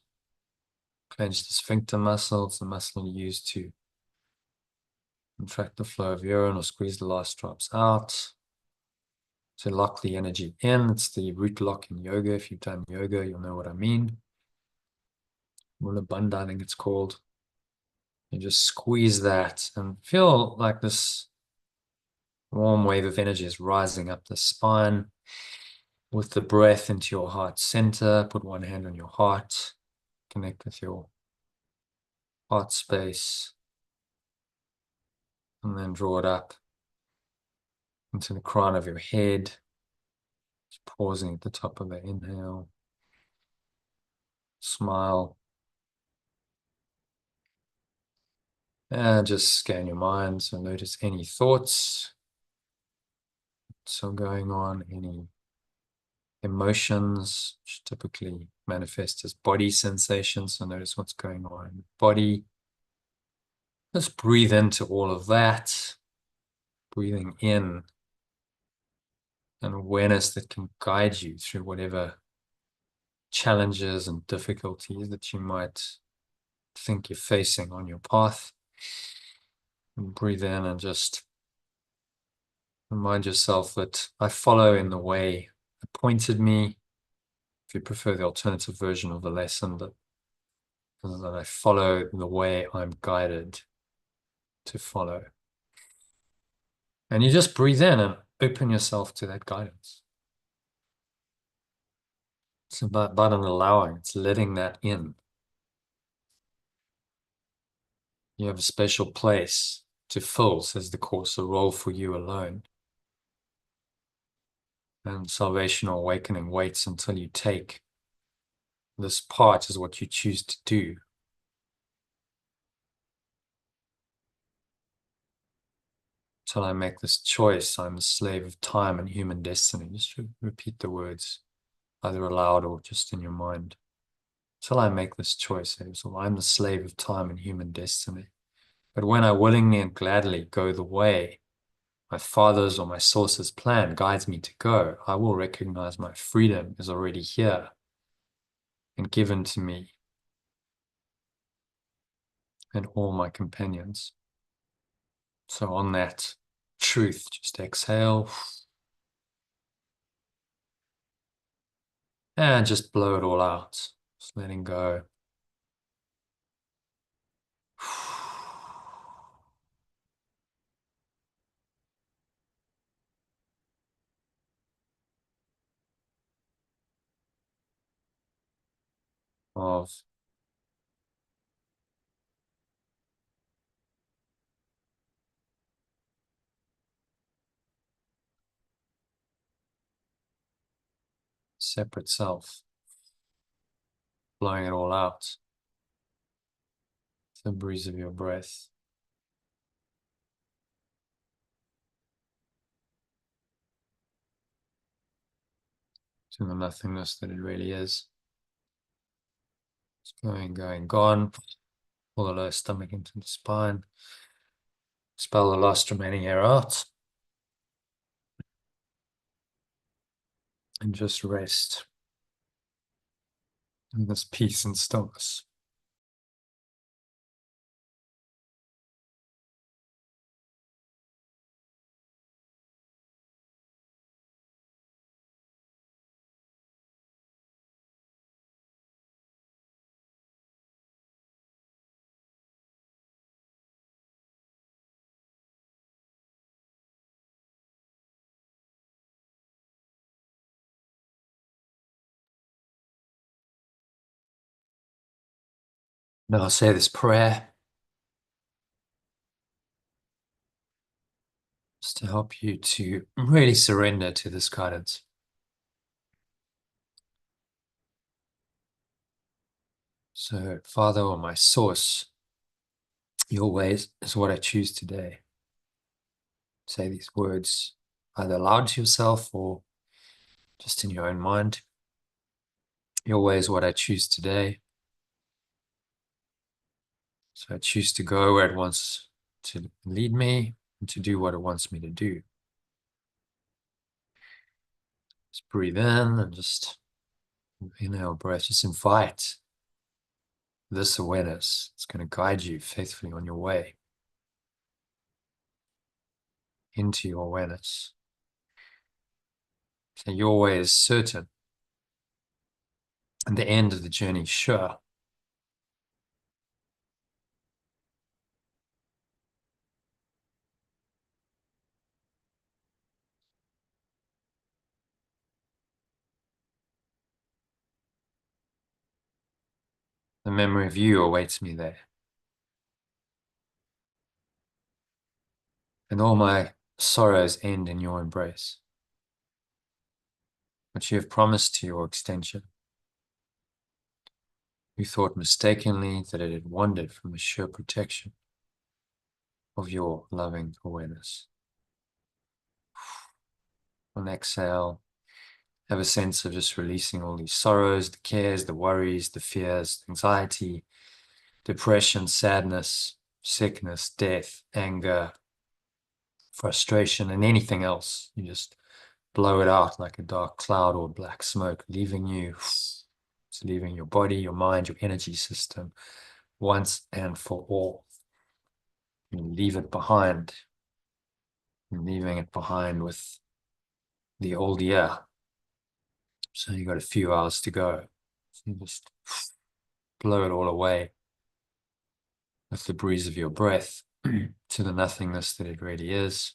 Clench the sphincter muscle. It's the muscle you use to contract the flow of urine or squeeze the last drops out. To lock the energy in, it's the root lock in yoga. If you've done yoga, you'll know what I mean. Mula Bandha, I think it's called. You just squeeze that and feel like this warm wave of energy is rising up the spine with the breath into your heart center. Put one hand on your heart, connect with your heart space, and then draw it up into the crown of your head. Just pausing at the top of the inhale. Smile. And just scan your mind. So notice any thoughts. So going on, any emotions, which typically manifest as body sensations. So notice what's going on in the body. Just breathe into all of that. Breathing in an awareness that can guide you through whatever challenges and difficulties that you might think you're facing on your path. And breathe in and just remind yourself that I follow in the way appointed me. If you prefer the alternative version of the lesson, that I follow the way I'm guided to follow. And you just breathe in and open yourself to that guidance. It's about an allowing, it's letting that in. You have a special place to fill, says the Course, a role for you alone. And salvation or awakening waits until you take this part as what you choose to do. Till I make this choice, I'm the slave of time and human destiny. Just repeat the words, either aloud or just in your mind. Till I make this choice, so I'm the slave of time and human destiny. But when I willingly and gladly go the way my Father's or my source's plan guides me to go, I will recognize my freedom is already here and given to me and all my companions. So on that truth, just exhale and just blow it all out. Just letting go. Of separate self, blowing it all out. The breeze of your breath. To the nothingness that it really is. It's going, gone. Pull the lower stomach into the spine. Expel the last remaining air out. And just rest in this peace and stillness. Now I'll say this prayer just to help you to really surrender to this guidance. So, Father, or my source, your ways is what I choose today. Say these words either aloud to yourself or just in your own mind. Your way is what I choose today. So I choose to go where it wants to lead me and to do what it wants me to do. Just breathe in and just inhale breath. Just invite this awareness. It's going to guide you faithfully on your way into your awareness. So your way is certain and the end of the journey sure. The memory of you awaits me there. And all my sorrows end in your embrace, which you have promised to your extension. You thought mistakenly that it had wandered from the sure protection of your loving awareness. On exhale, have a sense of just releasing all these sorrows, the cares, the worries, the fears, anxiety, depression, sadness, sickness, death, anger, frustration, and anything else. You just blow it out like a dark cloud or black smoke, leaving you, it's leaving your body, your mind, your energy system once and for all. You leave it behind. You're leaving it behind with the old year. So you got a few hours to go. So you just blow it all away with the breeze of your breath to the nothingness that it really is.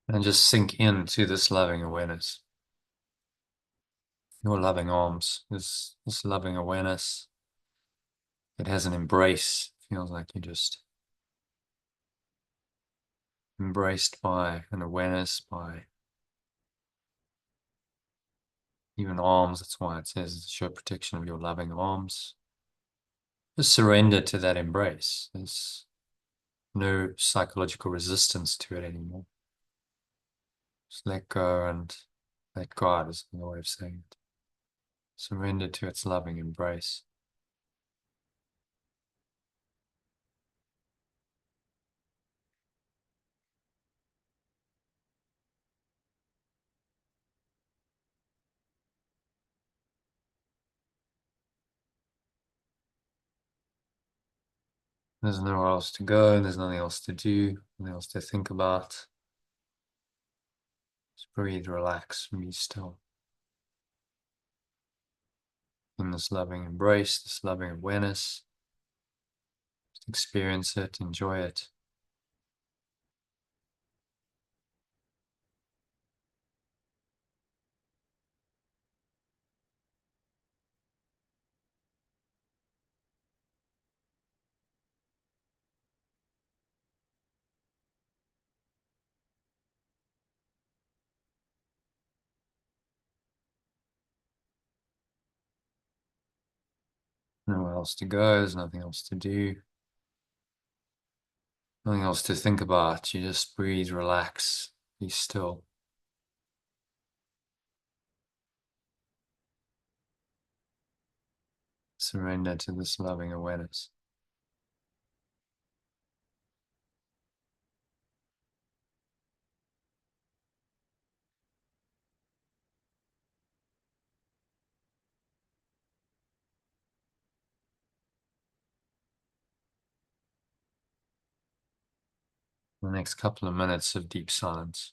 And just sink into this loving awareness. Your loving arms, this loving awareness. It has an embrace. Feels like you're just embraced by an awareness, by even arms. That's why it says it's a sure protection of your loving arms. Just surrender to that embrace. There's no psychological resistance to it anymore. Just let go and let God is another way of saying it. Surrender to its loving embrace. There's nowhere else to go, there's nothing else to do, nothing else to think about. Just breathe, relax, and be still. In this loving embrace, this loving awareness, just experience it, enjoy it. Nowhere else to go, there's nothing else to do, nothing else to think about. You just breathe, relax, be still. Surrender to this loving awareness. the next couple of minutes of deep silence.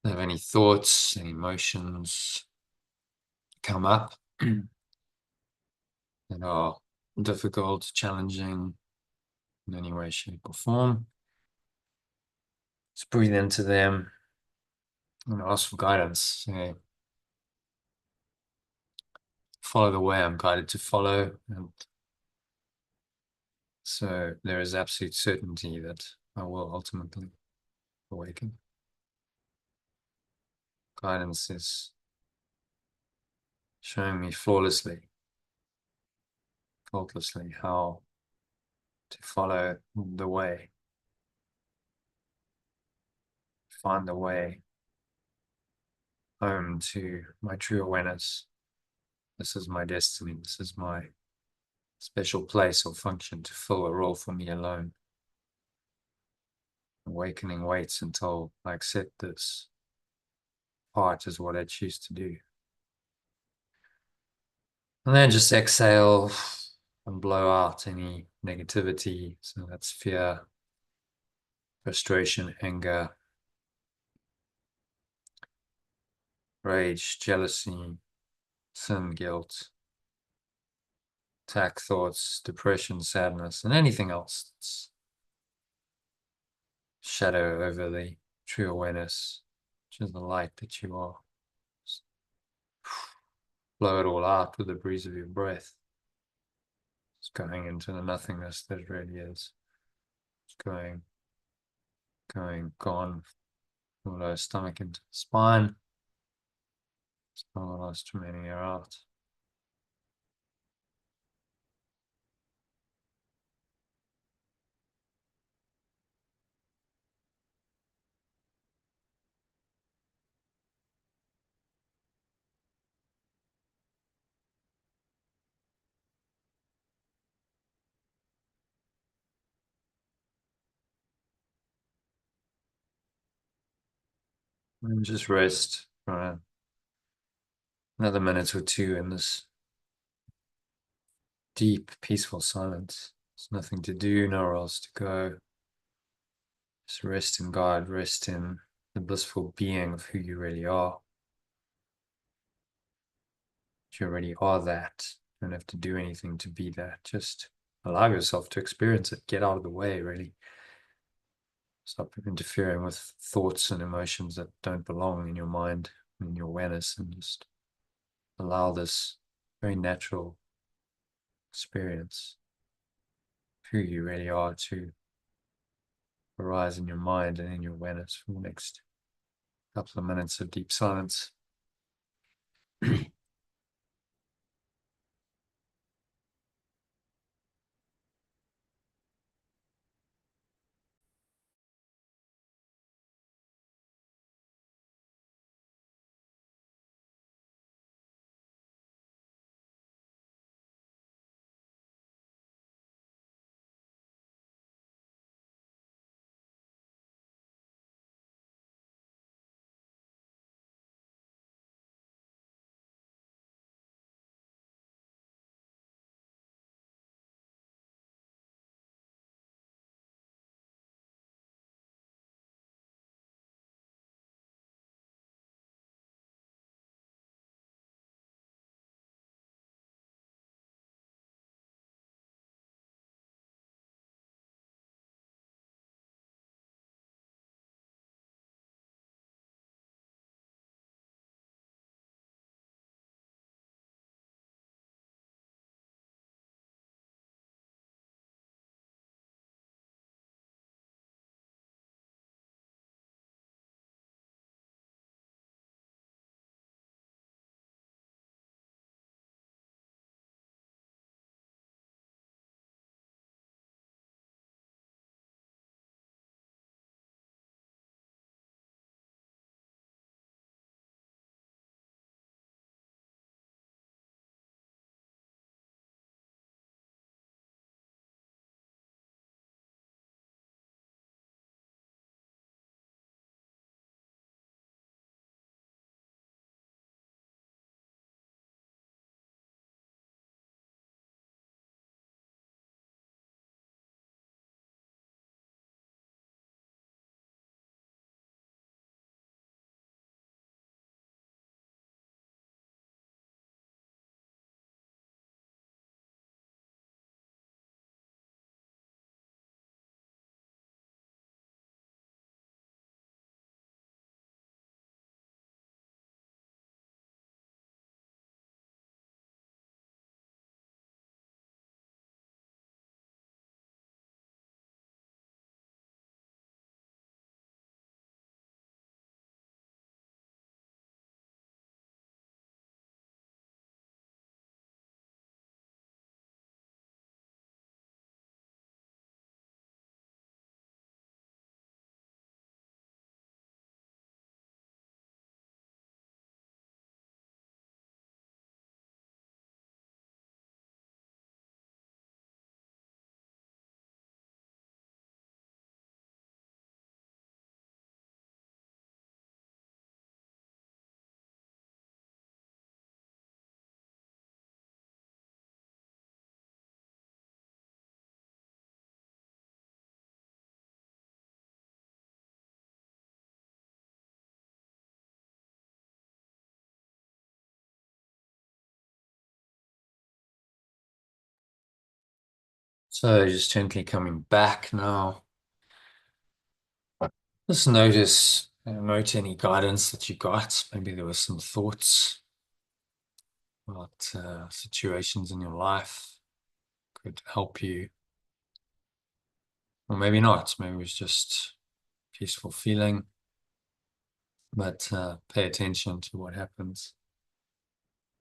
Have any thoughts, any emotions come up that are difficult, challenging in any way, shape, or form? Just breathe into them and ask for guidance. Follow the way I'm guided to follow. And so there is absolute certainty that I will ultimately awaken. Guidance is showing me flawlessly, faultlessly how to follow the way, find the way home to my true awareness. This is my destiny. This is my special place or function to fill a role for me alone. Awakening waits until I accept this part is what I choose to do. And then just exhale and blow out any negativity. So that's fear, frustration, anger, rage, jealousy, sin, guilt, attack thoughts, depression, sadness, and anything else that's shadow over the true awareness, which is the light that you are. Just blow it all out with the breeze of your breath. It's going into the nothingness that it really is. It's going, gone from the stomach into the spine. Spinal last remaining air out. And just rest for another minute or two in this deep, peaceful silence. There's nothing to do, nowhere else to go. Just rest in God, rest in the blissful being of who you really are. You already are that. You don't have to do anything to be that. Just allow yourself to experience it. Get out of the way, really. Stop interfering with thoughts and emotions that don't belong in your mind, in your awareness, and just allow this very natural experience of who you really are to arise in your mind and in your awareness for the next couple of minutes of deep silence. So just gently coming back now. Just notice, note any guidance that you got. Maybe there were some thoughts about situations in your life could help you, or maybe not. Maybe it was just a peaceful feeling. But pay attention to what happens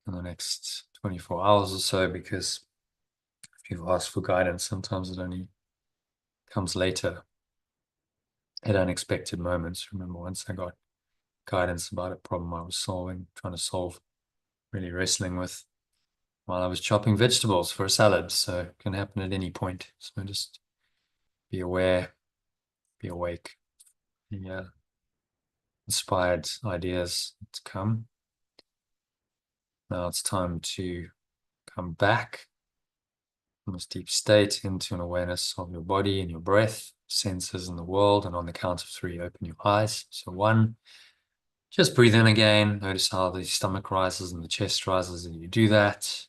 in the next 24 hours or so, because if you've asked for guidance, sometimes it only comes later at unexpected moments. Remember, once I got guidance about a problem I was trying to solve, really wrestling with while I was chopping vegetables for a salad. So it can happen at any point. So just be aware, be awake. The inspired ideas to come. Now it's time to come back from this deep state into an awareness of your body and your breath, senses in the world. And on the count of 3, open your eyes. So 1, just breathe in again. Notice how the stomach rises and the chest rises as you do that.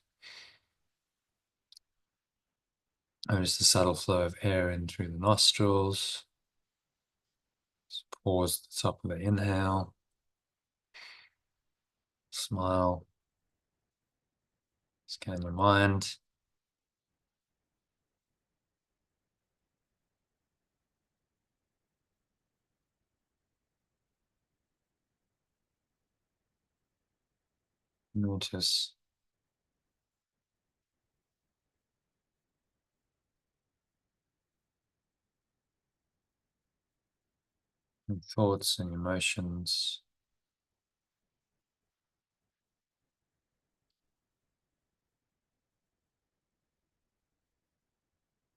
Notice the subtle flow of air in through the nostrils. Just pause at the top of the inhale. Smile. Scan your mind. Notice your thoughts and emotions.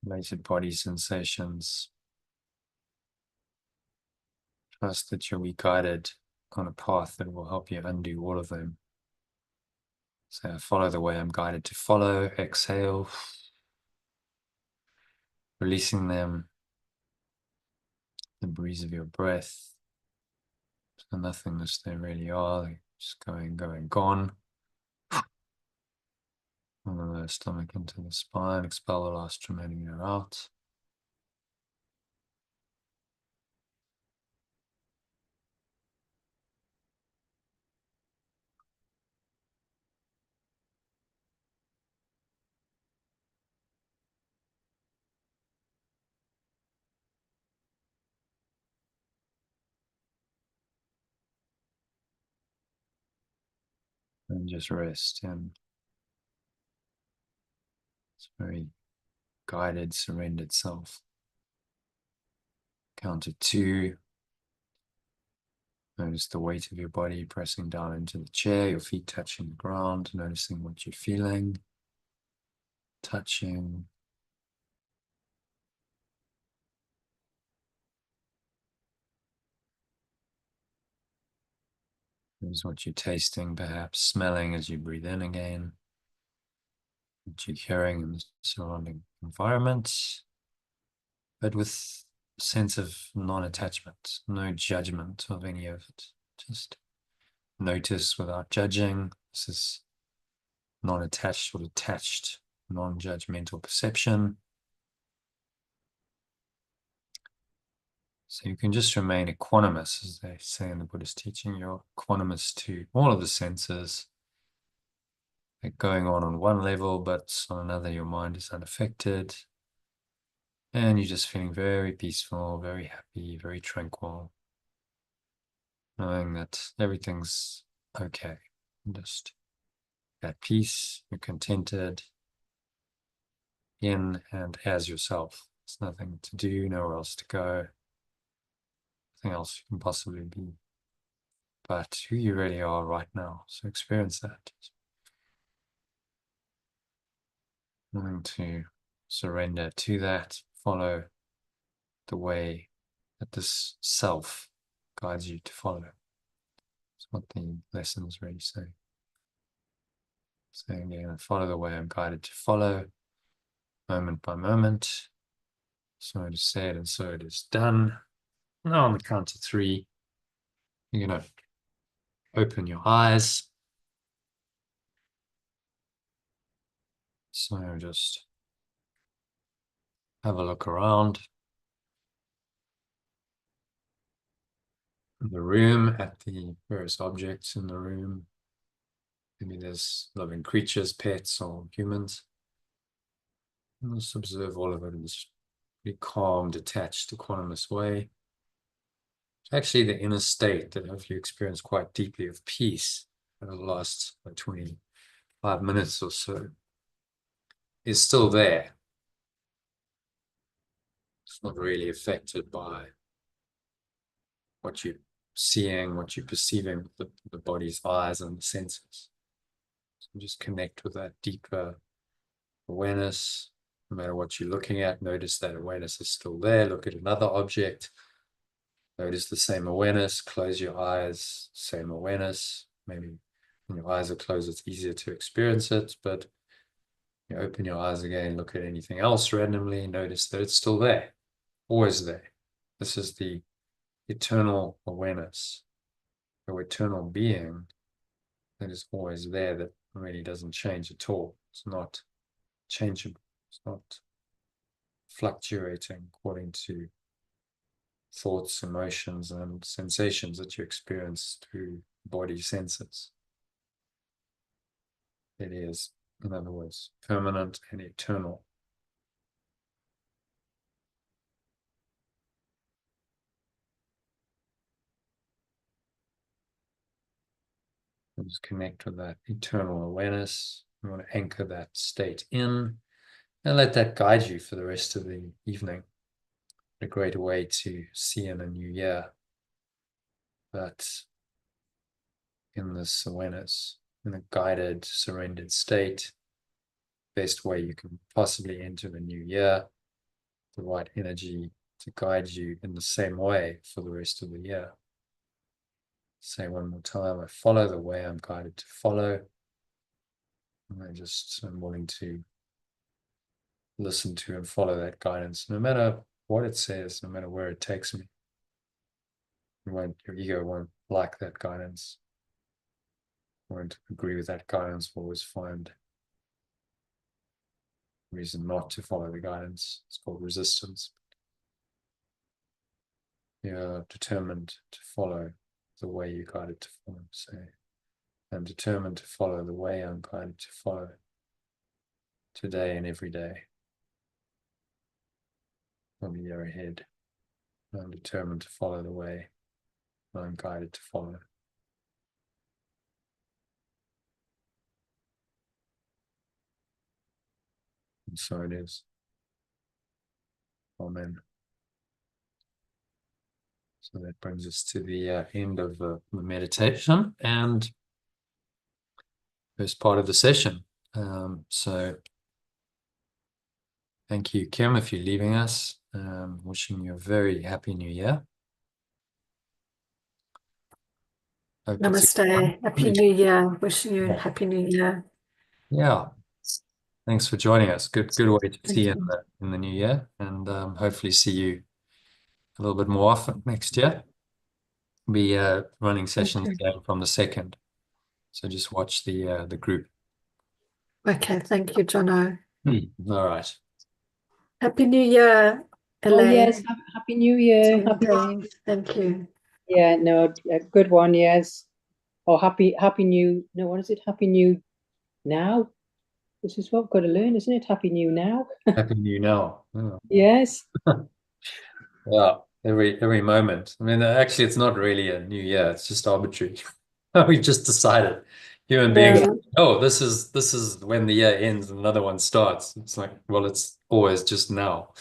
Related body sensations. Trust that you'll be guided on a path that will help you undo all of them. So follow the way I'm guided to follow. Exhale. Releasing them. The breeze of your breath. So nothingness they really are. They're just going, gone. From the stomach into the spine. Expel the last remaining air out. And just rest in this very guided, surrendered self. Count to 2. Notice the weight of your body pressing down into the chair, your feet touching the ground, noticing what you're feeling, touching. Notice what you're tasting, perhaps smelling as you breathe in again, what you're hearing in the surrounding environment, but with a sense of non-attachment, no judgment of any of it. Just notice without judging. This is non-attached or detached, non-judgmental perception. So you can just remain equanimous, as they say in the Buddhist teaching. You're equanimous to all of the senses. They're going on one level, but on another your mind is unaffected. And you're just feeling very peaceful, very happy, very tranquil. Knowing that everything's okay. Just at peace, you're contented in and as yourself. There's nothing to do, nowhere else to go. Nothing else you can possibly be but who you really are right now. So experience that. Willing to surrender to that, follow the way that this self guides you to follow. That's what the lessons really say. Saying, yeah, follow the way I'm guided to follow, moment by moment. So it is said and so it is done. Now on the count of 3, you're going to open your eyes. So just Have a look around the room, at the various objects in the room. Maybe there's living creatures, pets, or humans. And just observe all of it in this pretty calm, detached, equanimous way. It's actually the inner state that hopefully you experience quite deeply of peace over the last 25 minutes or so is still there. It's not really affected by what you're seeing, what you're perceiving with the body's eyes and the senses. So just connect with that deeper awareness. No matter what you're looking at, notice that awareness is still there. Look at another object. Notice the same awareness. Close your eyes, same awareness. Maybe when your eyes are closed, it's easier to experience it, but you open your eyes again, look at anything else randomly, notice that it's still there, always there. This is the eternal awareness, your eternal being that is always there, that really doesn't change at all. It's not changeable. It's not fluctuating according to thoughts, emotions, and sensations that you experience through body senses. It is, in other words, permanent and eternal. And just connect with that eternal awareness. You want to anchor that state in and let that guide you for the rest of the evening. A great way to see in a new year, but in this awareness, in a guided, surrendered state, best way you can possibly enter the new year, the right energy to guide you in the same way for the rest of the year. Say one more time, I follow the way I'm guided to follow. And I'm willing to listen to and follow that guidance, no matter what it says, no matter where it takes me. Your ego won't like that guidance, won't agree with that guidance, will always find reason not to follow the guidance. It's called resistance. You're determined to follow the way you're guided to follow. Say, I'm determined to follow the way I'm guided to follow today and every day. On the year ahead, I'm determined to follow the way I'm guided to follow. And so it is. Amen. So that brings us to the end of the meditation and first part of the session. So thank you, Kim, if you're leaving us. Wishing you a very happy new year. Namaste. Happy New Year. Wishing you a happy New Year. Yeah. Thanks for joining us. Good way to see you you. in the new year, and hopefully see you a little bit more often next year. Be running sessions again from the 2nd. So just watch the group. Okay, thank you, Jono. All right. Happy New Year, Oh Elaine. yes, happy New Year. Happy, Dave. Thank you. yeah, no, a good one, yes. Or happy new, no, what is it? Happy New Now? This is what we've got to learn, isn't it? Happy New Now. Happy New Now. Yeah. Yes. Yeah, every moment. I mean, actually, it's not really a new year. It's just arbitrary. We just decided, human beings. Yeah. Oh, this is when the year ends and another one starts. It's like, well, it's always just now.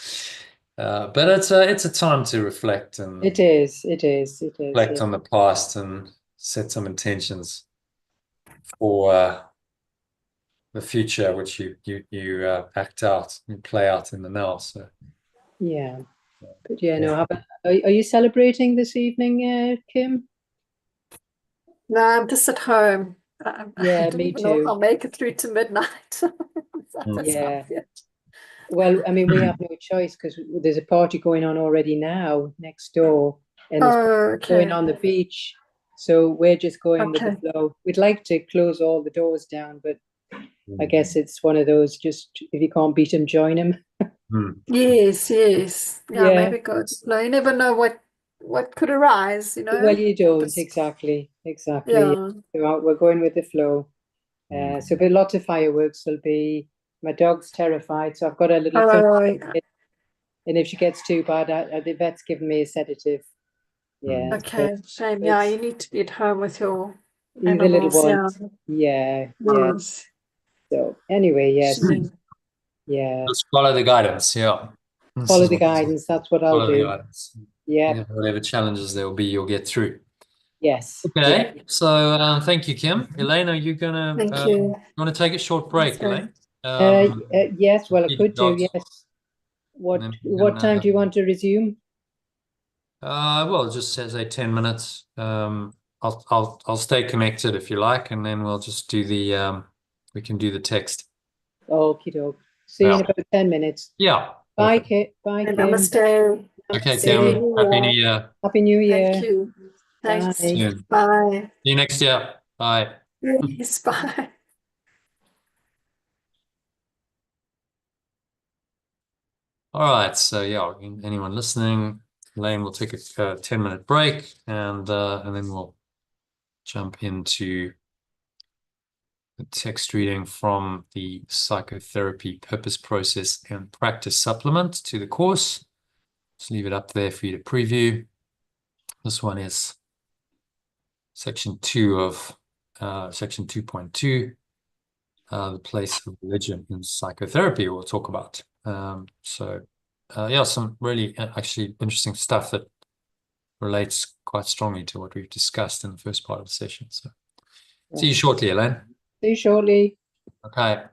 But it's a time to reflect and It is. reflect Yeah. on the past and set some intentions for the future, which you act out, you play out in the now. So Yeah. But yeah, no, are you celebrating this evening, Kim? No, I'm just at home. Yeah, I don't me even know if too. I'll make it through to midnight. That's Yeah. not it. Well, I mean, we have no choice because there's a party going on already now next door, and there's going on the beach. So we're just going with the flow. We'd like to close all the doors down, but I guess it's one of those, just if you can't beat them, join them. Mm. Yes, yes. Yeah, Yeah. maybe go slow. You never know what could arise, you know? Well, you don't. Just, Exactly. Exactly. yeah. So we're going with the flow. So there'll be lots of fireworks. There'll be, my dog's terrified, so I've got a little thing. Oh, And if she gets too bad, the vet's given me a sedative. Yeah. So okay. Shame. Yeah, it's you need to be at home with your the little animals. one. Yeah. Yeah. Yeah. Yes. So anyway, yes. Shame. Yeah. Just follow the guidance. Yeah. This Follow is the what guidance. That's what I'll follow the do. guidance. Yeah. Yeah, whatever challenges there will be, you'll get through. Yes. Yeah. Okay. So thank you, Kim. Elaine, are you gonna Thank you. you want to take a short break, Okay. Elaine? Um, Yes. Well, I feed the could do. dogs, Yes. and What then we what can time do you want to resume? well, just say 10 minutes. I'll stay connected if you like, and then we'll just do the we can do the text. Okie doke. See you in Yeah. about 10 minutes. Yeah. Bye, Perfect. Kit. Bye, Kim. Namaste. Okay, Happy Kim. Namaste. New Happy New Year. Year. Happy New Thank Year. you. Thanks. Bye. Soon. Bye. See you next year. Bye. Yes, bye. All right. So yeah, anyone listening, Elaine will take a 10-minute break, and then we'll jump into the text reading from the Psychotherapy Purpose, Process, and Practice supplement to the course. Just leave it up there for you to preview. This one is section 2 of section 2.2, the place of religion in psychotherapy we'll talk about. Yeah, some really actually interesting stuff that relates quite strongly to what we've discussed in the first part of the session. So see you shortly, Elaine. See you shortly. Okay.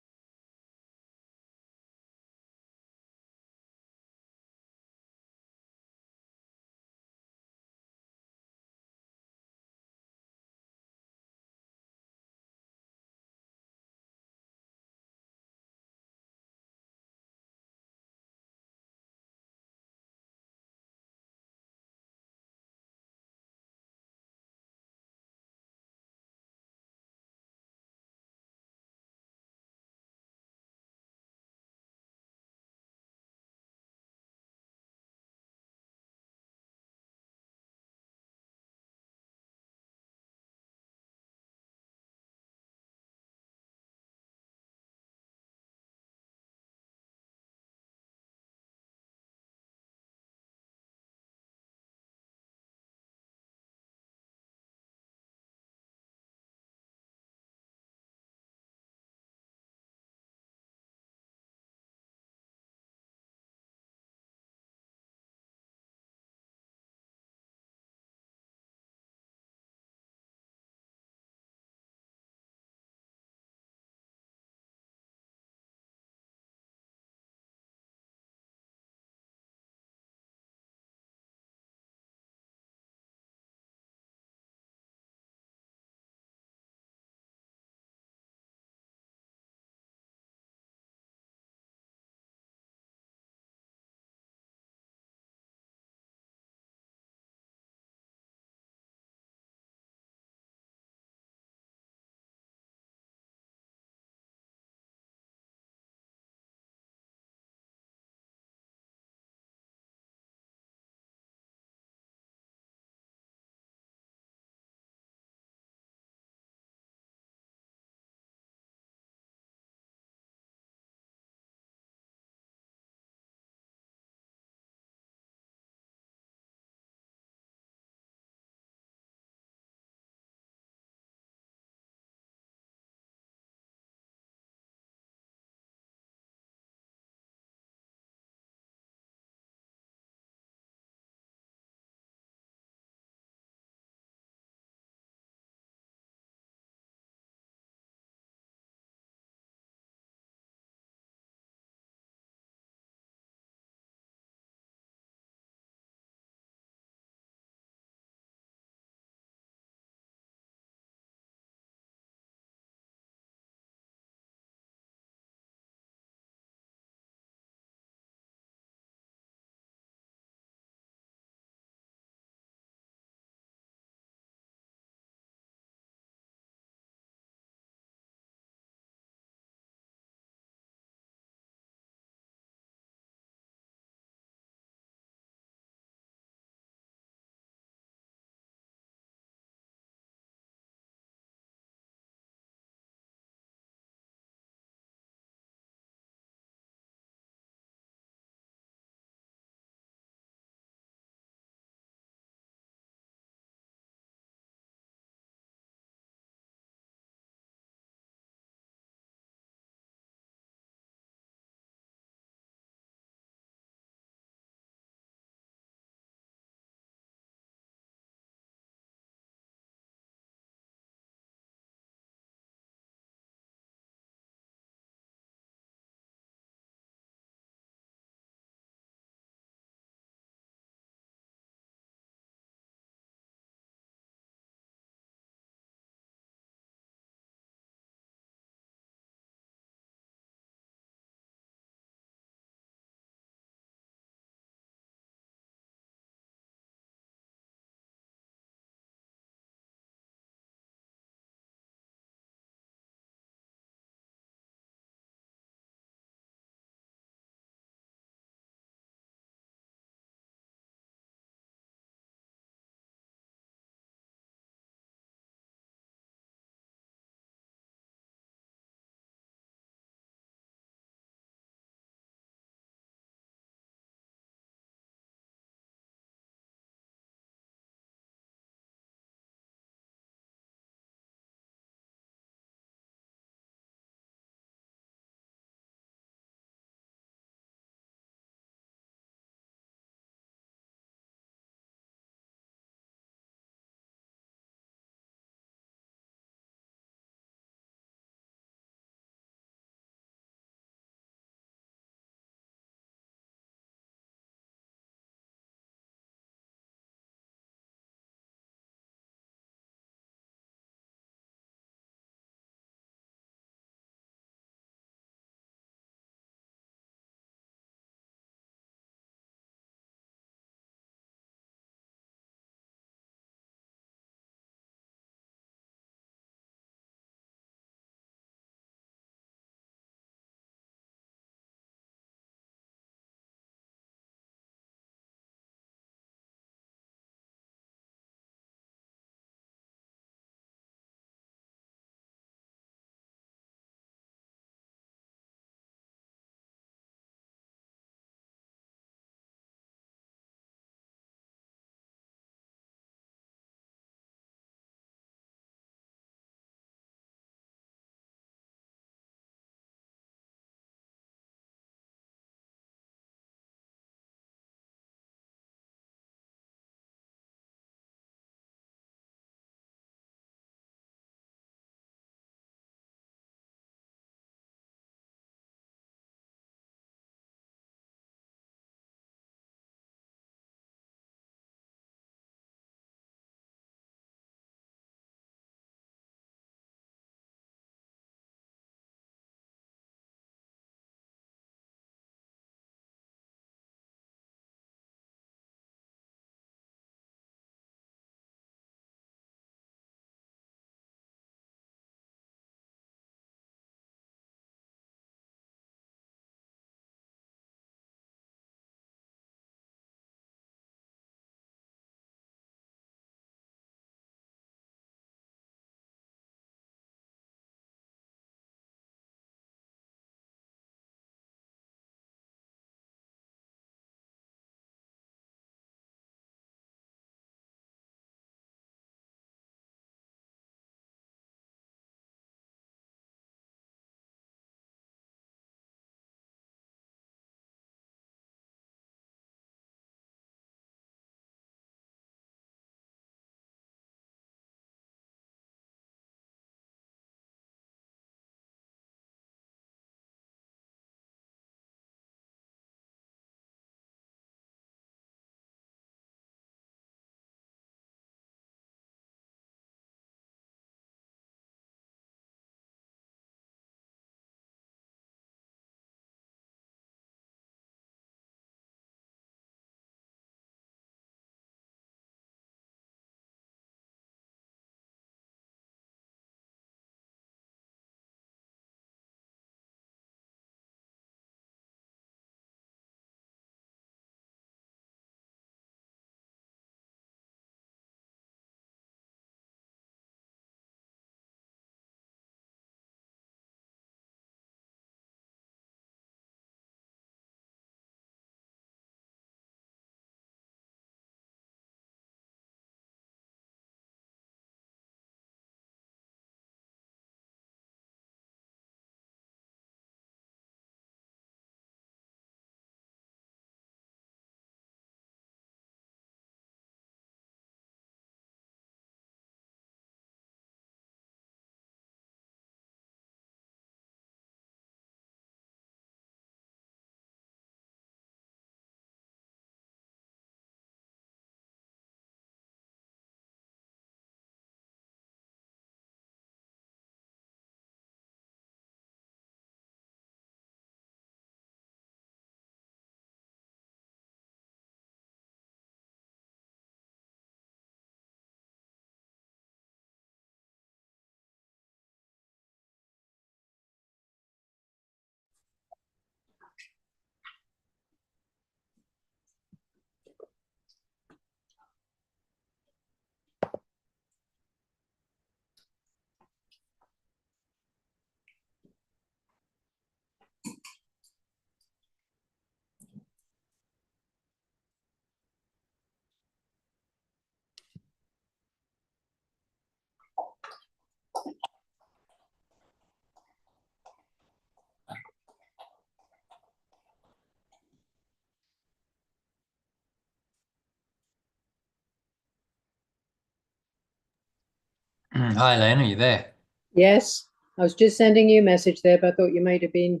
Hi, Elaine, are you there? Yes, I was just sending you a message there, but I thought you might have been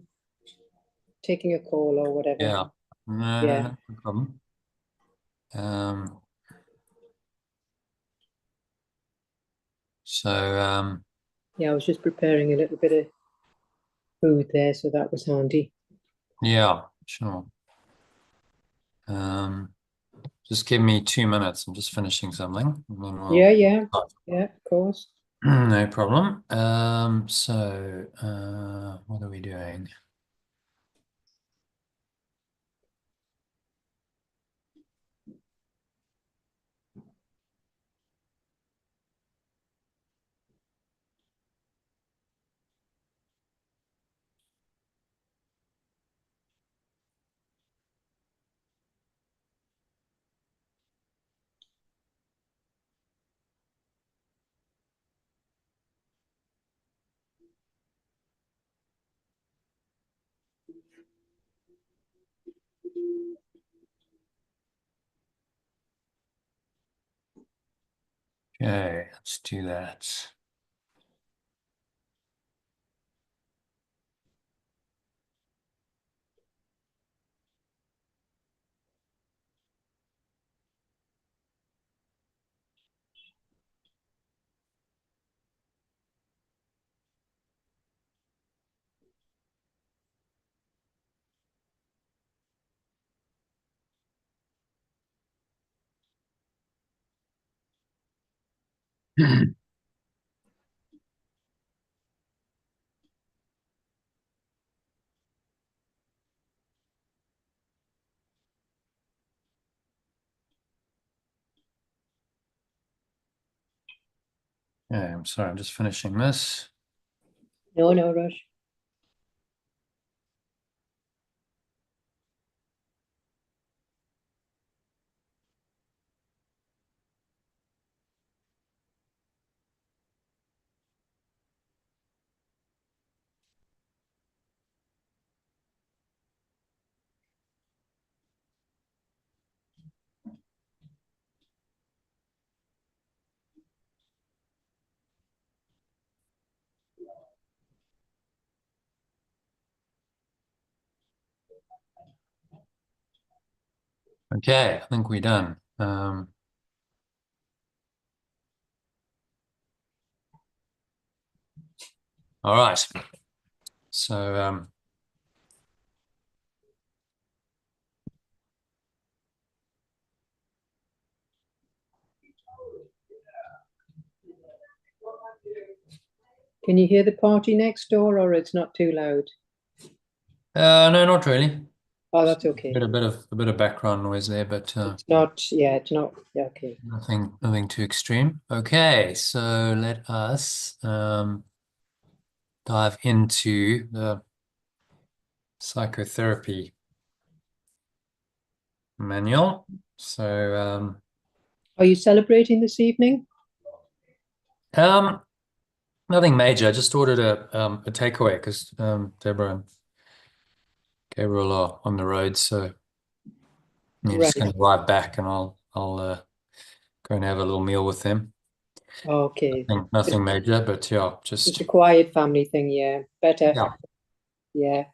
taking a call or whatever. Yeah. No, Yeah. no problem. Um, so, Yeah, I was just preparing a little bit of food there, so that was handy. yeah, sure. Just give me 2 minutes. I'm just finishing something, and then Yeah, we'll yeah, start. yeah, of course. No problem. What are we doing? Okay, let's do that. Okay, I'm sorry, I'm just finishing this. No, no rush. Okay, I think we're done. All right. So, Can you hear the party next door, or it's not too loud? no, not really. Oh, that's A okay. bit of background noise there, but It's not, yeah, it's not, yeah, okay. nothing too extreme. Okay, so let us dive into the psychotherapy manual. So, Are you celebrating this evening? nothing major. I just ordered a takeaway because Deborah and Gabriel are on the road, so you're just Right. going to arrive back, and I'll go and have a little meal with them. Okay. Nothing major, but yeah, Just a just quiet family thing, yeah. Better, yeah. yeah.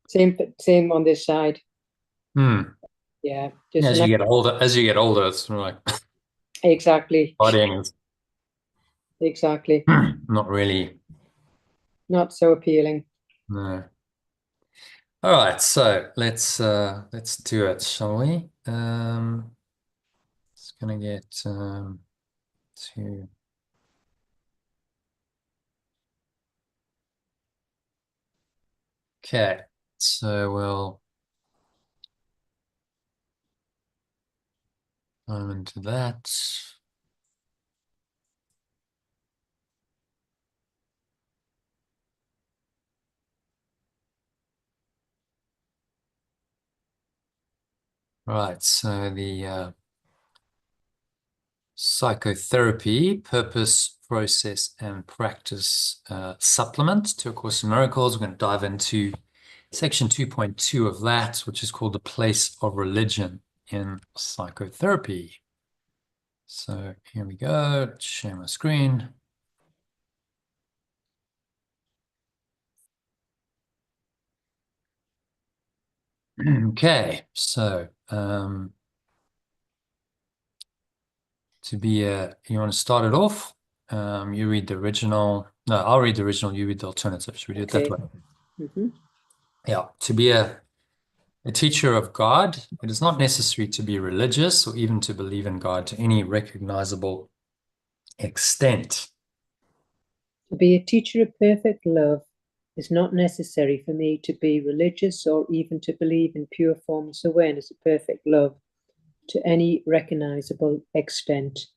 Same on this side. Hmm. Yeah. Just As enough. you get older, it's sort of like Exactly. partying is Exactly. not really. Not so appealing. No. All right, so let's do it, shall we? It's gonna get to okay. So we'll go into that. Right, so the psychotherapy purpose, process, and practice supplement to A Course in Miracles. We're going to dive into section 2.2 of that, which is called the place of religion in psychotherapy. So here we go. Share my screen. Okay, so you want to start it off? You read the original. No, I'll read the original. You read the alternative. Should we do it that way? Yeah. To be a teacher of God, it is not necessary to be religious or even to believe in God to any recognizable extent. To be a teacher of perfect love is not necessary for me to be religious or even to believe in pure formless awareness of perfect love to any recognizable extent.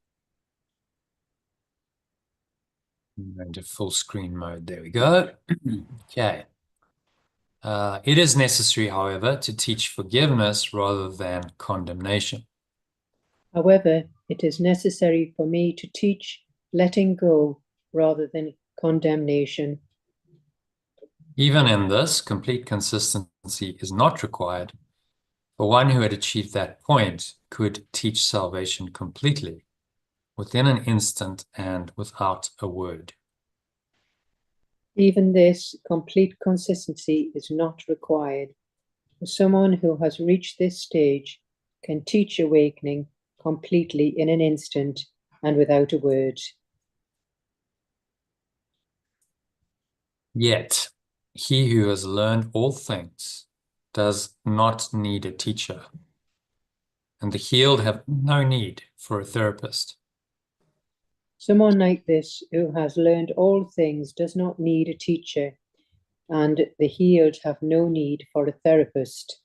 Into full screen mode. There we go. Okay. It is necessary, however, to teach forgiveness rather than condemnation. However, it is necessary for me to teach letting go rather than condemnation. Even in this, complete consistency is not required, for one who had achieved that point could teach salvation completely, within an instant and without a word. Even this complete consistency is not required. Someone who has reached this stage can teach awakening completely in an instant and without a word. Yet, he who has learned all things does not need a teacher, and the healed have no need for a therapist. Someone like this who has learned all things does not need a teacher, and the healed have no need for a therapist.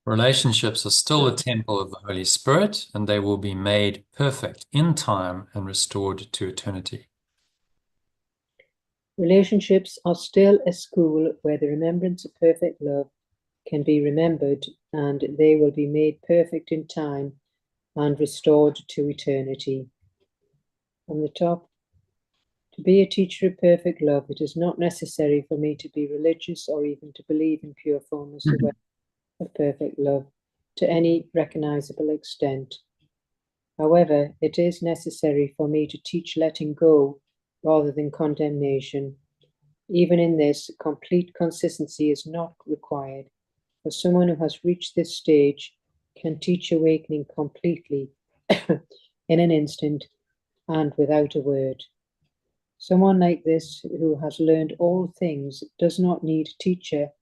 Relationships are still the temple of the Holy Spirit, and they will be made perfect in time and restored to eternity. Relationships are still a school where the remembrance of perfect love can be remembered, and they will be made perfect in time and restored to eternity. On the top, to be a teacher of perfect love, it is not necessary for me to be religious or even to believe in pure formless awareness of perfect love to any recognizable extent. However, it is necessary for me to teach letting go rather than condemnation. Even in this, complete consistency is not required, for someone who has reached this stage can teach awakening completely in an instant and without a word. Someone like this who has learned all things does not need a teacher,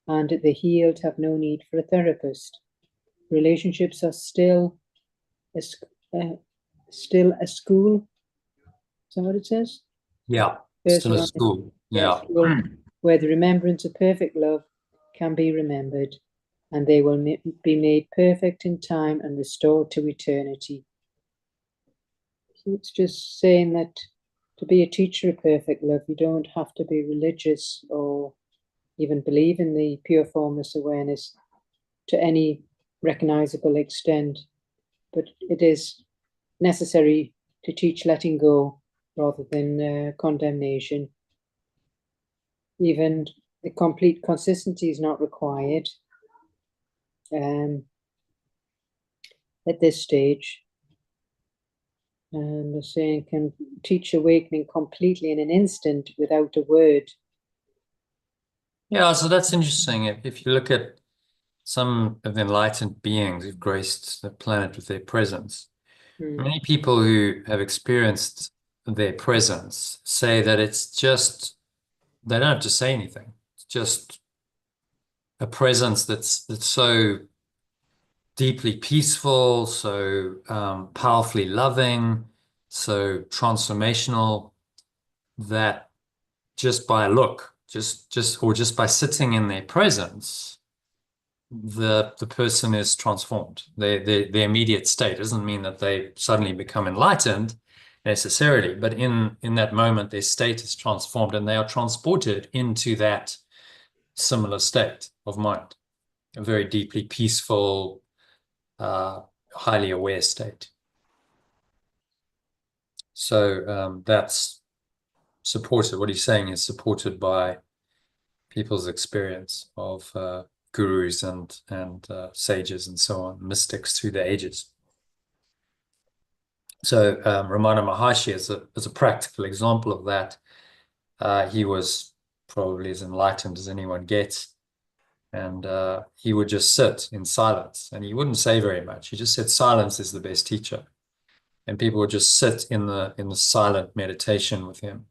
and the healed have no need for a therapist. Relationships are still a school. Is that what it says? Yeah, still a school. Yeah. School where the remembrance of perfect love can be remembered, and they will be made perfect in time and restored to eternity. So it's just saying that to be a teacher of perfect love, you don't have to be religious or even believe in the pure formless awareness to any recognizable extent, but it is necessary to teach letting go rather than condemnation. Even the complete consistency is not required at this stage. And the saying can teach awakening completely in an instant without a word. Yeah, so that's interesting. If you look at some of the enlightened beings who've graced the planet with their presence, many people who have experienced their presence say that it's just, they don't have to say anything. It's just a presence that's so deeply peaceful, so powerfully loving, so transformational, that just by a look, just by sitting in their presence, the person is transformed. Their immediate state doesn't mean that they suddenly become enlightened necessarily, but in that moment, their state is transformed and they are transported into that similar state of mind, a very deeply peaceful, highly aware state. So that's supported. What he's saying is supported by people's experience of gurus and sages and so on, mystics through the ages. So Ramana Maharshi is a practical example of that. He was probably as enlightened as anyone gets. And he would just sit in silence, and he wouldn't say very much. He just said silence is the best teacher. And people would just sit in the silent meditation with him.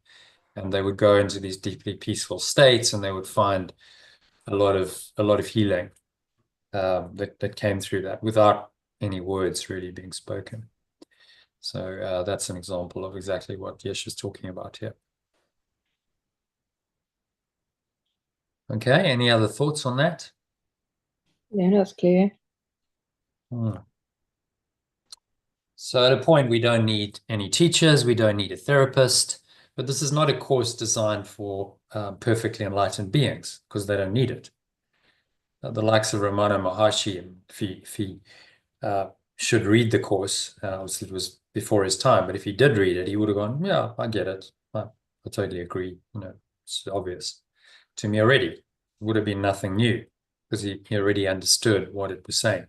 And they would go into these deeply peaceful states, and they would find a lot of healing that came through that without any words really being spoken. So that's an example of exactly what Yesh is talking about here. Okay, any other thoughts on that? Yeah, that's clear. So at a point, we don't need any teachers, we don't need a therapist, but this is not a course designed for perfectly enlightened beings, because they don't need it. The likes of Ramana Maharshi, if he should read the course, obviously it was before his time, but if he did read it, he would have gone, yeah, I get it. I totally agree. It's obvious to me already. It would have been nothing new, because he already understood what it was saying.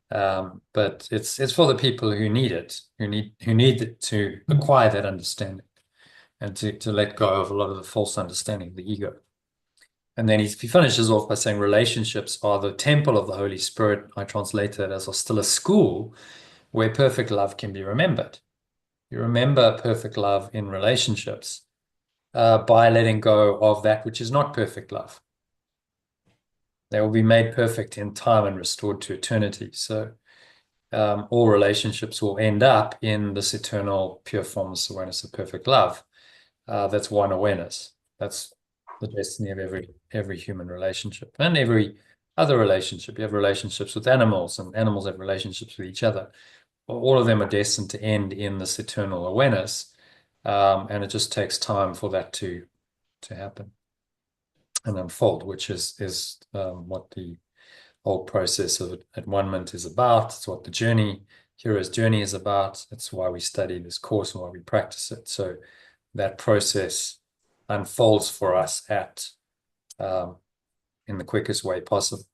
But it's for the people who need it, who need to acquire that understanding, and to let go of a lot of the false understanding of the ego. And then he finishes off by saying relationships are the temple of the Holy Spirit. I translate that as are still a school where perfect love can be remembered. You remember perfect love in relationships by letting go of that which is not perfect love. They will be made perfect in time and restored to eternity. So all relationships will end up in this eternal pure formless awareness of perfect love. That's one awareness. That's the destiny of every human relationship, and every other relationship. You have relationships with animals, and animals have relationships with each other. All of them are destined to end in this eternal awareness, and it just takes time for that to happen and unfold, which is what the whole process of at-one-ment is about. It's what the hero's journey is about. It's why we study this course and why we practice it. So that process unfolds for us in the quickest way possible.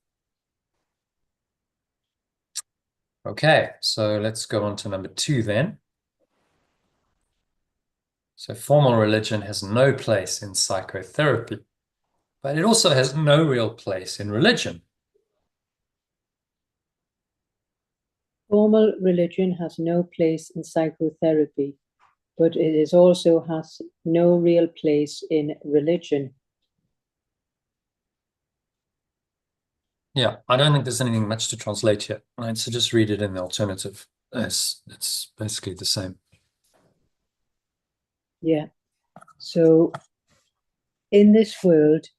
Okay, so let's go on to number 2 then. So formal religion has no place in psychotherapy, but it also has no real place in religion. Formal religion has no place in psychotherapy, but it also has no real place in religion. Yeah, I don't think there's anything much to translate here, right? So just read it in the alternative. It's basically the same. Yeah. So in this world,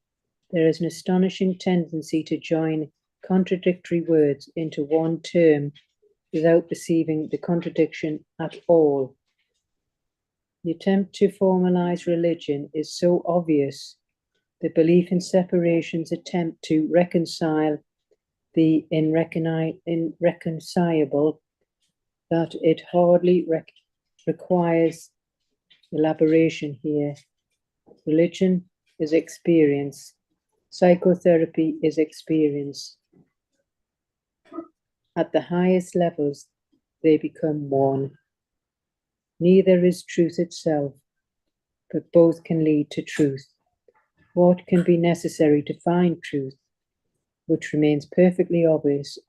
there is an astonishing tendency to join contradictory words into one term without perceiving the contradiction at all. The attempt to formalize religion is so obvious. The belief in separation's attempt to reconcile the irreconcilable that it hardly requires elaboration here. Religion is experience. Psychotherapy is experience. At the highest levels, they become one. Neither is truth itself, but both can lead to truth. What can be necessary to find truth, which remains perfectly obvious,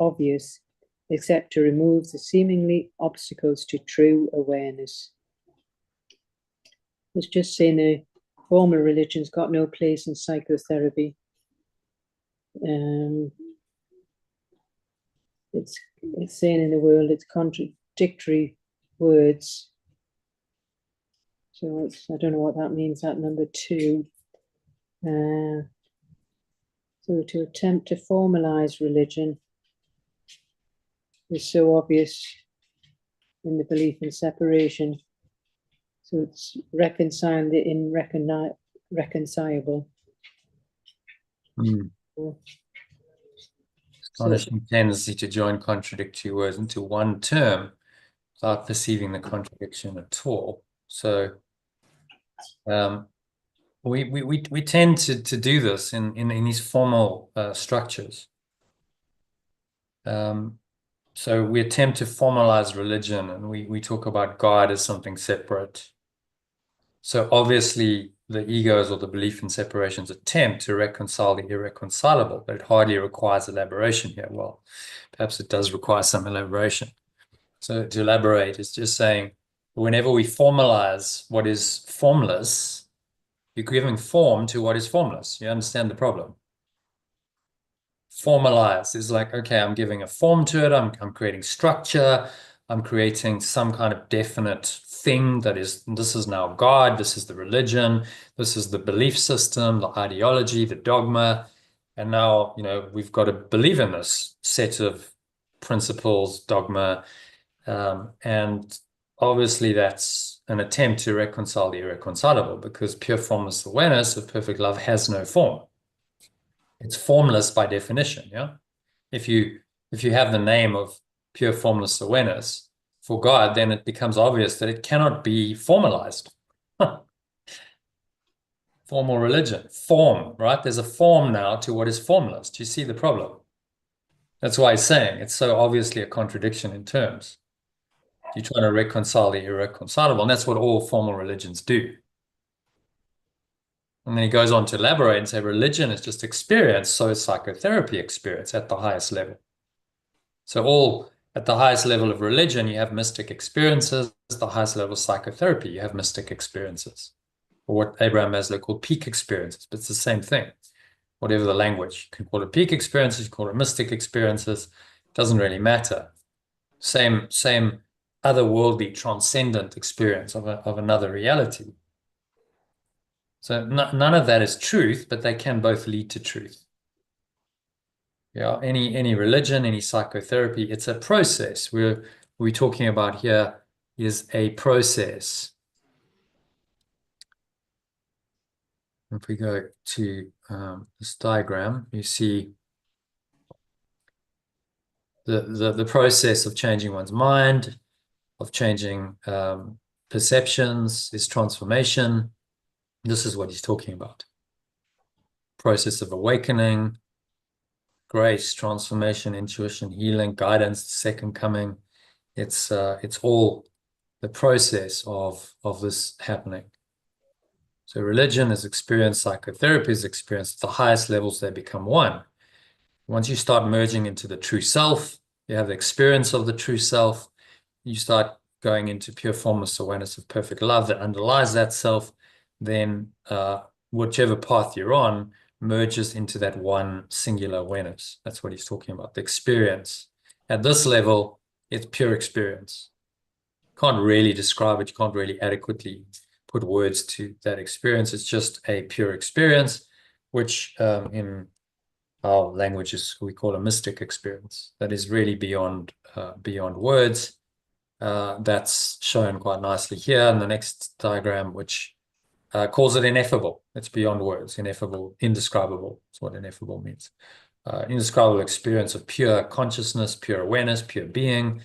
except to remove the seemingly obstacles to true awareness? It's just saying the formal religion's got no place in psychotherapy. It's saying in the world it's contradictory words. So I don't know what that means, that number 2. So to attempt to formalize religion is so obvious in the belief in separation. So it's reconciling the irreconcilable. Astonishing tendency to join contradictory words into one term without perceiving the contradiction at all. So we tend to do this in these formal structures. So we attempt to formalize religion, and we talk about God as something separate. So obviously the egos or the belief in separations attempt to reconcile the irreconcilable, but it hardly requires elaboration here. Well, perhaps it does require some elaboration. So to elaborate is just saying, whenever we formalize what is formless, you're giving form to what is formless. You understand the problem? Formalize is like, okay, I'm giving a form to it. I'm creating structure. I'm creating some kind of definite thing that is, this is now God. This is the religion. This is the belief system, the ideology, the dogma. And now, we've got to believe in this set of principles, dogma. And obviously that's an attempt to reconcile the irreconcilable, because pure formless awareness of perfect love has no form. It's formless by definition. Yeah. If you have the name of pure formless awareness for God, then it becomes obvious that it cannot be formalized. Formal religion, form, right? There's a form now to what is formless. Do you see the problem? That's why he's saying it's so obviously a contradiction in terms. You're trying to reconcile the irreconcilable, and that's what all formal religions do. And then he goes on to elaborate and say religion is just experience, so is psychotherapy experience at the highest level. So all at the highest level of religion, you have mystic experiences. At the highest level of psychotherapy, you have mystic experiences, or what Abraham Maslow called peak experiences, but it's the same thing. Whatever the language, you can call it peak experiences, you call it mystic experiences, it doesn't really matter. Same otherworldly, transcendent experience of another reality. So none of that is truth, but they can both lead to truth. Yeah, any religion, any psychotherapy, it's a process. We're talking about here is a process. If we go to this diagram, you see the process of changing one's mind, of changing perceptions, is transformation. This is what he's talking about. Process of awakening, grace, transformation, intuition, healing, guidance, second coming. It's all the process of this happening. So religion is experience, psychotherapy is experience. At the highest levels, they become one. Once you start merging into the true self, you have the experience of the true self, you start going into pure formless awareness of perfect love that underlies that self, then whichever path you're on merges into that one singular awareness. That's what he's talking about, the experience. At this level, it's pure experience. Can't really describe it. You can't really adequately put words to that experience. It's just a pure experience, which in our languages we call a mystic experience. That is really beyond words. That's shown quite nicely here in the next diagram, which calls it ineffable. It's beyond words. Ineffable, indescribable. That's what ineffable means. Indescribable experience of pure consciousness, pure awareness, pure being,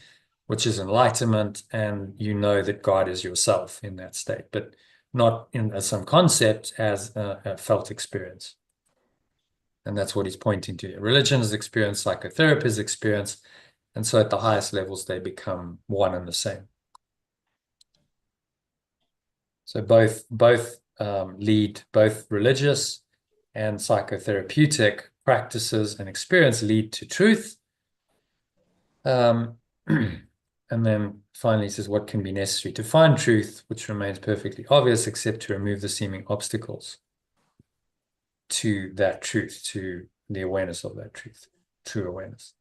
which is enlightenment, and you know that God is yourself in that state, but not in some concept, as a felt experience. And that's what he's pointing to. Religion is experience, psychotherapy is experience, and so at the highest levels, they become one and the same. So both religious and psychotherapeutic practices and experience lead to truth. And then finally he says, what can be necessary to find truth, which remains perfectly obvious, except to remove the seeming obstacles to that truth, to the awareness of that truth, true awareness.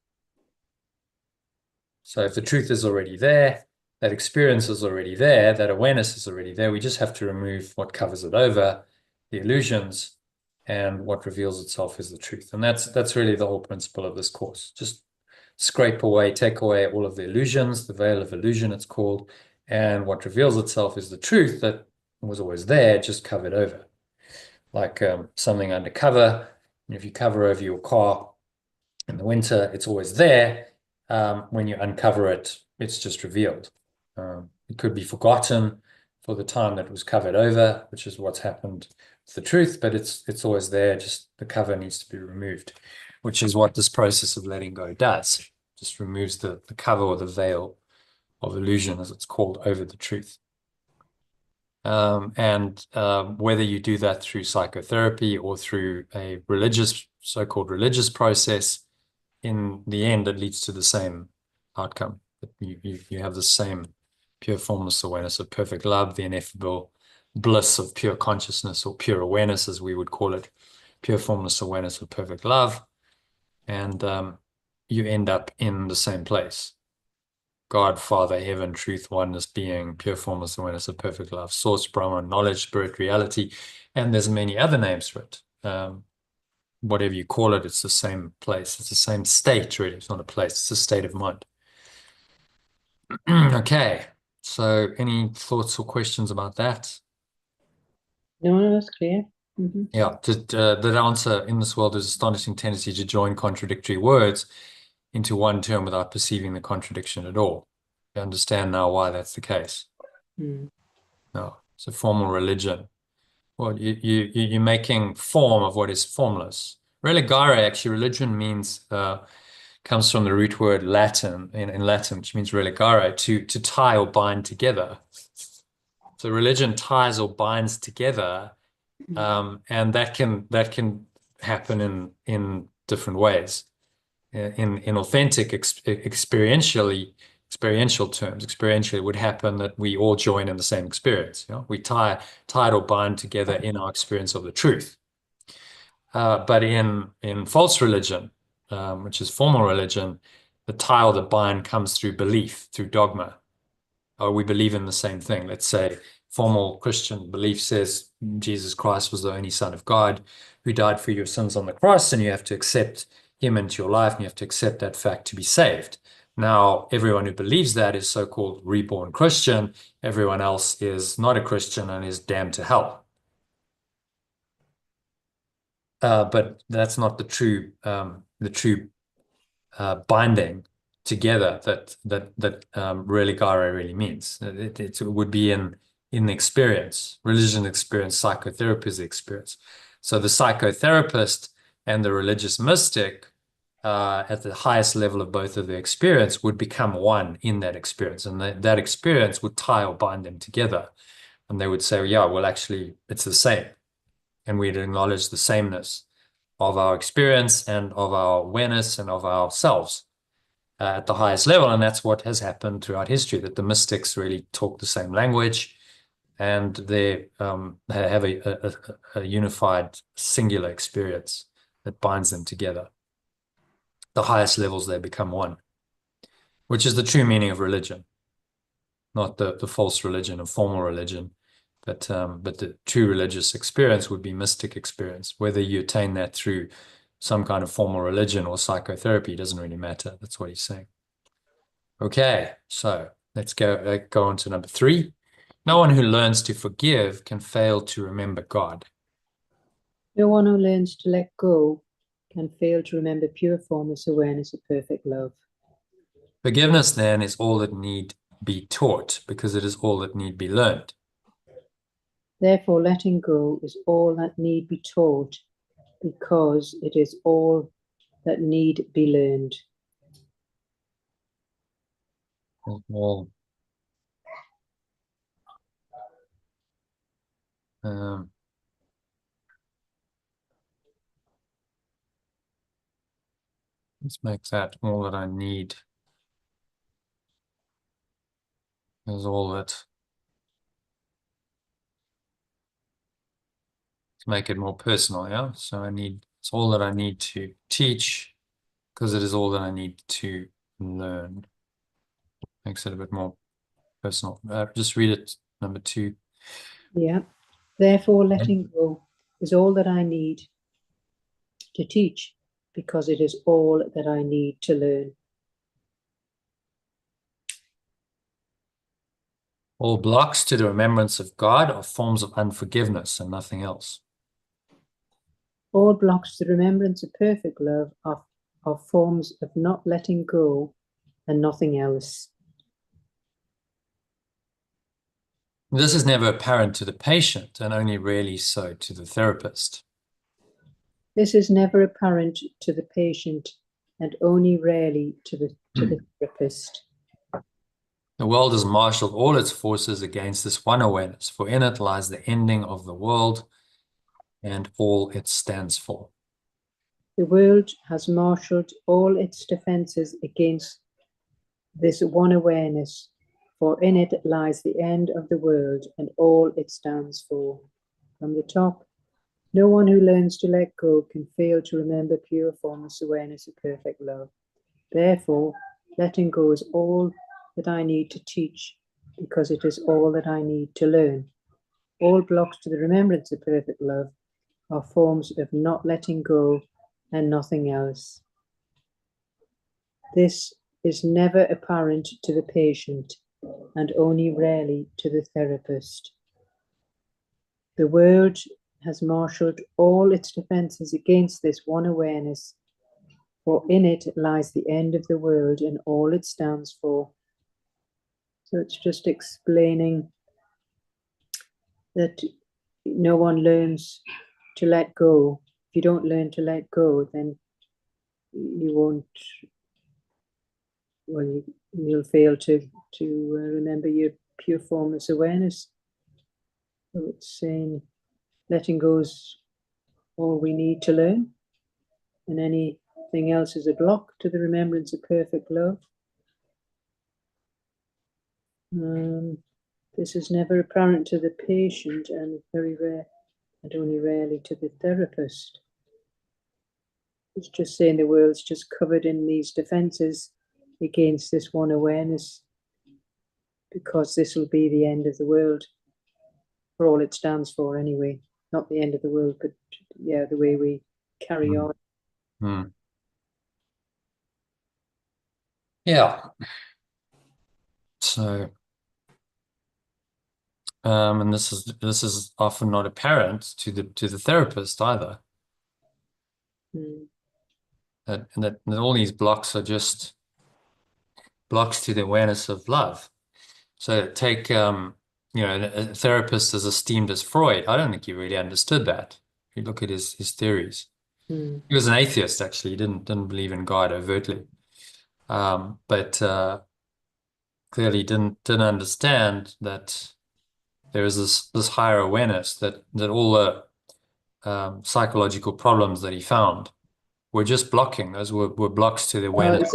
So if the truth is already there, that experience is already there, that awareness is already there, we just have to remove what covers it over, the illusions, and what reveals itself is the truth. And that's really the whole principle of this course. Just scrape away, take away all of the illusions, the veil of illusion it's called, and what reveals itself is the truth that was always there, just covered over. Like something undercover, and if you cover over your car in the winter, it's always there. When you uncover it, it's just revealed. It could be forgotten for the time that it was covered over, which is what's happened the truth, but it's always there. Just the cover needs to be removed, which is what this process of letting go does. Just removes the cover or the veil of illusion, as it's called, over the truth. Whether you do that through psychotherapy or through a so-called religious process, in the end, it leads to the same outcome. You have the same pure formless awareness of perfect love, the ineffable bliss of pure consciousness, or pure awareness, as we would call it, pure formless awareness of perfect love. And you end up in the same place. God, Father, Heaven, Truth, Oneness, Being, pure formless awareness of perfect love, Source, Brahman, knowledge, spirit, reality, and there's many other names for it. Whatever you call it, it's the same place. It's the same state, really. It's not a place. It's a state of mind. Okay. So any thoughts or questions about that? No, that's clear. Yeah. That answer, in this world, there's an astonishing tendency to join contradictory words into one term without perceiving the contradiction at all. You understand now why that's the case. No, it's a formal religion. Well, you're making form of what is formless. Religare, actually, religion means comes from the root word Latin, in Latin, which means religare, to tie or bind together. So religion ties or binds together, and that can happen in different ways. In authentic experiential terms, it would happen that we all join in the same experience. You know? We tied or bind together in our experience of the truth. But in false religion, which is formal religion, the tie or the bind comes through belief, through dogma. We believe in the same thing. Let's say formal Christian belief says Jesus Christ was the only Son of God who died for your sins on the cross, and you have to accept him into your life, and you have to accept that fact to be saved. Now, everyone who believes that is so-called reborn Christian. Everyone else is not a Christian and is damned to hell. But that's not the true binding together that religare really means. It would be in the experience, religion experience, psychotherapy is the experience. So the psychotherapist and the religious mystic, at the highest level of both of their experience, would become one in that experience, and that experience would tie or bind them together, and they would say, yeah, well, actually, it's the same, and we'd acknowledge the sameness of our experience and of our awareness and of ourselves at the highest level. And that's what has happened throughout history, that the mystics really talk the same language, and they have a unified singular experience that binds them together. The highest levels, they become one, which is the true meaning of religion, not the false religion of formal religion. But the true religious experience would be mystic experience. Whether you attain that through some kind of formal religion or psychotherapy doesn't really matter. That's what he's saying. Okay, so let's go on to number 3. No one who learns to forgive can fail to remember God. No one who learns to let go can fail to remember pure formless awareness of perfect love. Forgiveness, then, is all that need be taught, because it is all that need be learned. Therefore, letting go is all that need be taught, because it is all that need be learned. All. Let's make that all that I need is all that. To make it more personal, yeah? So it's all that I need to teach, because it is all that I need to learn. Makes it a bit more personal. Just read it, number 2. Yeah. Therefore, letting go is all that I need to teach, because it is all that I need to learn. All blocks to the remembrance of God are forms of unforgiveness and nothing else. All blocks to the remembrance of perfect love are forms of not letting go and nothing else. This is never apparent to the patient and only rarely so to the therapist. This is never apparent to the patient and only rarely to the therapist. The world has marshaled all its forces against this one awareness, for in it lies the ending of the world and all it stands for. The world has marshaled all its defenses against this one awareness, for in it lies the end of the world and all it stands for. From the top, no one who learns to let go can fail to remember pure formless awareness of perfect love. Therefore, letting go is all that I need to teach, because it is all that I need to learn. All blocks to the remembrance of perfect love are forms of not letting go and nothing else. This is never apparent to the patient and only rarely to the therapist. The world has marshaled all its defenses against this one awareness, for in it lies the end of the world and all it stands for. So it's just explaining that no one learns to let go. If you don't learn to let go, then you won't, well, you'll fail to remember your pure formless awareness. So it's saying letting go is all we need to learn, and anything else is a block to the remembrance of perfect love. This is never apparent to the patient and very rare, and only rarely to the therapist. It's just saying the world's just covered in these defenses against this one awareness, because this will be the end of the world for all it stands for anyway. Not the end of the world, but yeah, the way we carry on. Yeah. So, and this is often not apparent to the therapist either. That all these blocks are just blocks to the awareness of love. So take a therapist as esteemed as Freud. I don't think he really understood that. If you look at his theories. He was an atheist, actually. He didn't believe in God overtly. But clearly didn't understand that there is this higher awareness that all the psychological problems that he found were just blocking. Those were blocks to the awareness.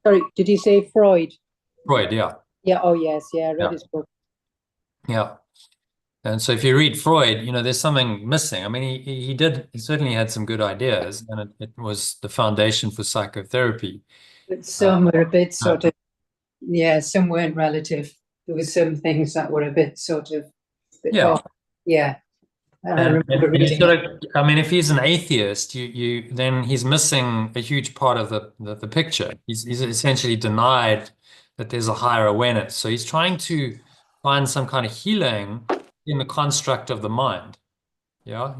Sorry, did you say Freud? Freud, yeah. Yeah, oh yes, yeah, I read his book. Yeah. And so if you read Freud, there's something missing. I mean, he certainly had some good ideas, and it was the foundation for psychotherapy. But some were a bit sort of, yeah, some weren't relative. There were some things that were a bit sort of, yeah. I remember reading. If he's an atheist, then he's missing a huge part of the picture. He's essentially denied that there's a higher awareness. So he's trying to find some kind of healing in the construct of the mind. Yeah,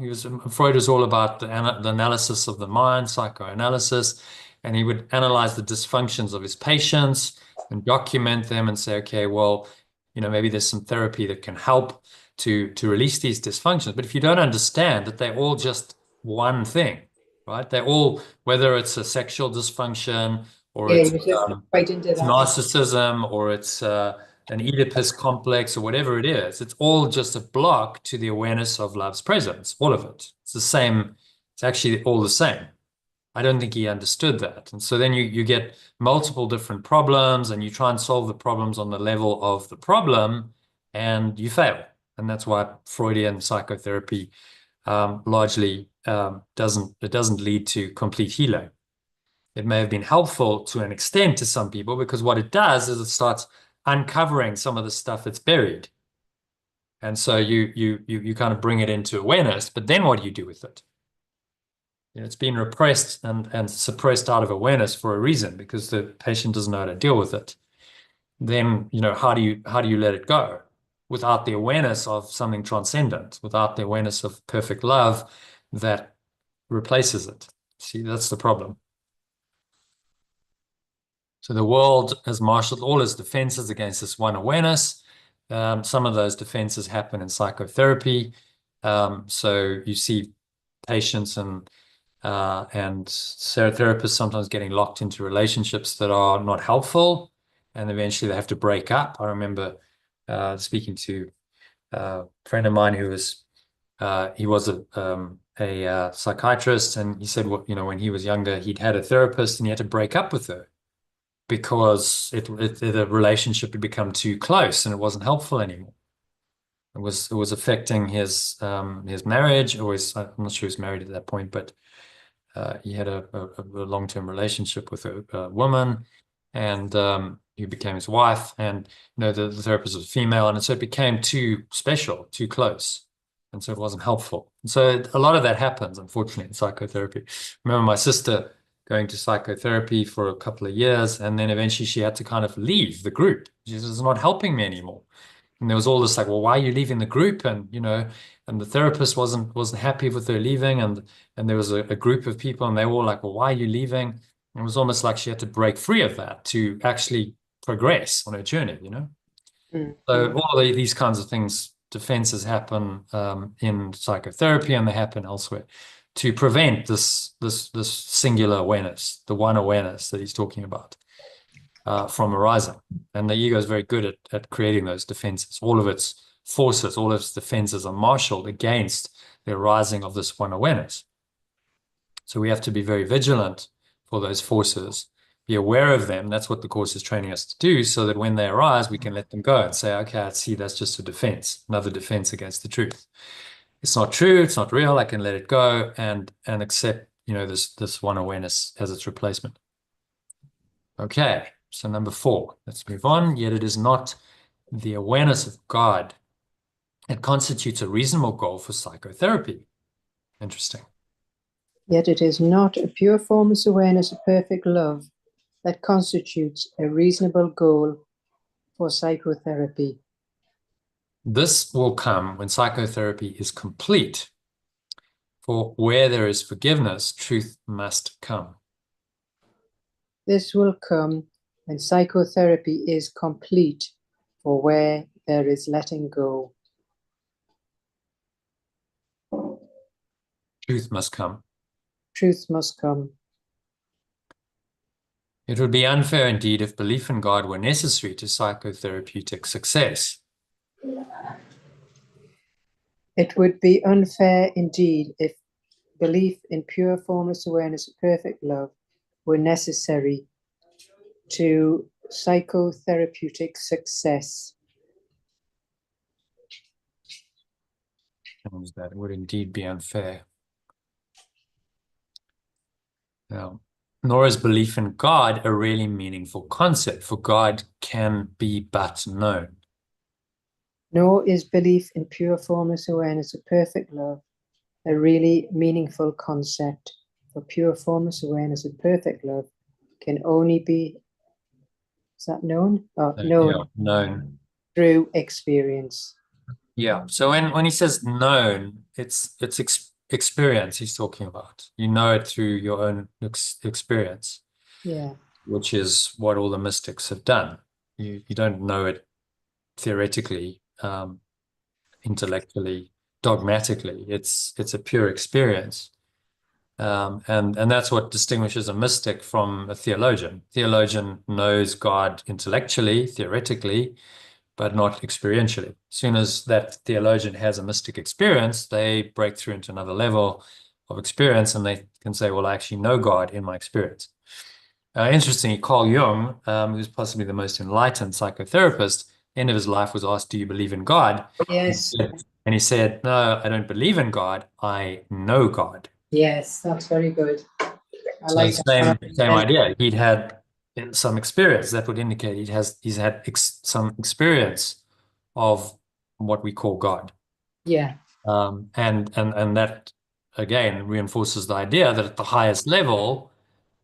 Freud was all about the analysis of the mind, psychoanalysis, and he would analyze the dysfunctions of his patients and document them and say, okay, well, maybe there's some therapy that can help to release these dysfunctions. But if you don't understand that they're all just one thing, right? They're all, whether it's a sexual dysfunction or it's narcissism or it's an Oedipus complex or whatever it is, it's all just a block to the awareness of love's presence, all of it. It's the same. It's actually all the same. I don't think he understood that. And so then you get multiple different problems and you try and solve the problems on the level of the problem and you fail. And that's why Freudian psychotherapy largely doesn't lead to complete healing. It may have been helpful to an extent to some people, because what it does is it starts uncovering some of the stuff that's buried. And so you kind of bring it into awareness, but then what do you do with it? It's been repressed and suppressed out of awareness for a reason, because the patient doesn't know how to deal with it. Then, how do you let it go without the awareness of something transcendent, without the awareness of perfect love that replaces it? See, that's the problem. So the world has marshaled all its defenses against this one awareness, Some of those defenses happen in psychotherapy. So you see patients and therapists sometimes getting locked into relationships that are not helpful, and eventually they have to break up. I remember speaking to a friend of mine who was he was a psychiatrist, and he said, well, when he was younger, he'd had a therapist and he had to break up with her because the relationship had become too close and it wasn't helpful anymore. It was affecting his marriage, or I'm not sure he was married at that point, but he had a long-term relationship with a woman, and he became his wife, and the therapist was female, and so it became too special, too close, and so it wasn't helpful. And so a lot of that happens, unfortunately, in psychotherapy. I remember my sister going to psychotherapy for a couple of years, and then eventually she had to kind of leave the group. She says, it's not helping me anymore. And there was all this like, well, why are you leaving the group? And and the therapist wasn't happy with her leaving, and there was a group of people, and they were all like, well, why are you leaving? And it was almost like she had to break free of that to actually progress on her journey, So all of these kinds of things, defenses happen in psychotherapy, and they happen elsewhere to prevent this singular awareness, the one awareness that he's talking about, from arising. And the ego is very good at creating those defenses. All of its forces, all of its defenses are marshaled against the arising of this one awareness. So we have to be very vigilant for those forces, be aware of them. That's what the Course is training us to do, so that when they arise, we can let them go and say, okay, I see that's just a defense, another defense against the truth. It's not true, it's not real, I can let it go and accept, this one awareness as its replacement. Okay, so number 4, let's move on. Yet it is not the awareness of God that constitutes a reasonable goal for psychotherapy. Interesting. Yet it is not a pure formless awareness of perfect love that constitutes a reasonable goal for psychotherapy. This will come when psychotherapy is complete. For where there is forgiveness, truth must come. This will come when psychotherapy is complete, for where there is letting go. Truth must come. Truth must come. It would be unfair indeed if belief in God were necessary to psychotherapeutic success. It would be unfair indeed if belief in pure formless awareness of perfect love were necessary to psychotherapeutic success. That would indeed be unfair. Now, nor is belief in God a really meaningful concept, for God can be but known. Nor is belief in pure formless awareness of perfect love a really meaningful concept, for pure formless awareness of perfect love can only be, is that known? Known. Yeah, known. Through experience. Yeah. So when he says known, it's experience he's talking about. You know it through your own experience. Yeah. Which is what all the mystics have done. You don't know it theoretically, intellectually, dogmatically. It's a pure experience. And that's what distinguishes a mystic from a theologian. Theologian knows God intellectually, theoretically, but not experientially. As soon as that theologian has a mystic experience, they break through into another level of experience, and they can say, well, I actually know God in my experience. Interestingly, Carl Jung, who's possibly the most enlightened psychotherapist, end of his life was asked, do you believe in God? Yes. And he said, no, I don't believe in God. I know God. Yes, that's very good. I So like that. same idea. He'd had some experience that would indicate he's had some experience of what we call God. Yeah. And that again reinforces the idea that at the highest level,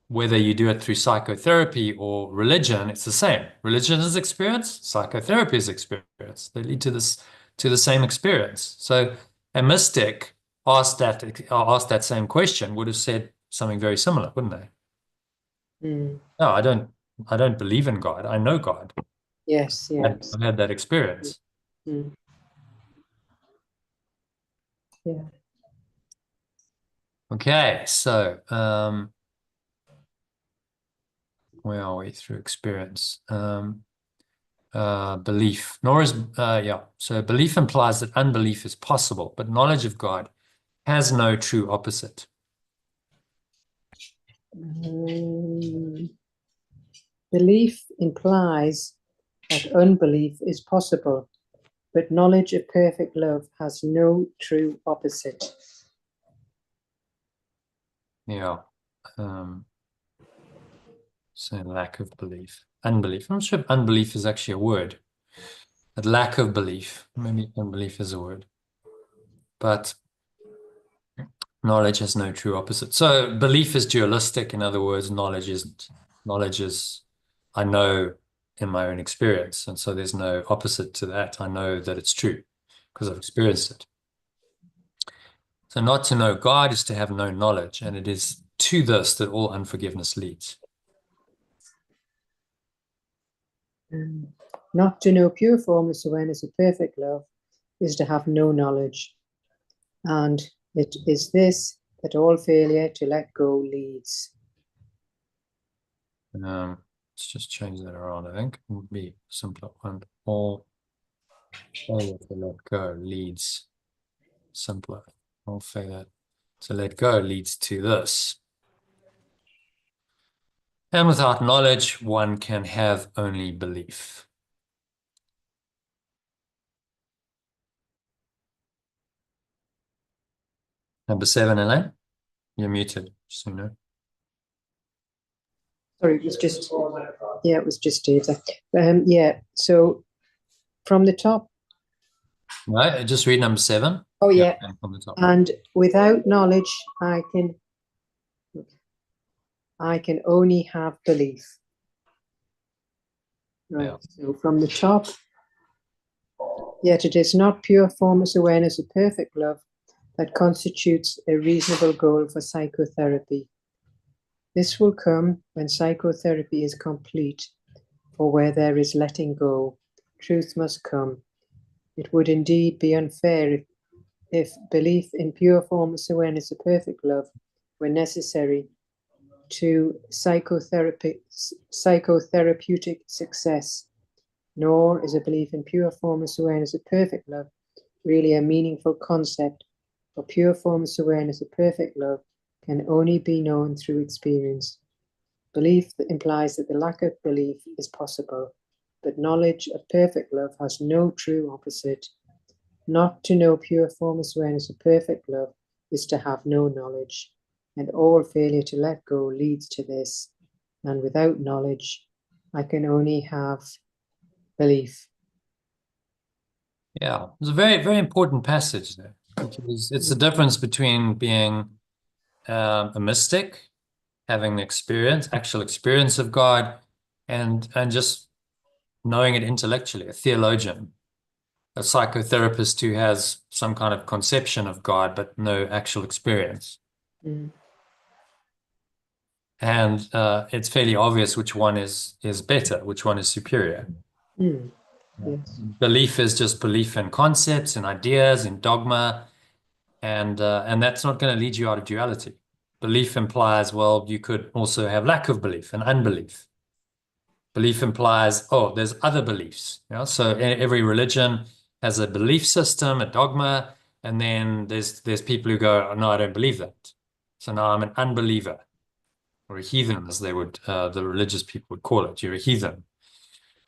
whether you do it through psychotherapy or religion, it's the same. Religion is experience, psychotherapy is experience. They lead to the same experience. So a mystic asked that same question would have said something very similar, wouldn't they? No, I don't believe in God. I know God. Yes, yes. I've had that experience. Mm. Yeah. Okay, so where are we through experience? Belief. So belief implies that unbelief is possible, but knowledge of God has no true opposite. Belief implies that unbelief is possible, but knowledge of perfect love has no true opposite. Yeah. So lack of belief. Unbelief. I'm not sure if unbelief is actually a word. But lack of belief. Maybe unbelief is a word. But knowledge has no true opposite. So belief is dualistic. In other words, knowledge isn't. Knowledge is, I know in my own experience. And so there's no opposite to that. I know that it's true because I've experienced it. So not to know God is to have no knowledge. And it is to this that all unforgiveness leads. Not to know pure formless awareness of perfect love is to have no knowledge. And it is this that all failure to let go leads. Let's just change that around. I think it would be simpler one. All failure to let go leads simpler. All failure to let go leads to this. And without knowledge, one can have only belief. Number 7, Elaine, you're muted, just so you know. Sorry, it was just, yeah, it was just Steve. Yeah, so from the top. No, just read number 7. Oh, yeah. From the top. And without knowledge, I can only have belief. Right, Yeah. so from the top, yet it is not pure formless awareness of perfect love that constitutes a reasonable goal for psychotherapy. This will come when psychotherapy is complete, for where there is letting go, truth must come. It would indeed be unfair if belief in pure formless awareness of perfect love were necessary to psychotherapeutic success, nor is a belief in pure formless awareness of perfect love really a meaningful concept, for pure formless awareness of perfect love can only be known through experience. Belief that implies that the lack of belief is possible, but knowledge of perfect love has no true opposite. Not to know pure formless awareness of perfect love is to have no knowledge, and all failure to let go leads to this. And without knowledge, I can only have belief. Yeah, it's a very, very important passage there. It's the difference between being a mystic, having the actual experience of God, and just knowing it intellectually, a theologian, a psychotherapist who has some kind of conception of God, but no actual experience. Mm. And it's fairly obvious which one is better, which one is superior. Mm. Yes. Belief is just belief in concepts and ideas and dogma, and that's not going to lead you out of duality. Belief implies, well, you could also have lack of belief and unbelief. Belief implies, oh, there's other beliefs. So every religion has a belief system, a dogma, and then there's people who go, oh, no, I don't believe that. So now I'm an unbeliever, or a heathen, as they would, the religious people would call it. You're a heathen,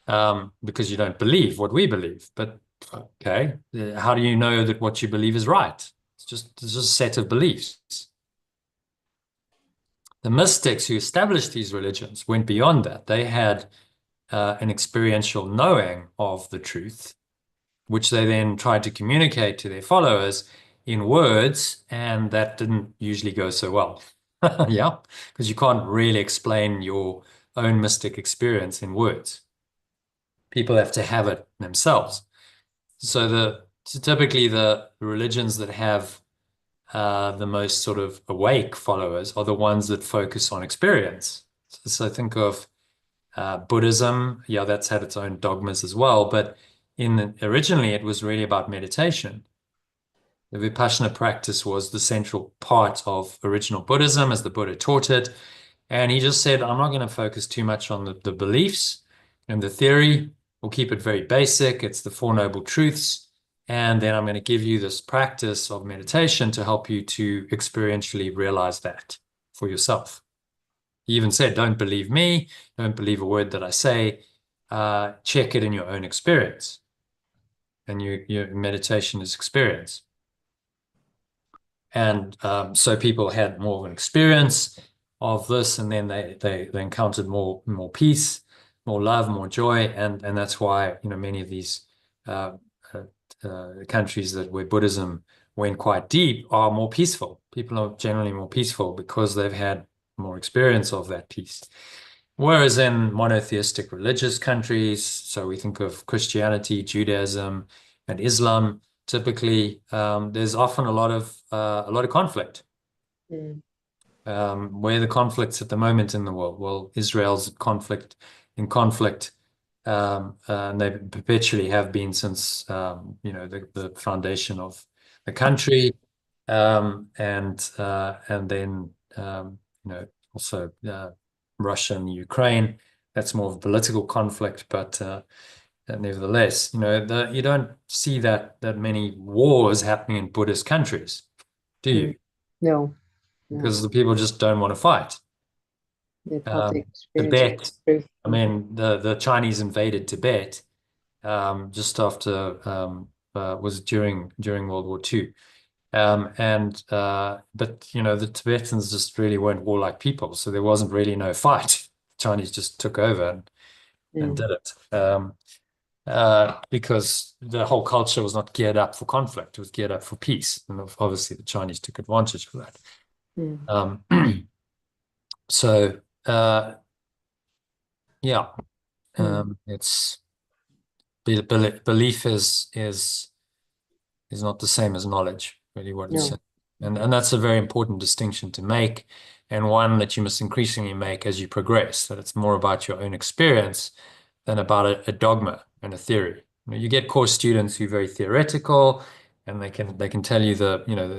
because you don't believe what we believe. But okay, how do you know that what you believe is right? It's just a set of beliefs. The mystics who established these religions went beyond that. They had an experiential knowing of the truth, which they then tried to communicate to their followers in words, and that didn't usually go so well. Yeah, because you can't really explain your own mystic experience in words. People have to have it themselves. So typically the religions that have the most sort of awake followers are the ones that focus on experience. So think of Buddhism. Yeah, that's had its own dogmas as well, but originally it was really about meditation. The Vipassana practice was the central part of original Buddhism as the Buddha taught it. And he just said, I'm not going to focus too much on the beliefs and the theory. We'll keep it very basic. It's the Four Noble Truths. And then I'm going to give you this practice of meditation to help you to experientially realize that for yourself. He even said, don't believe me. Don't believe a word that I say. Check it in your own experience. And your meditation is experience. And so people had more of an experience of this, and then they encountered more peace, more love, more joy, and that's why many of these countries where Buddhism went quite deep are more peaceful. People are generally more peaceful because they've had more experience of that peace. Whereas in monotheistic religious countries, so we think of Christianity, Judaism, and Islam, typically there's often a lot of conflict. Mm. Where are the conflicts at the moment in the world? Well, Israel's in conflict, and they perpetually have been since the foundation of the country, and then also Russia and Ukraine. That's more of a political conflict, but nevertheless, you don't see that many wars happening in Buddhist countries, do you? No. Because the people just don't want to fight. They've had the experience. Tibet, I mean, the Chinese invaded Tibet just after was during World War II. But the Tibetans just really weren't warlike people, so there wasn't really no fight. The Chinese just took over and did it. Because the whole culture was not geared up for conflict, it was geared up for peace. And obviously the Chinese took advantage of that. So it's belief is not the same as knowledge, really what it's saying. And that's a very important distinction to make, and one that you must increasingly make as you progress, that it's more about your own experience than about a dogma and a theory. You get course students who are very theoretical, and they can tell you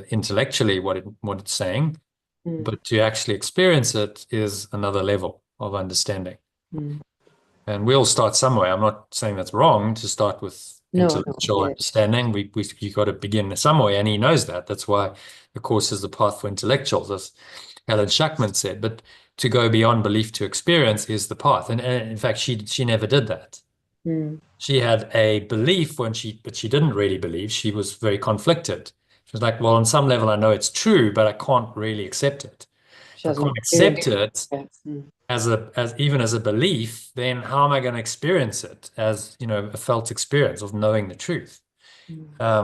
intellectually what it's saying, but to actually experience it is another level of understanding. And we all start somewhere. I'm not saying that's wrong to start with intellectual understanding. You got to begin somewhere, and he knows that. That's why the course is the path for intellectuals, as Helen Schuckman said. But to go beyond belief to experience is the path. And in fact, she never did that. She had a belief but she didn't really believe. She was very conflicted. She was like, well, on some level, I know it's true, but I can't really accept it. If I can't accept it even as a belief, then how am I going to experience it as a felt experience of knowing the truth?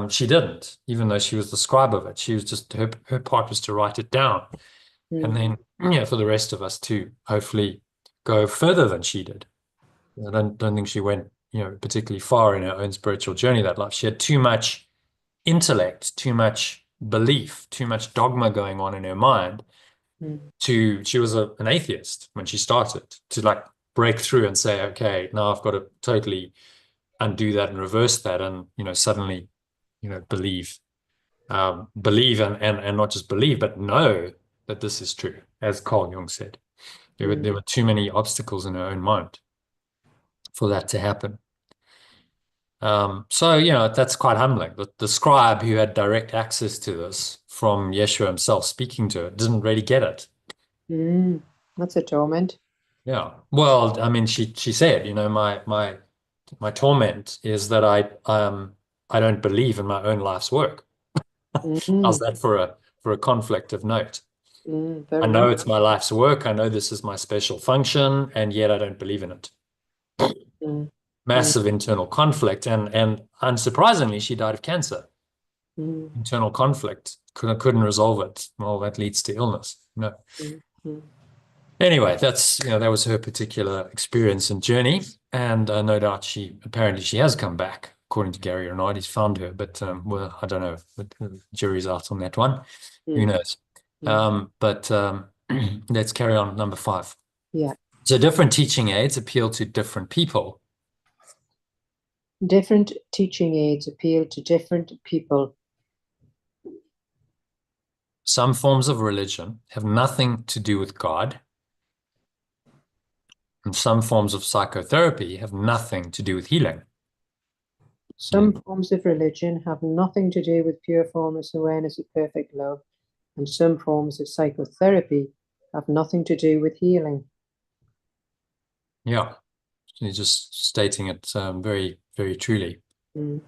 She didn't, even though she was the scribe of it. She was just her part was to write it down, and then for the rest of us to hopefully go further than she did. I don't think she went particularly far in her own spiritual journey that life. She had too much intellect, too much belief, too much dogma going on in her mind. She was an atheist when she started, to break through and say, okay, now I've got to totally undo that and reverse that, and suddenly believe and not just believe, but know that this is true, as Carl Jung said. There were too many obstacles in her own mind for that to happen. So that's quite humbling. The scribe who had direct access to this from Yeshua himself speaking to her didn't really get it. That's a torment. Yeah. Well, I mean, she said, my torment is that I don't believe in my own life's work. How's that for a conflict of note? I know it's my life's work. I know this is my special function, and yet I don't believe in it. Massive internal conflict, and unsurprisingly, she died of cancer. Internal conflict, couldn't resolve it. Well, that leads to illness. Anyway, that was her particular experience and journey, and no doubt she has come back, according to Gary Renard. He's found her, but well, I don't know. The jury's out on that one. Who knows? But let's carry on. Number 5. Yeah. So different teaching aids appeal to different people. Different teaching aids appeal to different people. Some forms of religion have nothing to do with God, and some forms of psychotherapy have nothing to do with healing. Some forms of religion have nothing to do with pure formless awareness of perfect love, and some forms of psychotherapy have nothing to do with healing. Yeah, you're just stating it very, very truly. Mm.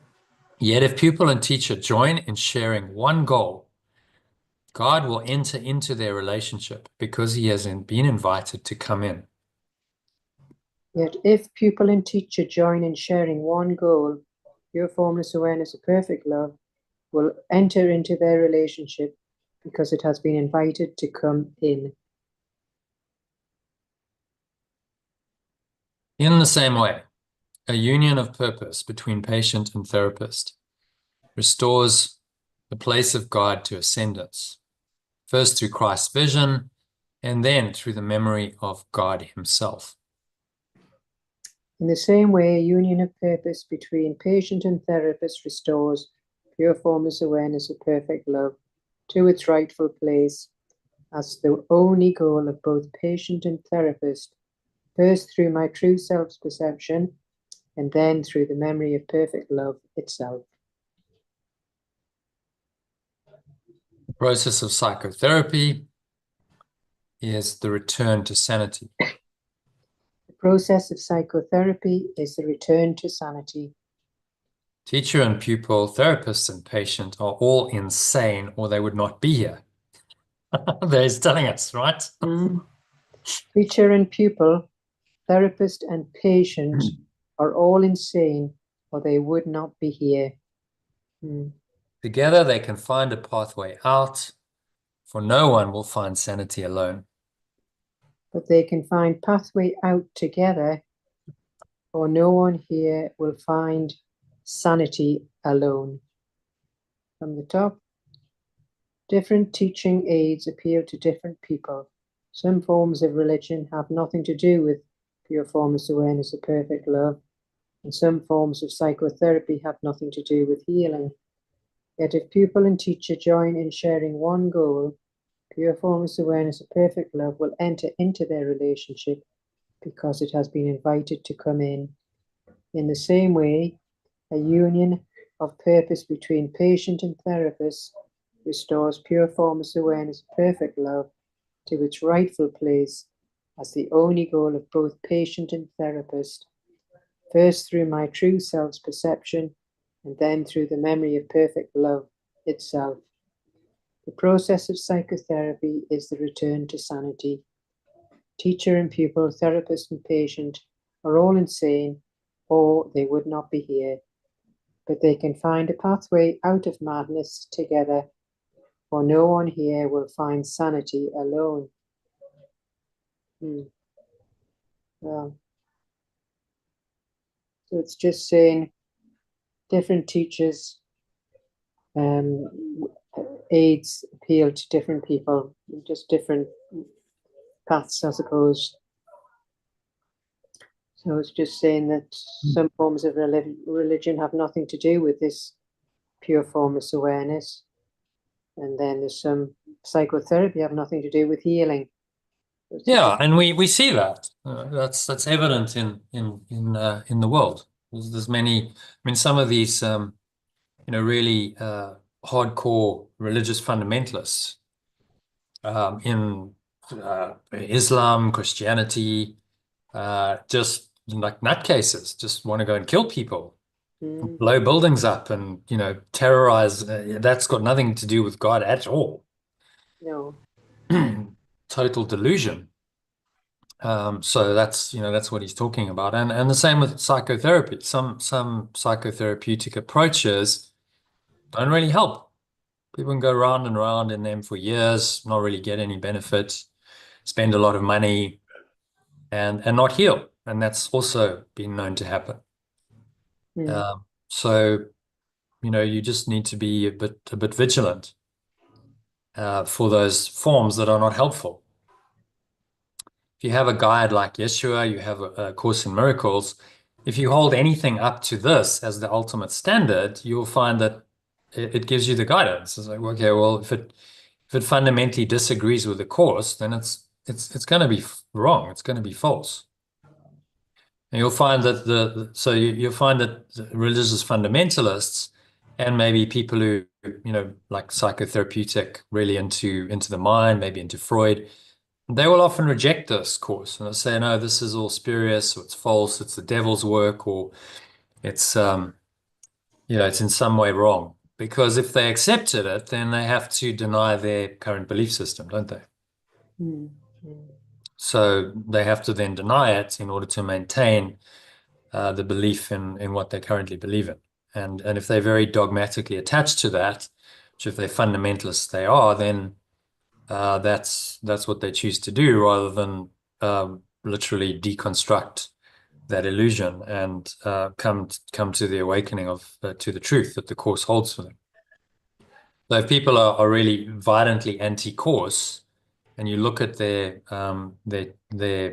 Yet if pupil and teacher join in sharing one goal, God will enter into their relationship because he has been invited to come in. Yet if pupil and teacher join in sharing one goal, pure formless awareness of perfect love will enter into their relationship because it has been invited to come in. In the same way, a union of purpose between patient and therapist restores the place of God to ascendance, first through Christ's vision, and then through the memory of God himself. In the same way, a union of purpose between patient and therapist restores pure formless awareness of perfect love to its rightful place as the only goal of both patient and therapist, first through my true self's perception, and then through the memory of perfect love itself. The process of psychotherapy is the return to sanity. The process of psychotherapy is the return to sanity. Teacher and pupil, therapist and patient are all insane or they would not be here. He's telling us, right? Teacher and pupil, therapist and patient are all insane or they would not be here. Together they can find a pathway out, for no one will find sanity alone. But they can find pathway out together, for no one here will find sanity alone. From the top, different teaching aids appeal to different people. Some forms of religion have nothing to do with pure formless awareness of perfect love, and some forms of psychotherapy have nothing to do with healing. Yet if pupil and teacher join in sharing one goal, pure formless awareness of perfect love will enter into their relationship because it has been invited to come in. In the same way, a union of purpose between patient and therapist restores pure formless awareness of perfect love to its rightful place as the only goal of both patient and therapist, first through my true self's perception and then through the memory of perfect love itself. The process of psychotherapy is the return to sanity. Teacher and pupil, therapist and patient are all insane or they would not be here, but they can find a pathway out of madness together, for no one here will find sanity alone. Well, so it's just saying different teachers aids appeal to different people, just different paths, I suppose. So it's just saying that some forms of religion have nothing to do with this pure formless awareness, and then there's some psychotherapy have nothing to do with healing. Yeah, and we see that. That's evident in the world. There's many. I mean, some of these really hardcore religious fundamentalists in Islam, Christianity, just like nutcases, just want to go and kill people, blow buildings up, and terrorize. That's got nothing to do with God at all. No. Total delusion. So that's what he's talking about, and the same with psychotherapy. Some psychotherapeutic approaches don't really help. People can go round and round in them for years, not really get any benefit, spend a lot of money, and not heal, and that's also been known to happen. So you just need to be a bit vigilant for those forms that are not helpful. If you have a guide like Yeshua, you have a Course in Miracles, if you hold anything up to this as the ultimate standard, you'll find that it gives you the guidance. It's like, okay, well, if it fundamentally disagrees with the course, then it's going to be wrong. It's going to be false. And you'll find that you'll find that the religious fundamentalists and maybe people who, like psychotherapeutic, really into the mind, maybe into Freud, they will often reject this course and they'll say, no, this is all spurious, or it's false, it's the devil's work, or it's it's in some way wrong. Because if they accepted it, then they have to deny their current belief system, don't they? Mm. So they have to then deny it in order to maintain the belief in what they currently believe in. And if they're very dogmatically attached to that, which if they're fundamentalists they are, then that's what they choose to do, rather than literally deconstruct that illusion and come to the awakening of to the truth that the course holds for them. So if people are really violently anti-course, and you look at their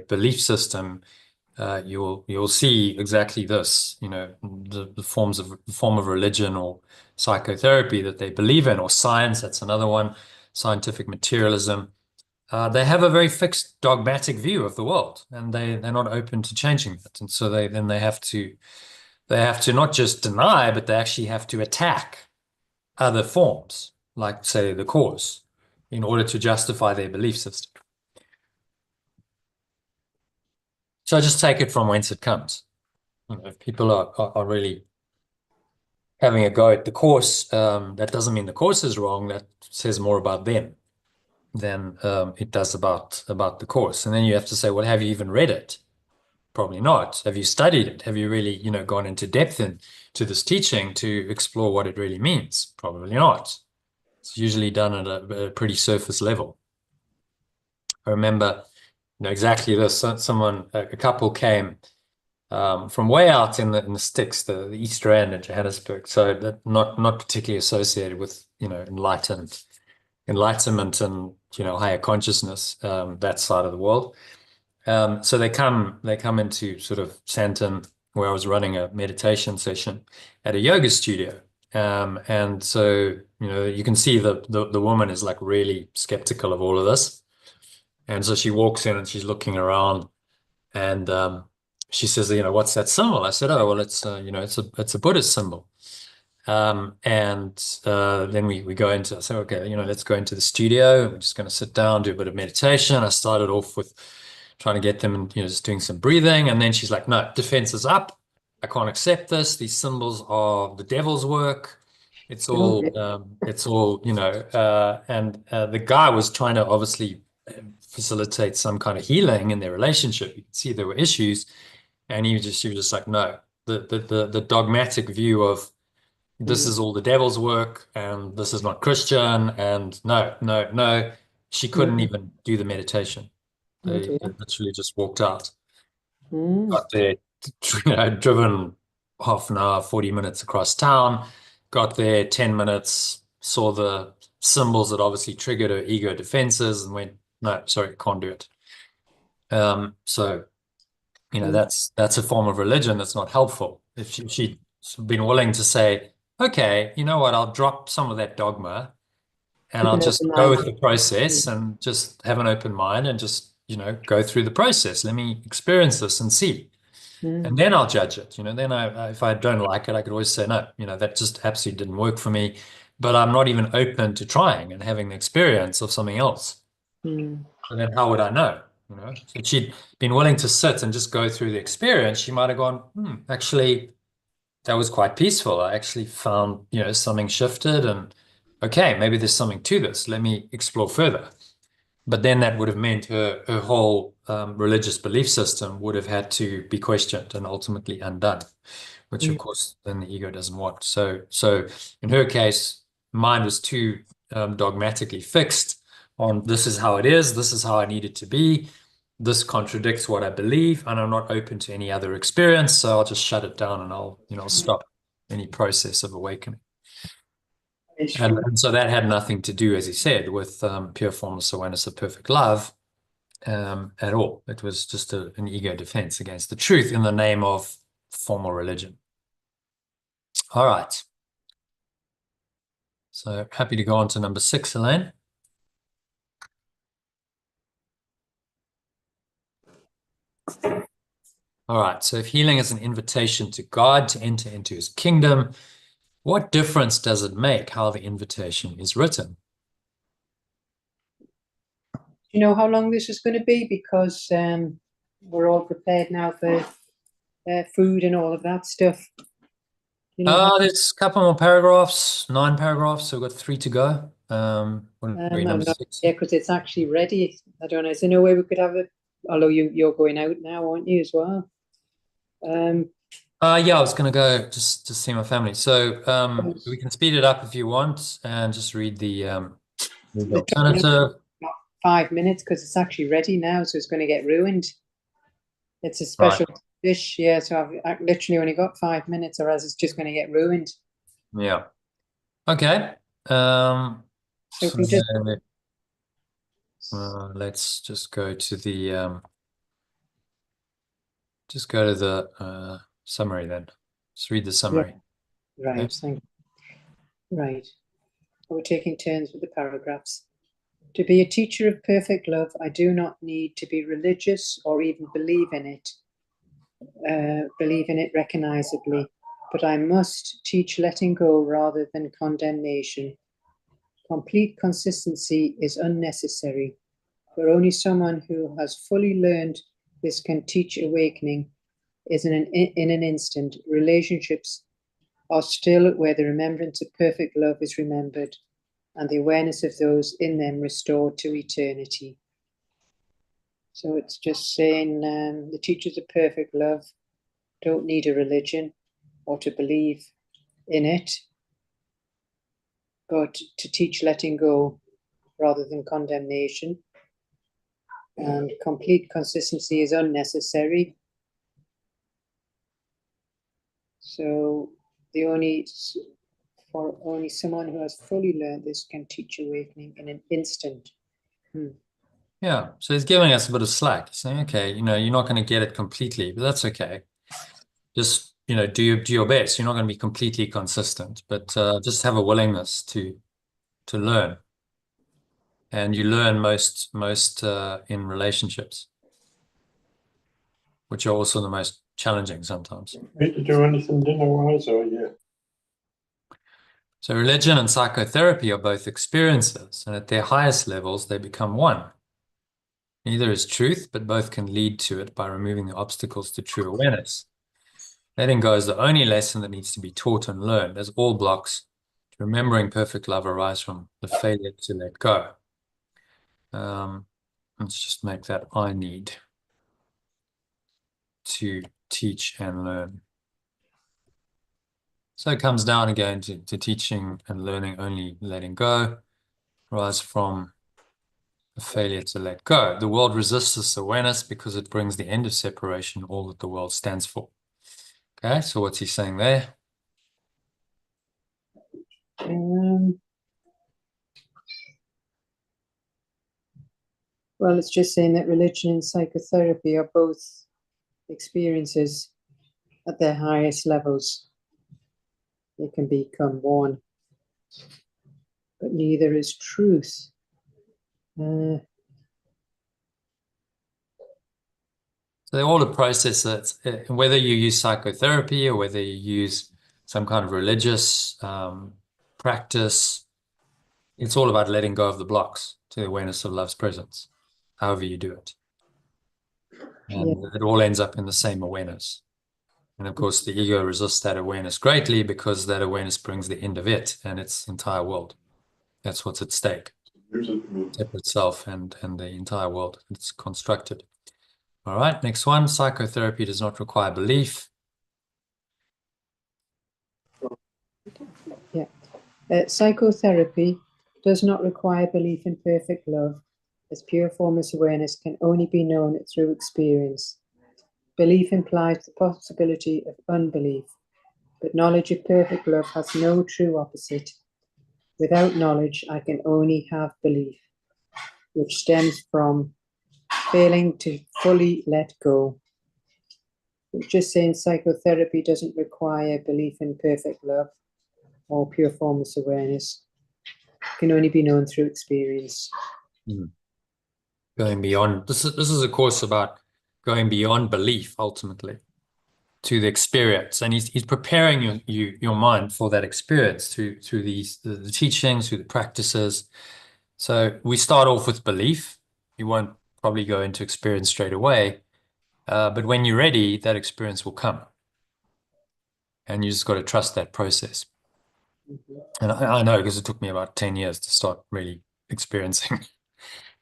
belief system, you'll see exactly this. The form of religion or psychotherapy that they believe in, or science. That's another one. Scientific materialism. They have a very fixed dogmatic view of the world, and they're not open to changing that. And so they have to not just deny, but they actually have to attack other forms, like say the course, in order to justify their belief system. So just take it from whence it comes. If people are really having a go at the course, that doesn't mean the course is wrong. That says more about them than it does about the course. And then you have to say, well, have you even read it? Probably not. Have you studied it? Have you really, gone into depth into this teaching to explore what it really means? Probably not. It's usually done at a pretty surface level. I remember, exactly this. A couple came from way out in the sticks, the East Rand in Johannesburg. So that not particularly associated with, enlightenment and, higher consciousness, that side of the world. So they come into sort of Santon, where I was running a meditation session at a yoga studio. And so, you can see the woman is like really skeptical of all of this. And so she walks in and she's looking around, and she says, what's that symbol? I said, oh, well, it's it's a Buddhist symbol. And then we go into, I said, okay, let's go into the studio. I'm just going to sit down, do a bit of meditation. I started off with trying to get them, just doing some breathing. And then she's like, no, defense is up. I can't accept this. These symbols are the devil's work. It's all, and the guy was trying to obviously facilitate some kind of healing in their relationship. You could see there were issues, and she was just like, no, the dogmatic view of this is all the devil's work, and this is not Christian, and no, she couldn't even do the meditation. They literally just walked out. Got there, driven half an hour, 40 minutes across town, got there 10 minutes, saw the symbols that obviously triggered her ego defenses, and went, no, sorry, can't do it. So, that's a form of religion that's not helpful. If she'd been willing to say, okay, you know what, I'll drop some of that dogma and I'll just go with the process and just have an open mind and just, go through the process. Let me experience this and see. And then I'll judge it. Then if I don't like it, I could always say, no, that just absolutely didn't work for me. But I'm not even open to trying and having the experience of something else. And then how would I know? If she'd been willing to sit and just go through the experience, she might have gone, actually, that was quite peaceful. I actually found, something shifted, and okay, maybe there's something to this. Let me explore further. But then that would have meant her whole religious belief system would have had to be questioned and ultimately undone, which of course then the ego doesn't want. So in her case, mind was too dogmatically fixed on this is how it is, this is how I need it to be. This contradicts what I believe, and I'm not open to any other experience, so I'll just shut it down and I'll stop any process of awakening. And so that had nothing to do, as he said, with pure formless awareness of perfect love at all. It was just an ego defense against the truth in the name of formal religion. All right. So happy to go on to number 6, Elaine. All right. So if healing is an invitation to God to enter into his kingdom, what difference does it make how the invitation is written? You know how long this is going to be? Because we're all prepared now for food and all of that stuff. You know, There's a couple more paragraphs, 9 paragraphs, so we've got 3 to go. What are we, number 6? yeah, because it's actually ready. I don't know. Is there no way we could have it? Although you're going out now, aren't you, as well? Yeah, I was going to go just to see my family. So we can speed it up if you want and just read the alternative. 5 minutes, because it's actually ready now, so it's going to get ruined. It's a Right. special dish, yeah, so I've literally only got 5 minutes, or else it's just going to get ruined. Yeah. Okay. So if we just let's just go to the summary then. Let's read the summary. right, Okay. thank you. Right. We're taking turns with the paragraphs. To be a teacher of perfect love, I do not need to be religious or even believe in it recognizably, but I must teach letting go rather than condemnation. Complete consistency is unnecessary, for only someone who has fully learned this can teach awakening. Is in an instant. Relationships are still where the remembrance of perfect love is remembered, and the awareness of those in them restored to eternity. So it's just saying the teachers of perfect love don't need a religion or to believe in it, but to teach letting go rather than condemnation. And complete consistency is unnecessary. So only someone who has fully learned this can teach awakening in an instant. Yeah, so he's giving us a bit of slack. He's saying, okay, you're not going to get it completely, but that's okay. Just, do your best. You're not going to be completely consistent, but just have a willingness to learn. And you learn most in relationships, which are also the most challenging sometimes. Need to do anything dinner-wise, or yeah? So religion and psychotherapy are both experiences, and at their highest levels, they become one. Neither is truth, but both can lead to it by removing the obstacles to true awareness. Letting go is the only lesson that needs to be taught and learned, as all blocks to remembering perfect love arise from the failure to let go. Let's just make that I need to teach and learn. So it comes down again to teaching and learning only letting go, arise from the failure to let go. The world resists this awareness because it brings the end of separation, all that the world stands for. Okay, so what's he saying there? Well, it's just saying that religion and psychotherapy are both experiences at their highest levels. They can become one, but neither is truth. So they're all a process that, whether you use psychotherapy or whether you use some kind of religious practice, it's all about letting go of the blocks to the awareness of love's presence, however you do it. And it all ends up in the same awareness. And of course, the ego resists that awareness greatly because that awareness brings the end of it and its entire world. That's what's at stake. Separate self and the entire world it's constructed. All right, next one. Psychotherapy does not require belief. Psychotherapy does not require belief in perfect love, as pure formless awareness can only be known through experience. Belief implies the possibility of unbelief, but knowledge of perfect love has no true opposite. Without knowledge, I can only have belief, which stems from failing to fully let go. just saying psychotherapy doesn't require belief in perfect love or pure formless awareness. It can only be known through experience. Going beyond. This is a course about going beyond belief, ultimately, to the experience, and he's preparing your mind for that experience through the teachings, through the practices. So we start off with belief. You won't probably go into experience straight away, but when you're ready, that experience will come, and you just got to trust that process. And I know, because it took me about 10 years to start really experiencing.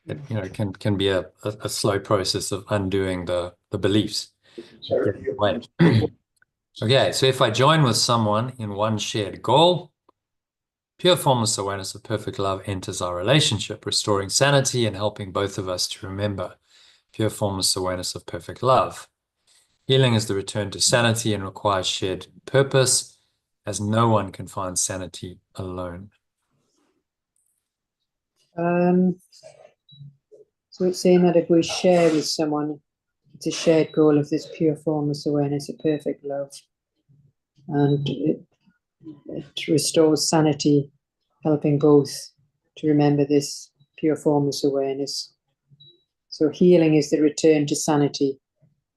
It, can be a slow process of undoing the beliefs. Okay, so if I join with someone in one shared goal, pure formless awareness of perfect love enters our relationship, restoring sanity and helping both of us to remember pure formless awareness of perfect love. Healing is the return to sanity and requires shared purpose, as no one can find sanity alone. So it's saying that if we share with someone, it's a shared goal of this pure formless awareness of perfect love. And it restores sanity, helping both to remember this pure formless awareness. So healing is the return to sanity,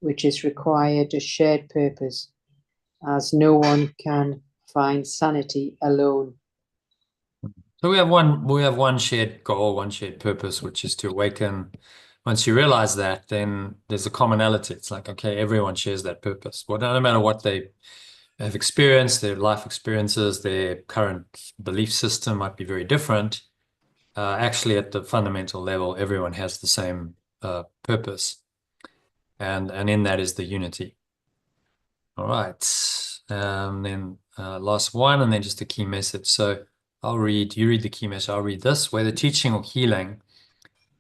which is required a shared purpose, as no one can find sanity alone. So we have one shared goal, one shared purpose, which is to awaken. Once you realize that, then there's a commonality. It's like, okay, everyone shares that purpose. Well, no matter what they have experienced, their life experiences, their current belief system might be very different. Actually, at the fundamental level, everyone has the same purpose, and in that is the unity. All right, then last one, and then just a key message. So you read the key message, I'll read this. Whether teaching or healing,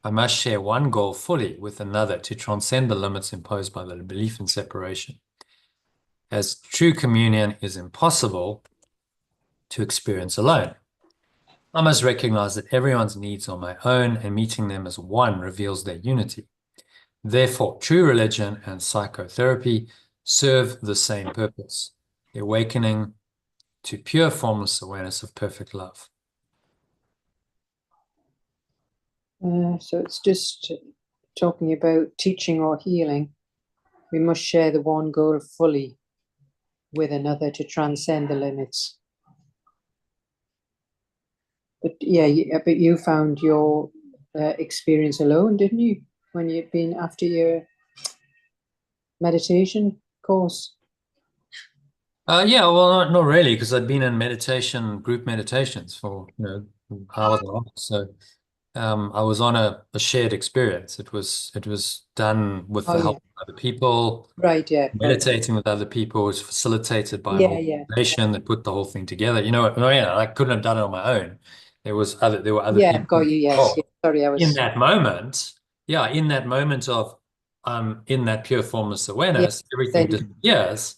I must share one goal fully with another to transcend the limits imposed by the belief in separation. As true communion is impossible to experience alone, I must recognize that everyone's needs are my own, and meeting them as one reveals their unity. Therefore, true religion and psychotherapy serve the same purpose, the awakening to pure formless awareness of perfect love. So it's just talking about teaching or healing. We must share the one goal fully with another to transcend the limits. But yeah, but you found your experience alone, didn't you? When you'd been after your meditation course. Yeah, well, not really, because I'd been in group meditations for hours and hours. So I was on a shared experience. It was done with the help of other people. Right, yeah. Meditating with other people. It was facilitated by an Yeah. organization that put the whole thing together. I couldn't have done it on my own. There were other people. Yeah, got you, yes. involved. Yeah, sorry, I was In that moment, in that moment of in that pure formless awareness, everything disappears.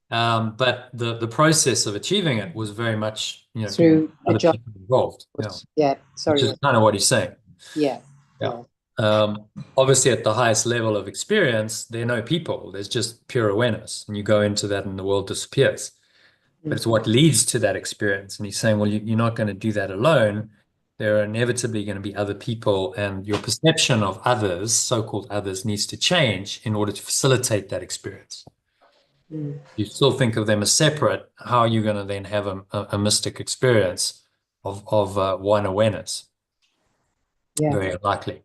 But the process of achieving it was very much through other people involved. Yeah, sorry. Which is kind of what he's saying. Yeah. Obviously, at the highest level of experience, there are no people. There's just pure awareness, and you go into that, and the world disappears. But it's what leads to that experience. And he's saying, well, you're not going to do that alone. There are inevitably going to be other people, and your perception of others, so-called others, needs to change in order to facilitate that experience. You still think of them as separate. How are you going to then have a mystic experience of one awareness? Yeah. Very unlikely.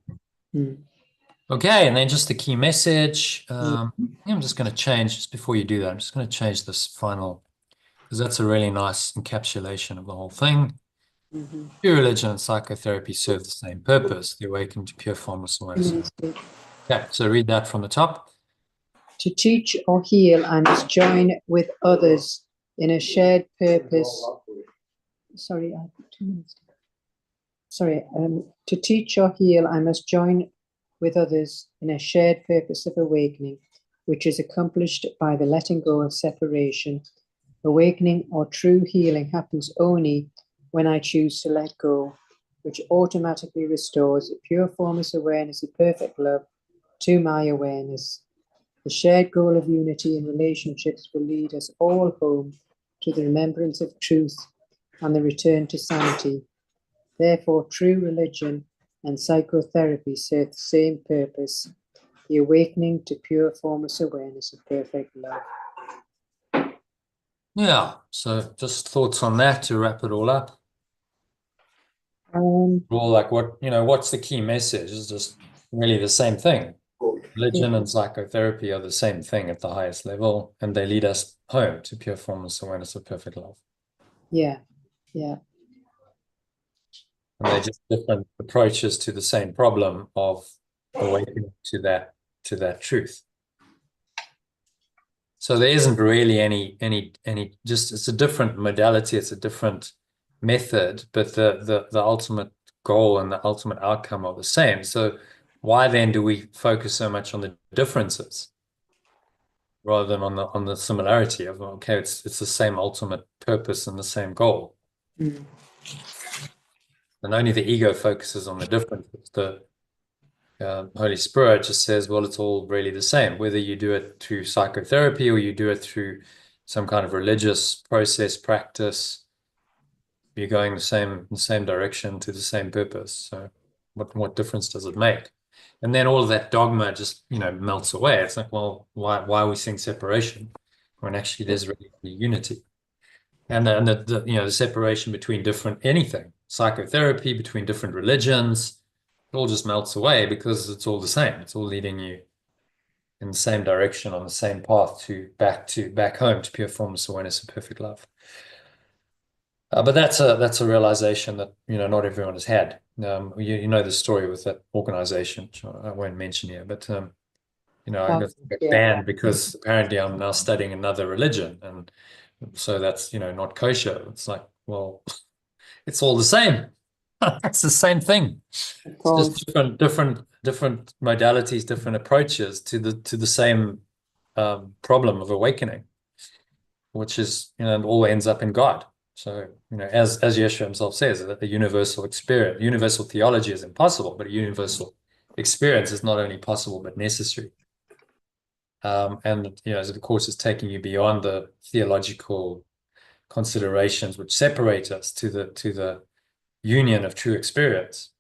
Okay, and then just the key message. I'm just going to change, just before you do that, I'm just going to change this final, because that's a really nice encapsulation of the whole thing. Pure religion and psychotherapy serve the same purpose, the awakening to pure formless awareness. Okay, so read that from the top. To teach or heal, I must join with others in a shared purpose. Sorry, I have 2 minutes. Sorry, to teach or heal, I must join with others in a shared purpose of awakening, which is accomplished by the letting go of separation. Awakening or true healing happens only when I choose to let go, which automatically restores a pure formless awareness of perfect love to my awareness. The shared goal of unity in relationships will lead us all home to the remembrance of truth and the return to sanity. Therefore, true religion and psychotherapy serve the same purpose, the awakening to pure formless awareness of perfect love. Yeah. So just thoughts on that to wrap it all up. Well, like what's the key message? It's just really the same thing. Religion and psychotherapy are the same thing at the highest level, and they lead us home to pure formless awareness of perfect love. Yeah, yeah. And they're just different approaches to the same problem of awakening to that truth. So there isn't really any just it's a different modality, it's a different method, but the ultimate goal and the ultimate outcome are the same. So why then do we focus so much on the differences rather than on the similarity of, okay, it's the same ultimate purpose and the same goal. Mm. And only the ego focuses on the differences. The Holy Spirit just says, well, it's all really the same, whether you do it through psychotherapy or you do it through some kind of religious process, practice, you're going the same direction to the same purpose. So what difference does it make? And then all of that dogma just, melts away. It's like, well, why are we seeing separation when actually there's really unity? And the separation between anything, psychotherapy, between different religions, it all just melts away because it's all the same. It's all leading you in the same direction on the same path back home to pure formless awareness of perfect love. But that's a realization that not everyone has had. You know the story with that organization, which I won't mention here, but I got banned because apparently I'm now studying another religion, and so that's not kosher. It's like, well, it's all the same. It's the same thing. It's just different modalities, different approaches to the same problem of awakening, which is it all ends up in God. So as Yeshua himself says, that the universal experience, universal theology is impossible, but a universal experience is not only possible but necessary. And as the Course is taking you beyond the theological considerations which separate us to the union of true experience.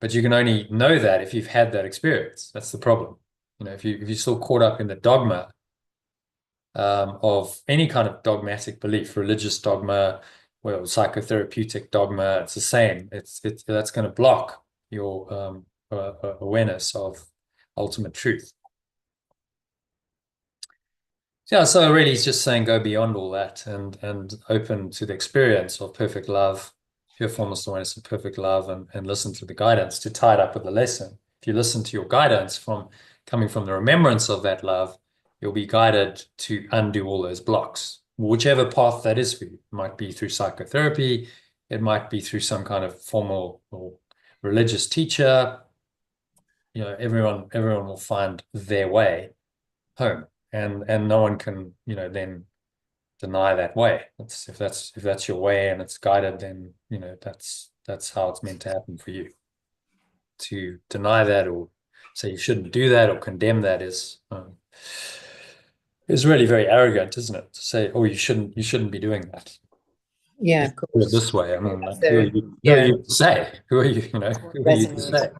But you can only know that if you've had that experience. That's the problem. If you're still caught up in the dogma of any kind of dogmatic belief, religious dogma, well, psychotherapeutic dogma, it's the same. That's going to block your awareness of ultimate truth. Yeah, so really he's just saying go beyond all that and open to the experience of perfect love, pure formless awareness of perfect love, and listen to the guidance to tie it up with the lesson. If you listen to your guidance coming from the remembrance of that love, you'll be guided to undo all those blocks, whichever path that is for you. It might be through psychotherapy, it might be through some kind of formal or religious teacher. Everyone will find their way home. And no one can, then deny that way. If that's your way and it's guided, then that's how it's meant to happen for you. To deny that or say you shouldn't do that or condemn that is really very arrogant, isn't it? To say, oh, you shouldn't be doing that. Yeah, of course. This way. I mean, like, who are you to say? Who are you? Who are you to say?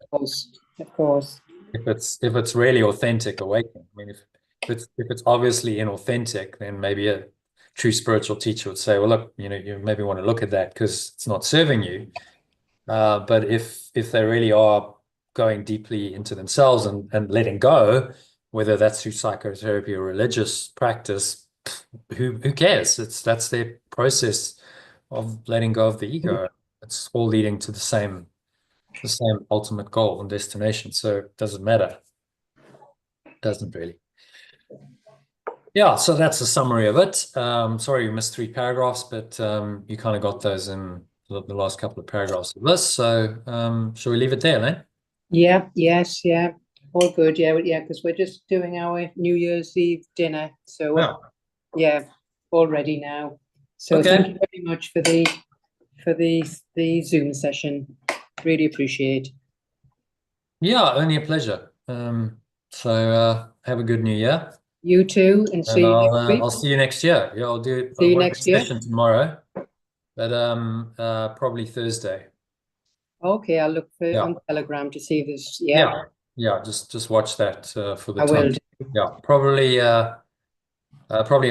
Of course. If it's really authentic awakening, I mean, if it's obviously inauthentic, then maybe a true spiritual teacher would say, well, look, you maybe want to look at that because it's not serving you. But if they really are going deeply into themselves and letting go, whether that's through psychotherapy or religious practice, who cares? That's their process of letting go of the ego. It's all leading to the same ultimate goal and destination. So it doesn't matter. It doesn't really. Yeah, so that's a summary of it. Sorry you missed 3 paragraphs, but you kind of got those in the last couple of paragraphs of this. So shall we leave it there then? Yeah, yes, yeah. All good, yeah, because we're just doing our New Year's Eve dinner. So yeah, all ready now. So thank you very much for the Zoom session. Really appreciate. Yeah, only a pleasure. So have a good new year. You too, and see And you next week. I'll see you next year. Yeah, I'll do See you one next year. session tomorrow, but probably Thursday. Okay, I'll look for Yeah. on Telegram to see this. Yeah, Yeah. Just watch that for the I time. will do. Yeah, probably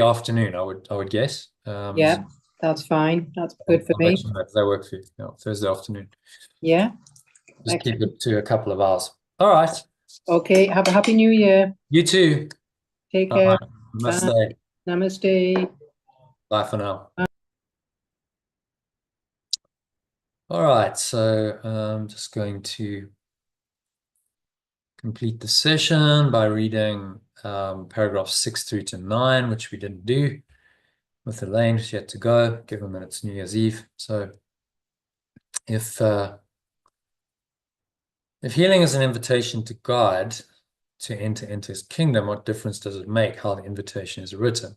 afternoon. I would guess. Yeah, that's fine. That's good for I'll me. let you know if that works for you. Yeah, Thursday afternoon. Yeah. Just keep Excellent. it to a couple of hours. All right. Okay. Have a happy new year. You too. Take Bye. care. Namaste. Namaste. Bye for now. All right. So I'm just going to complete the session by reading paragraphs 6 through to 9, which we didn't do with Elaine. She had to go, given that it's New Year's Eve. So if healing is an invitation to God to enter into his kingdom, what difference does it make how the invitation is written?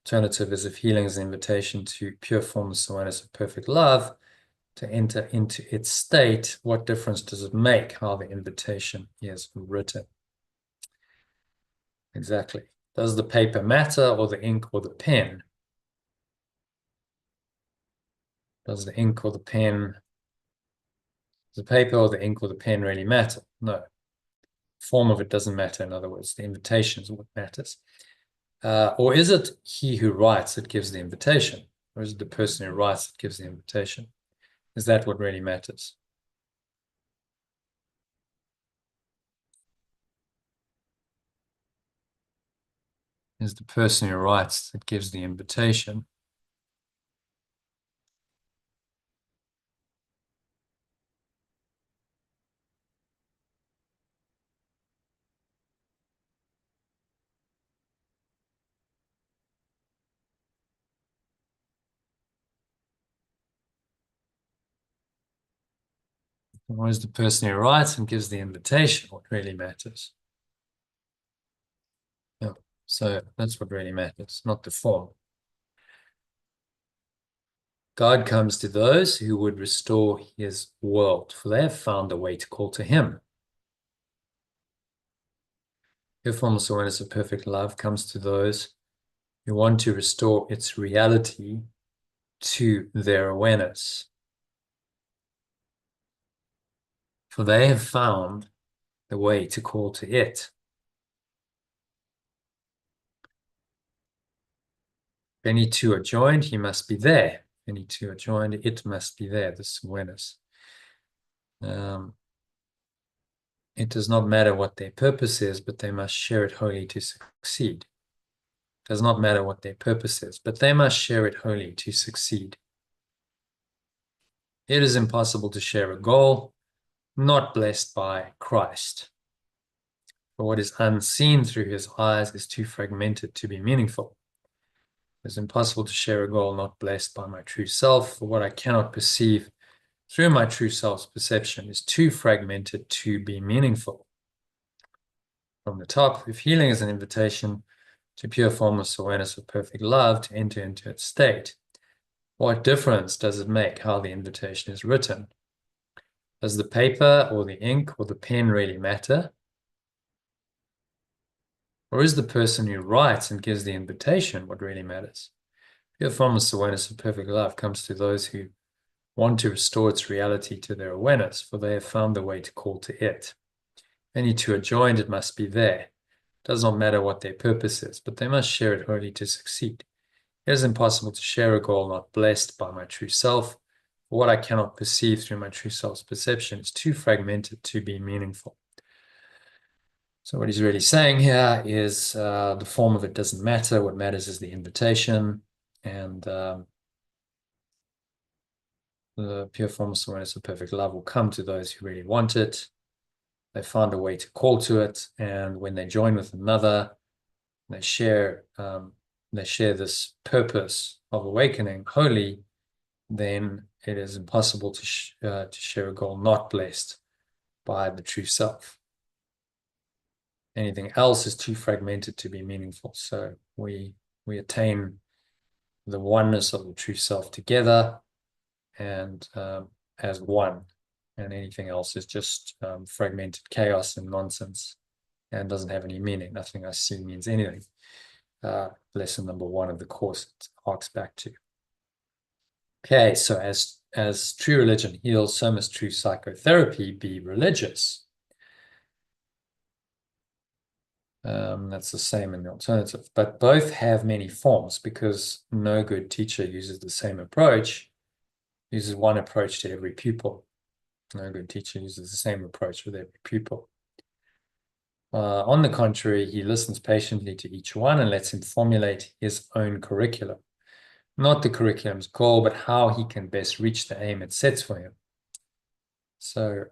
Alternative is, if healing is an invitation to pure formless awareness of perfect love to enter into its state, what difference does it make how the invitation is written? Exactly. Does the paper matter, or the ink, or the pen? Does the ink or the pen, does the paper or the ink or the pen really matter? No. Form of it doesn't matter, in other words. The invitation is what matters. Or is it he who writes that gives the invitation? Or is it the person who writes that gives the invitation? Is that what really matters? Is the person who writes that gives the invitation? Or is the person who writes and gives the invitation what really matters? Yeah. So that's what really matters, not the form. God comes to those who would restore his world, for they have found a way to call to him. Your formless awareness of perfect love comes to those who want to restore its reality to their awareness, for they have found the way to call to it. If any two are joined, he must be there. If any two are joined, it must be there, this awareness. It does not matter what their purpose is, but they must share it wholly to succeed. It does not matter what their purpose is, but they must share it wholly to succeed. It is impossible to share a goal not blessed by Christ. For what is unseen through his eyes is too fragmented to be meaningful. It is impossible to share a goal not blessed by my true self, for what I cannot perceive through my true self's perception is too fragmented to be meaningful. From the top, if healing is an invitation to pure formless awareness of perfect love to enter into its state, what difference does it make how the invitation is written? Does the paper or the ink or the pen really matter? Or is the person who writes and gives the invitation what really matters? Pure formless awareness of perfect love comes to those who want to restore its reality to their awareness, for they have found the way to call to it. Any two are joined, it must be there. It does not matter what their purpose is, but they must share it wholly to succeed. It is impossible to share a goal not blessed by my true self. For what I cannot perceive through my true self's perception is too fragmented to be meaningful. So what he's really saying here is the form of it doesn't matter. What matters is the invitation, and the pure formless awareness of perfect love will come to those who really want it. They find a way to call to it, and when they join with another, they share this purpose of awakening wholly, then it is impossible to share a goal not blessed by the true self. Anything else is too fragmented to be meaningful. So we attain the oneness of the true self together and as one, and anything else is just fragmented chaos and nonsense. and doesn't have any meaning. Nothing I see means anything. Lesson number 1 of the course it harks back to. Okay, so as true religion heals, so must true psychotherapy be religious. That's the same in the alternative, but both have many forms because no good teacher uses the same approach, uses one approach to every pupil. No good teacher uses the same approach with every pupil. On the contrary, he listens patiently to each one and lets him formulate his own curriculum. Not the curriculum's goal, but how he can best reach the aim it sets for him. So,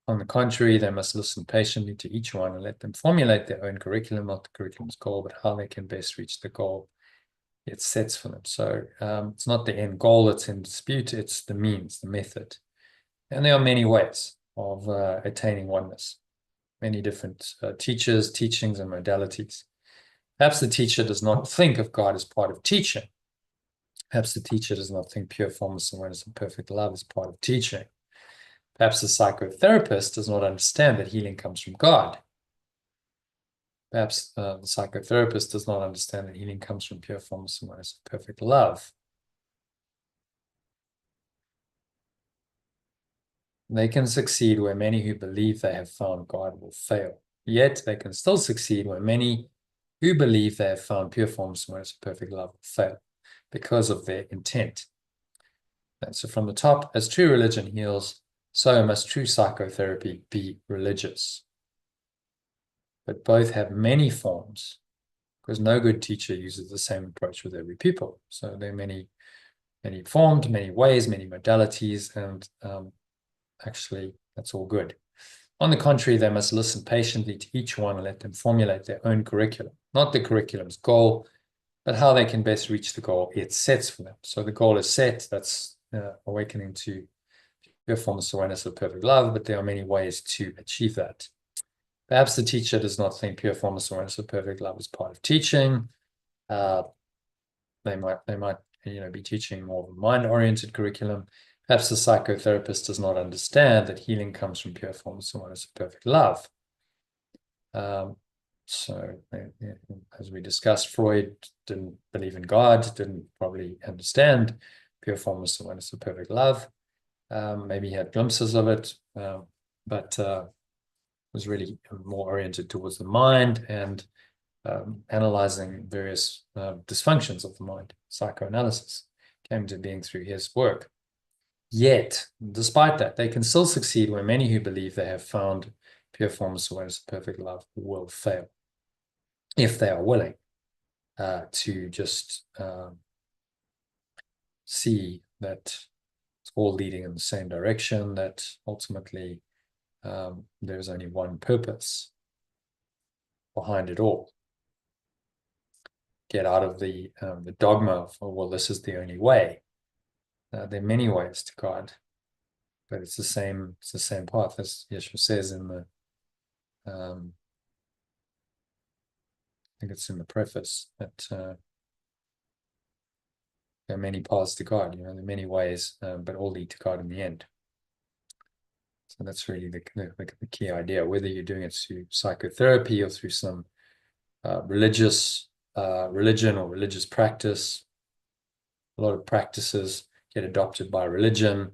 on the contrary, they must listen patiently to each one and let them formulate their own curriculum, not the curriculum's goal, but how they can best reach the goal it sets for them. So it's not the end goal that's in dispute, it's the means, the method. And there are many ways of attaining oneness, many different teachers, teachings, and modalities. Perhaps the teacher does not think of God as part of teaching. Perhaps the teacher does not think pure formless awareness and perfect love is part of teaching. Perhaps the psychotherapist does not understand that healing comes from God. Perhaps the psychotherapist does not understand that healing comes from pure formless awareness and perfect love. They can succeed where many who believe they have found God will fail. Yet they can still succeed where many who believe they have found pure formless awareness and perfect love will fail because of their intent. And so from the top, as true religion heals, so must true psychotherapy be religious. But both have many forms because no good teacher uses the same approach with every pupil. So there are many forms, many ways, many modalities, and actually that's all good. On the contrary, they must listen patiently to each one and let them formulate their own curriculum, not the curriculum's goal, but how they can best reach the goal it sets for them. So the goal is set, that's awakening to pure formless awareness of perfect love, but there are many ways to achieve that. Perhaps the teacher does not think pure formless awareness of perfect love is part of teaching. They might be teaching more of a mind-oriented curriculum. Perhaps the psychotherapist does not understand that healing comes from pure formless awareness of perfect love. So, as we discussed, Freud didn't believe in God, didn't probably understand pure formless awareness of perfect love. Maybe he had glimpses of it, but was really more oriented towards the mind and analyzing various dysfunctions of the mind. Psychoanalysis came to being through his work. Yet, despite that, they can still succeed where many who believe they have found pure formless awareness of perfect love will fail if they are willing to just see that it's all leading in the same direction, that ultimately there's only one purpose behind it all. Get out of the dogma of, oh, well, this is the only way. There are many ways to God, but it's the same path, as Yeshua says in the I think it's in the preface, that there are many paths to God. There are many ways, but all lead to God in the end. So that's really the key idea, whether you're doing it through psychotherapy or through some religion or religious practice. A lot of practices get adopted by religion.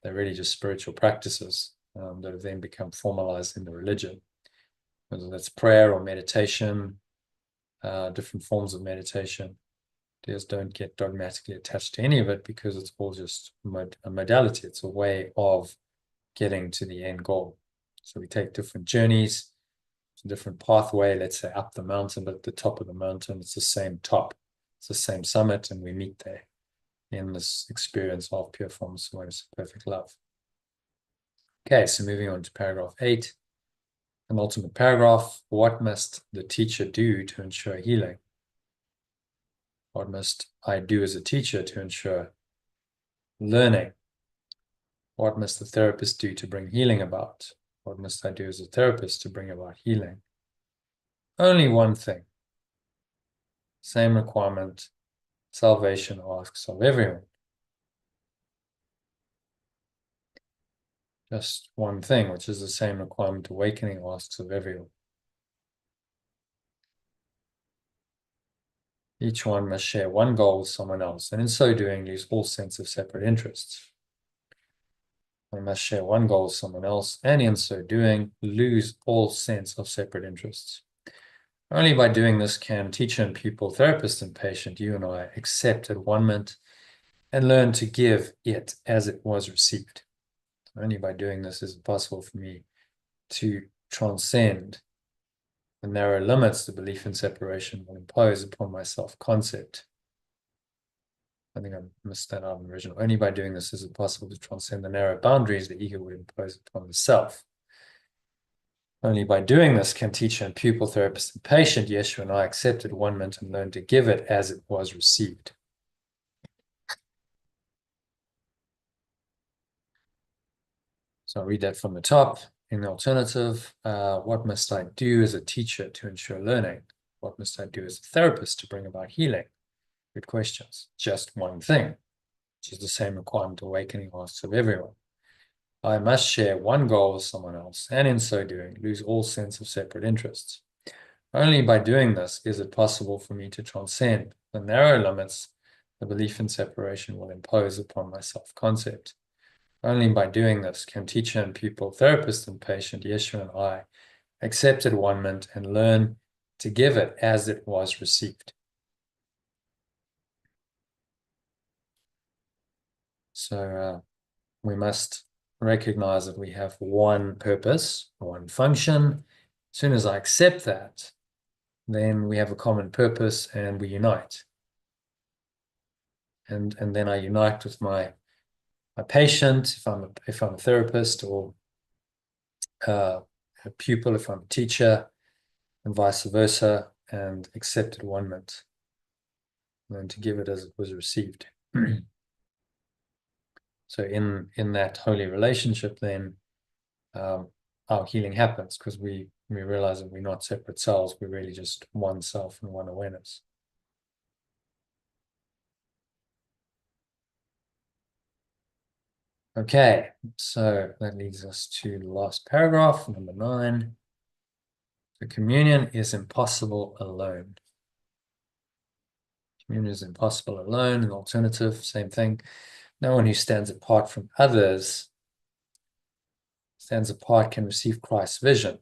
They're really just spiritual practices that have then become formalized in the religion. Whether that's prayer or meditation, different forms of meditation. Just don't get dogmatically attached to any of it because it's all just a modality. It's a way of getting to the end goal. So we take different journeys, it's a different pathway, let's say up the mountain, but at the top of the mountain, it's the same top, it's the same summit, and we meet there in this experience of pure formless awareness of perfect love. Okay, so moving on to paragraph 8, an ultimate paragraph. What must the teacher do to ensure healing? What must I do as a teacher to ensure learning? What must the therapist do to bring healing about? What must I do as a therapist to bring about healing? Only one thing. Same requirement. Salvation asks of everyone. Just one thing, which is the same requirement awakening asks of everyone. Each one must share one goal with someone else, and in so doing, lose all sense of separate interests. One must share one goal with someone else, and in so doing, lose all sense of separate interests. Only by doing this can teacher and pupil, therapist and patient, you and I, accept at one moment and learn to give it as it was received. Only by doing this is it possible for me to transcend the narrow limits the belief in separation will impose upon my self-concept. I think I missed that out in the original. Only by doing this is it possible to transcend the narrow boundaries the ego would impose upon the self. Only by doing this can teacher and pupil, therapist and patient, Yeshua and I, accept at one moment and learn to give it as it was received. So I'll read that from the top. In the alternative, what must I do as a teacher to ensure learning? What must I do as a therapist to bring about healing? Good questions. Just one thing, which is the same requirement awakening asks of everyone. I must share one goal with someone else, and in so doing, lose all sense of separate interests. Only by doing this is it possible for me to transcend the narrow limits the belief in separation will impose upon my self-concept. Only by doing this can teacher and pupil, therapist and patient, Yeshua and I, accept at one moment and learn to give it as it was received. So we must recognize that we have one purpose, one function. As soon as I accept that, then we have a common purpose and we unite. And then I unite with my patient, if I'm a therapist, or a pupil if I'm a teacher, and vice versa, and accept at one moment, and to give it as it was received. So in that holy relationship, then our healing happens, because we realize that we're not separate selves, we're really just one self and one awareness. Okay, so that leads us to the last paragraph, number 9. The communion is impossible alone. Communion is impossible alone. An alternative, same thing. No one who stands apart from others, stands apart, can receive Christ's vision.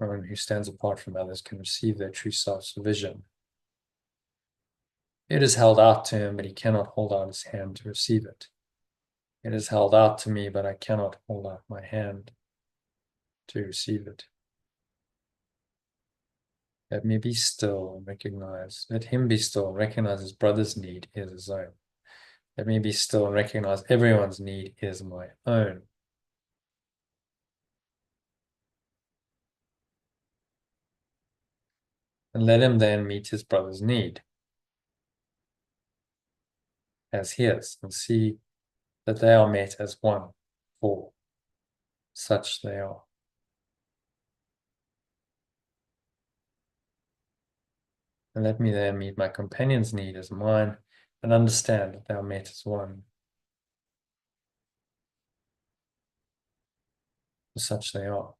No one who stands apart from others can receive their true self's vision. It is held out to him, but he cannot hold out his hand to receive it. It is held out to me, but I cannot hold out my hand to receive it. Let me be still and recognize, let him be still and recognize his brother's need is his own. Let me be still and recognize everyone's need is my own. And let him then meet his brother's need as his, and see that they are met as one, for such they are. And let me then meet my companion's need as mine, and understand that they are met as one, for such they are.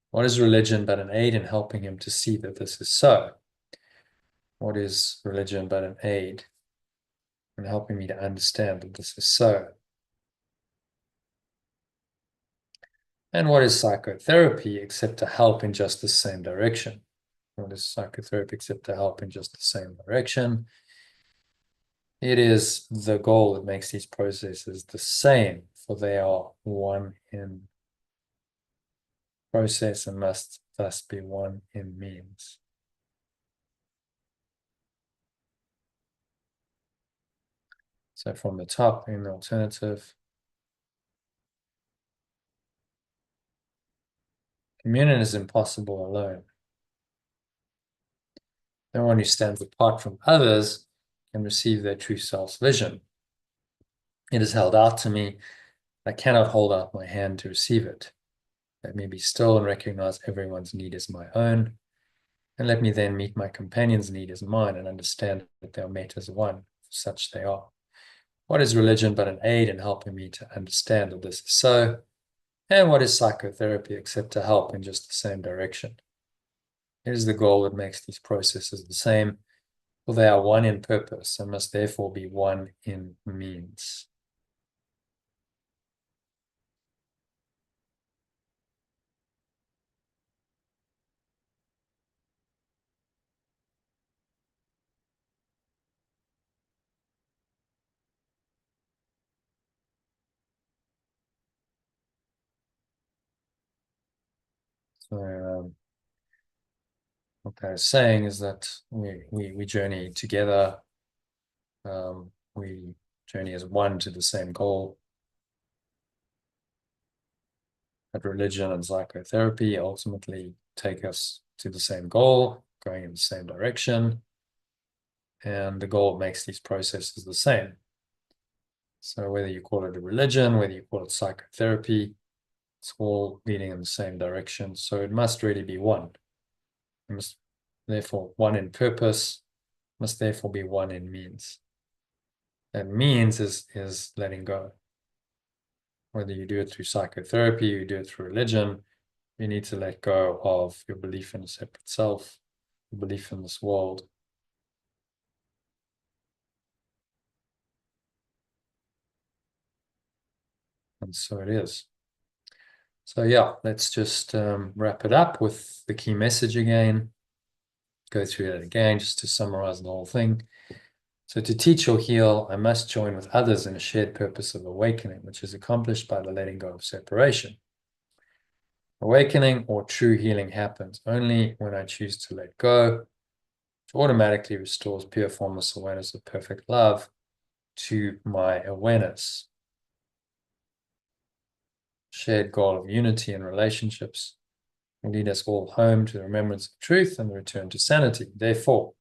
What is religion but an aid in helping him to see that this is so? What is religion but an aid in helping me to understand that this is so? And what is psychotherapy except to help in just the same direction? What is psychotherapy except to help in just the same direction? It is the goal that makes these processes the same, for they are one in process and must thus be one in means. So from the top, in the alternative, communion is impossible alone. No one who stands apart from others can receive their true self's vision. It is held out to me. I cannot hold out my hand to receive it. Let me be still and recognize everyone's need as my own. And let me then meet my companion's need as mine and understand that they are met as one, for such they are. What is religion but an aid in helping me to understand that this is so? And what is psychotherapy except to help in just the same direction? It is the goal that makes these processes the same, for they are one in purpose and must therefore be one in means. So what they're saying is that we journey together. We journey as one to the same goal. That religion and psychotherapy ultimately take us to the same goal, going in the same direction. And the goal makes these processes the same. So whether you call it a religion, whether you call it psychotherapy, it's all leading in the same direction. So it must really be one. It must therefore one in purpose, must therefore be one in means. And means is letting go. Whether you do it through psychotherapy, you do it through religion, you need to let go of your belief in a separate self, your belief in this world. And so it is. So yeah, let's just wrap it up with the key message again. Go through it again just to summarize the whole thing. So to teach or heal, I must join with others in a shared purpose of awakening, which is accomplished by the letting go of separation. Awakening or true healing happens only when I choose to let go, which automatically restores pure formless awareness of perfect love to my awareness. Shared goal of unity in relationships will lead us all home to the remembrance of truth and the return to sanity. Therefore,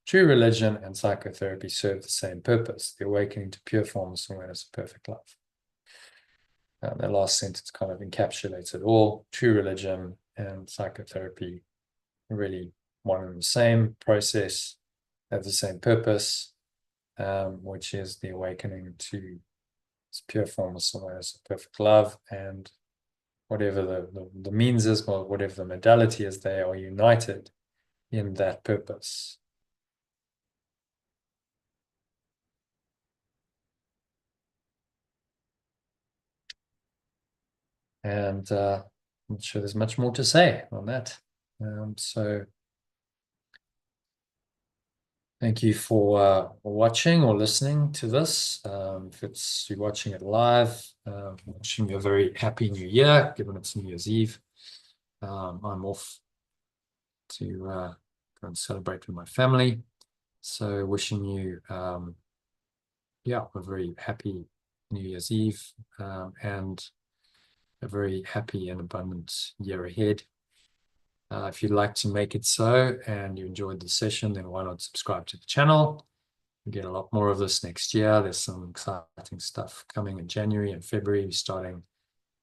true religion and psychotherapy serve the same purpose, the awakening to pure formless awareness of perfect love. That last sentence kind of encapsulates it all. True religion and psychotherapy are really one and the same process, have the same purpose, which is the awakening to pure formless awareness of perfect love. And whatever the means is, or whatever the modality is, they are united in that purpose. And I'm not sure there's much more to say on that. So thank you for watching or listening to this. If you're watching it live, wishing you a very happy new year, given it's New Year's Eve. I'm off to go and celebrate with my family. So wishing you, yeah, a very happy New Year's Eve and a very happy and abundant year ahead. If you'd like to make it so and you enjoyed the session, then why not subscribe to the channel? We get a lot more of this next year. There's some exciting stuff coming in January and February. We're starting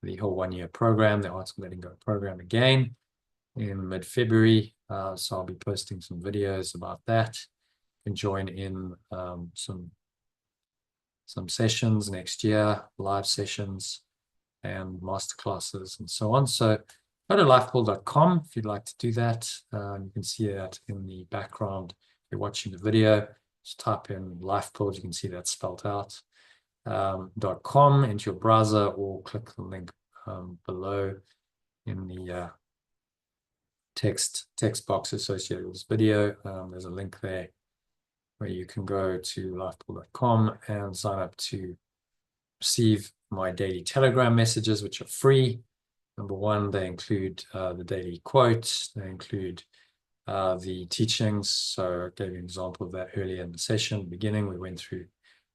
the whole 1-year program, the Art of Letting Go program again in mid-February. So I'll be posting some videos about that. You can join in some sessions next year, live sessions and masterclasses and so on. So go to lifepool.com if you'd like to do that. You can see that in the background if you're watching the video. Just type in Lifepool, you can see that spelled out. .com into your browser, or click the link below in the text box associated with this video. There's a link there where you can go to lifepool.com and sign up to receive my daily Telegram messages, which are free. Number one, they include the daily quotes, they include the teachings. So I gave you an example of that earlier in the session. Beginning, we went through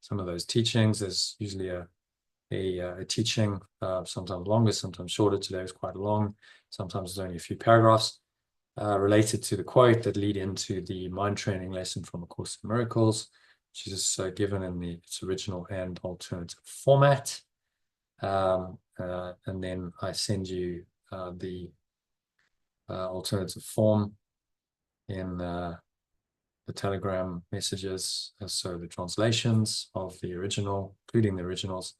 some of those teachings. There's usually a teaching, sometimes longer, sometimes shorter. Today was quite long. Sometimes it's only a few paragraphs related to the quote that lead into the mind training lesson from A Course in Miracles, which is given in its original and alternative format. And then I send you the alternative form in the Telegram messages, so the translations of the original, including the originals,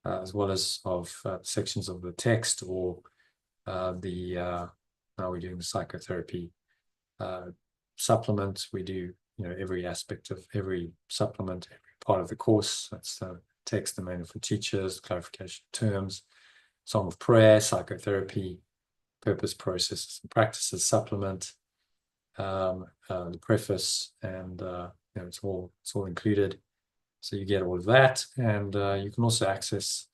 as well as of sections of the text, or now we're doing the psychotherapy supplement. We do, every aspect of every supplement, every part of the course. That's the text, the manual for teachers, clarification of terms, song of prayer, psychotherapy, purpose, processes, and practices supplement, the preface, and it's all included. So you get all of that, and you can also access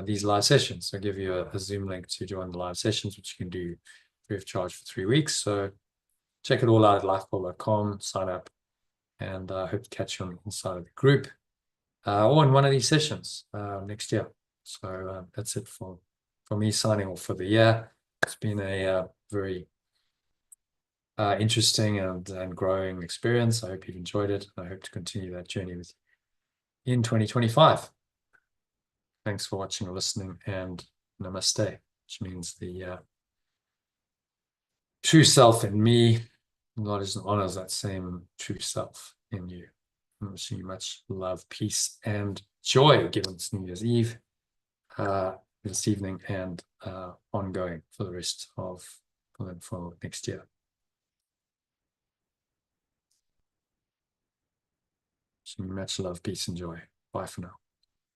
these live sessions. So I'll give you a Zoom link to join the live sessions, which you can do free of charge for 3 weeks. So check it all out at lifegoal.com, sign up, and I hope to catch you on the inside of the group or in one of these sessions next year. So that's it for me signing off for the year. It's been a very interesting and growing experience. I hope you've enjoyed it. I hope to continue that journey with you in 2025. Thanks for watching or listening, and namaste, which means the true self in me acknowledges and honors that same true self in you. I'm wishing you much love, peace, and joy, given it's New Year's Eve this evening, and ongoing for the rest of for next year. Wishing you much love, peace, and joy. Bye for now.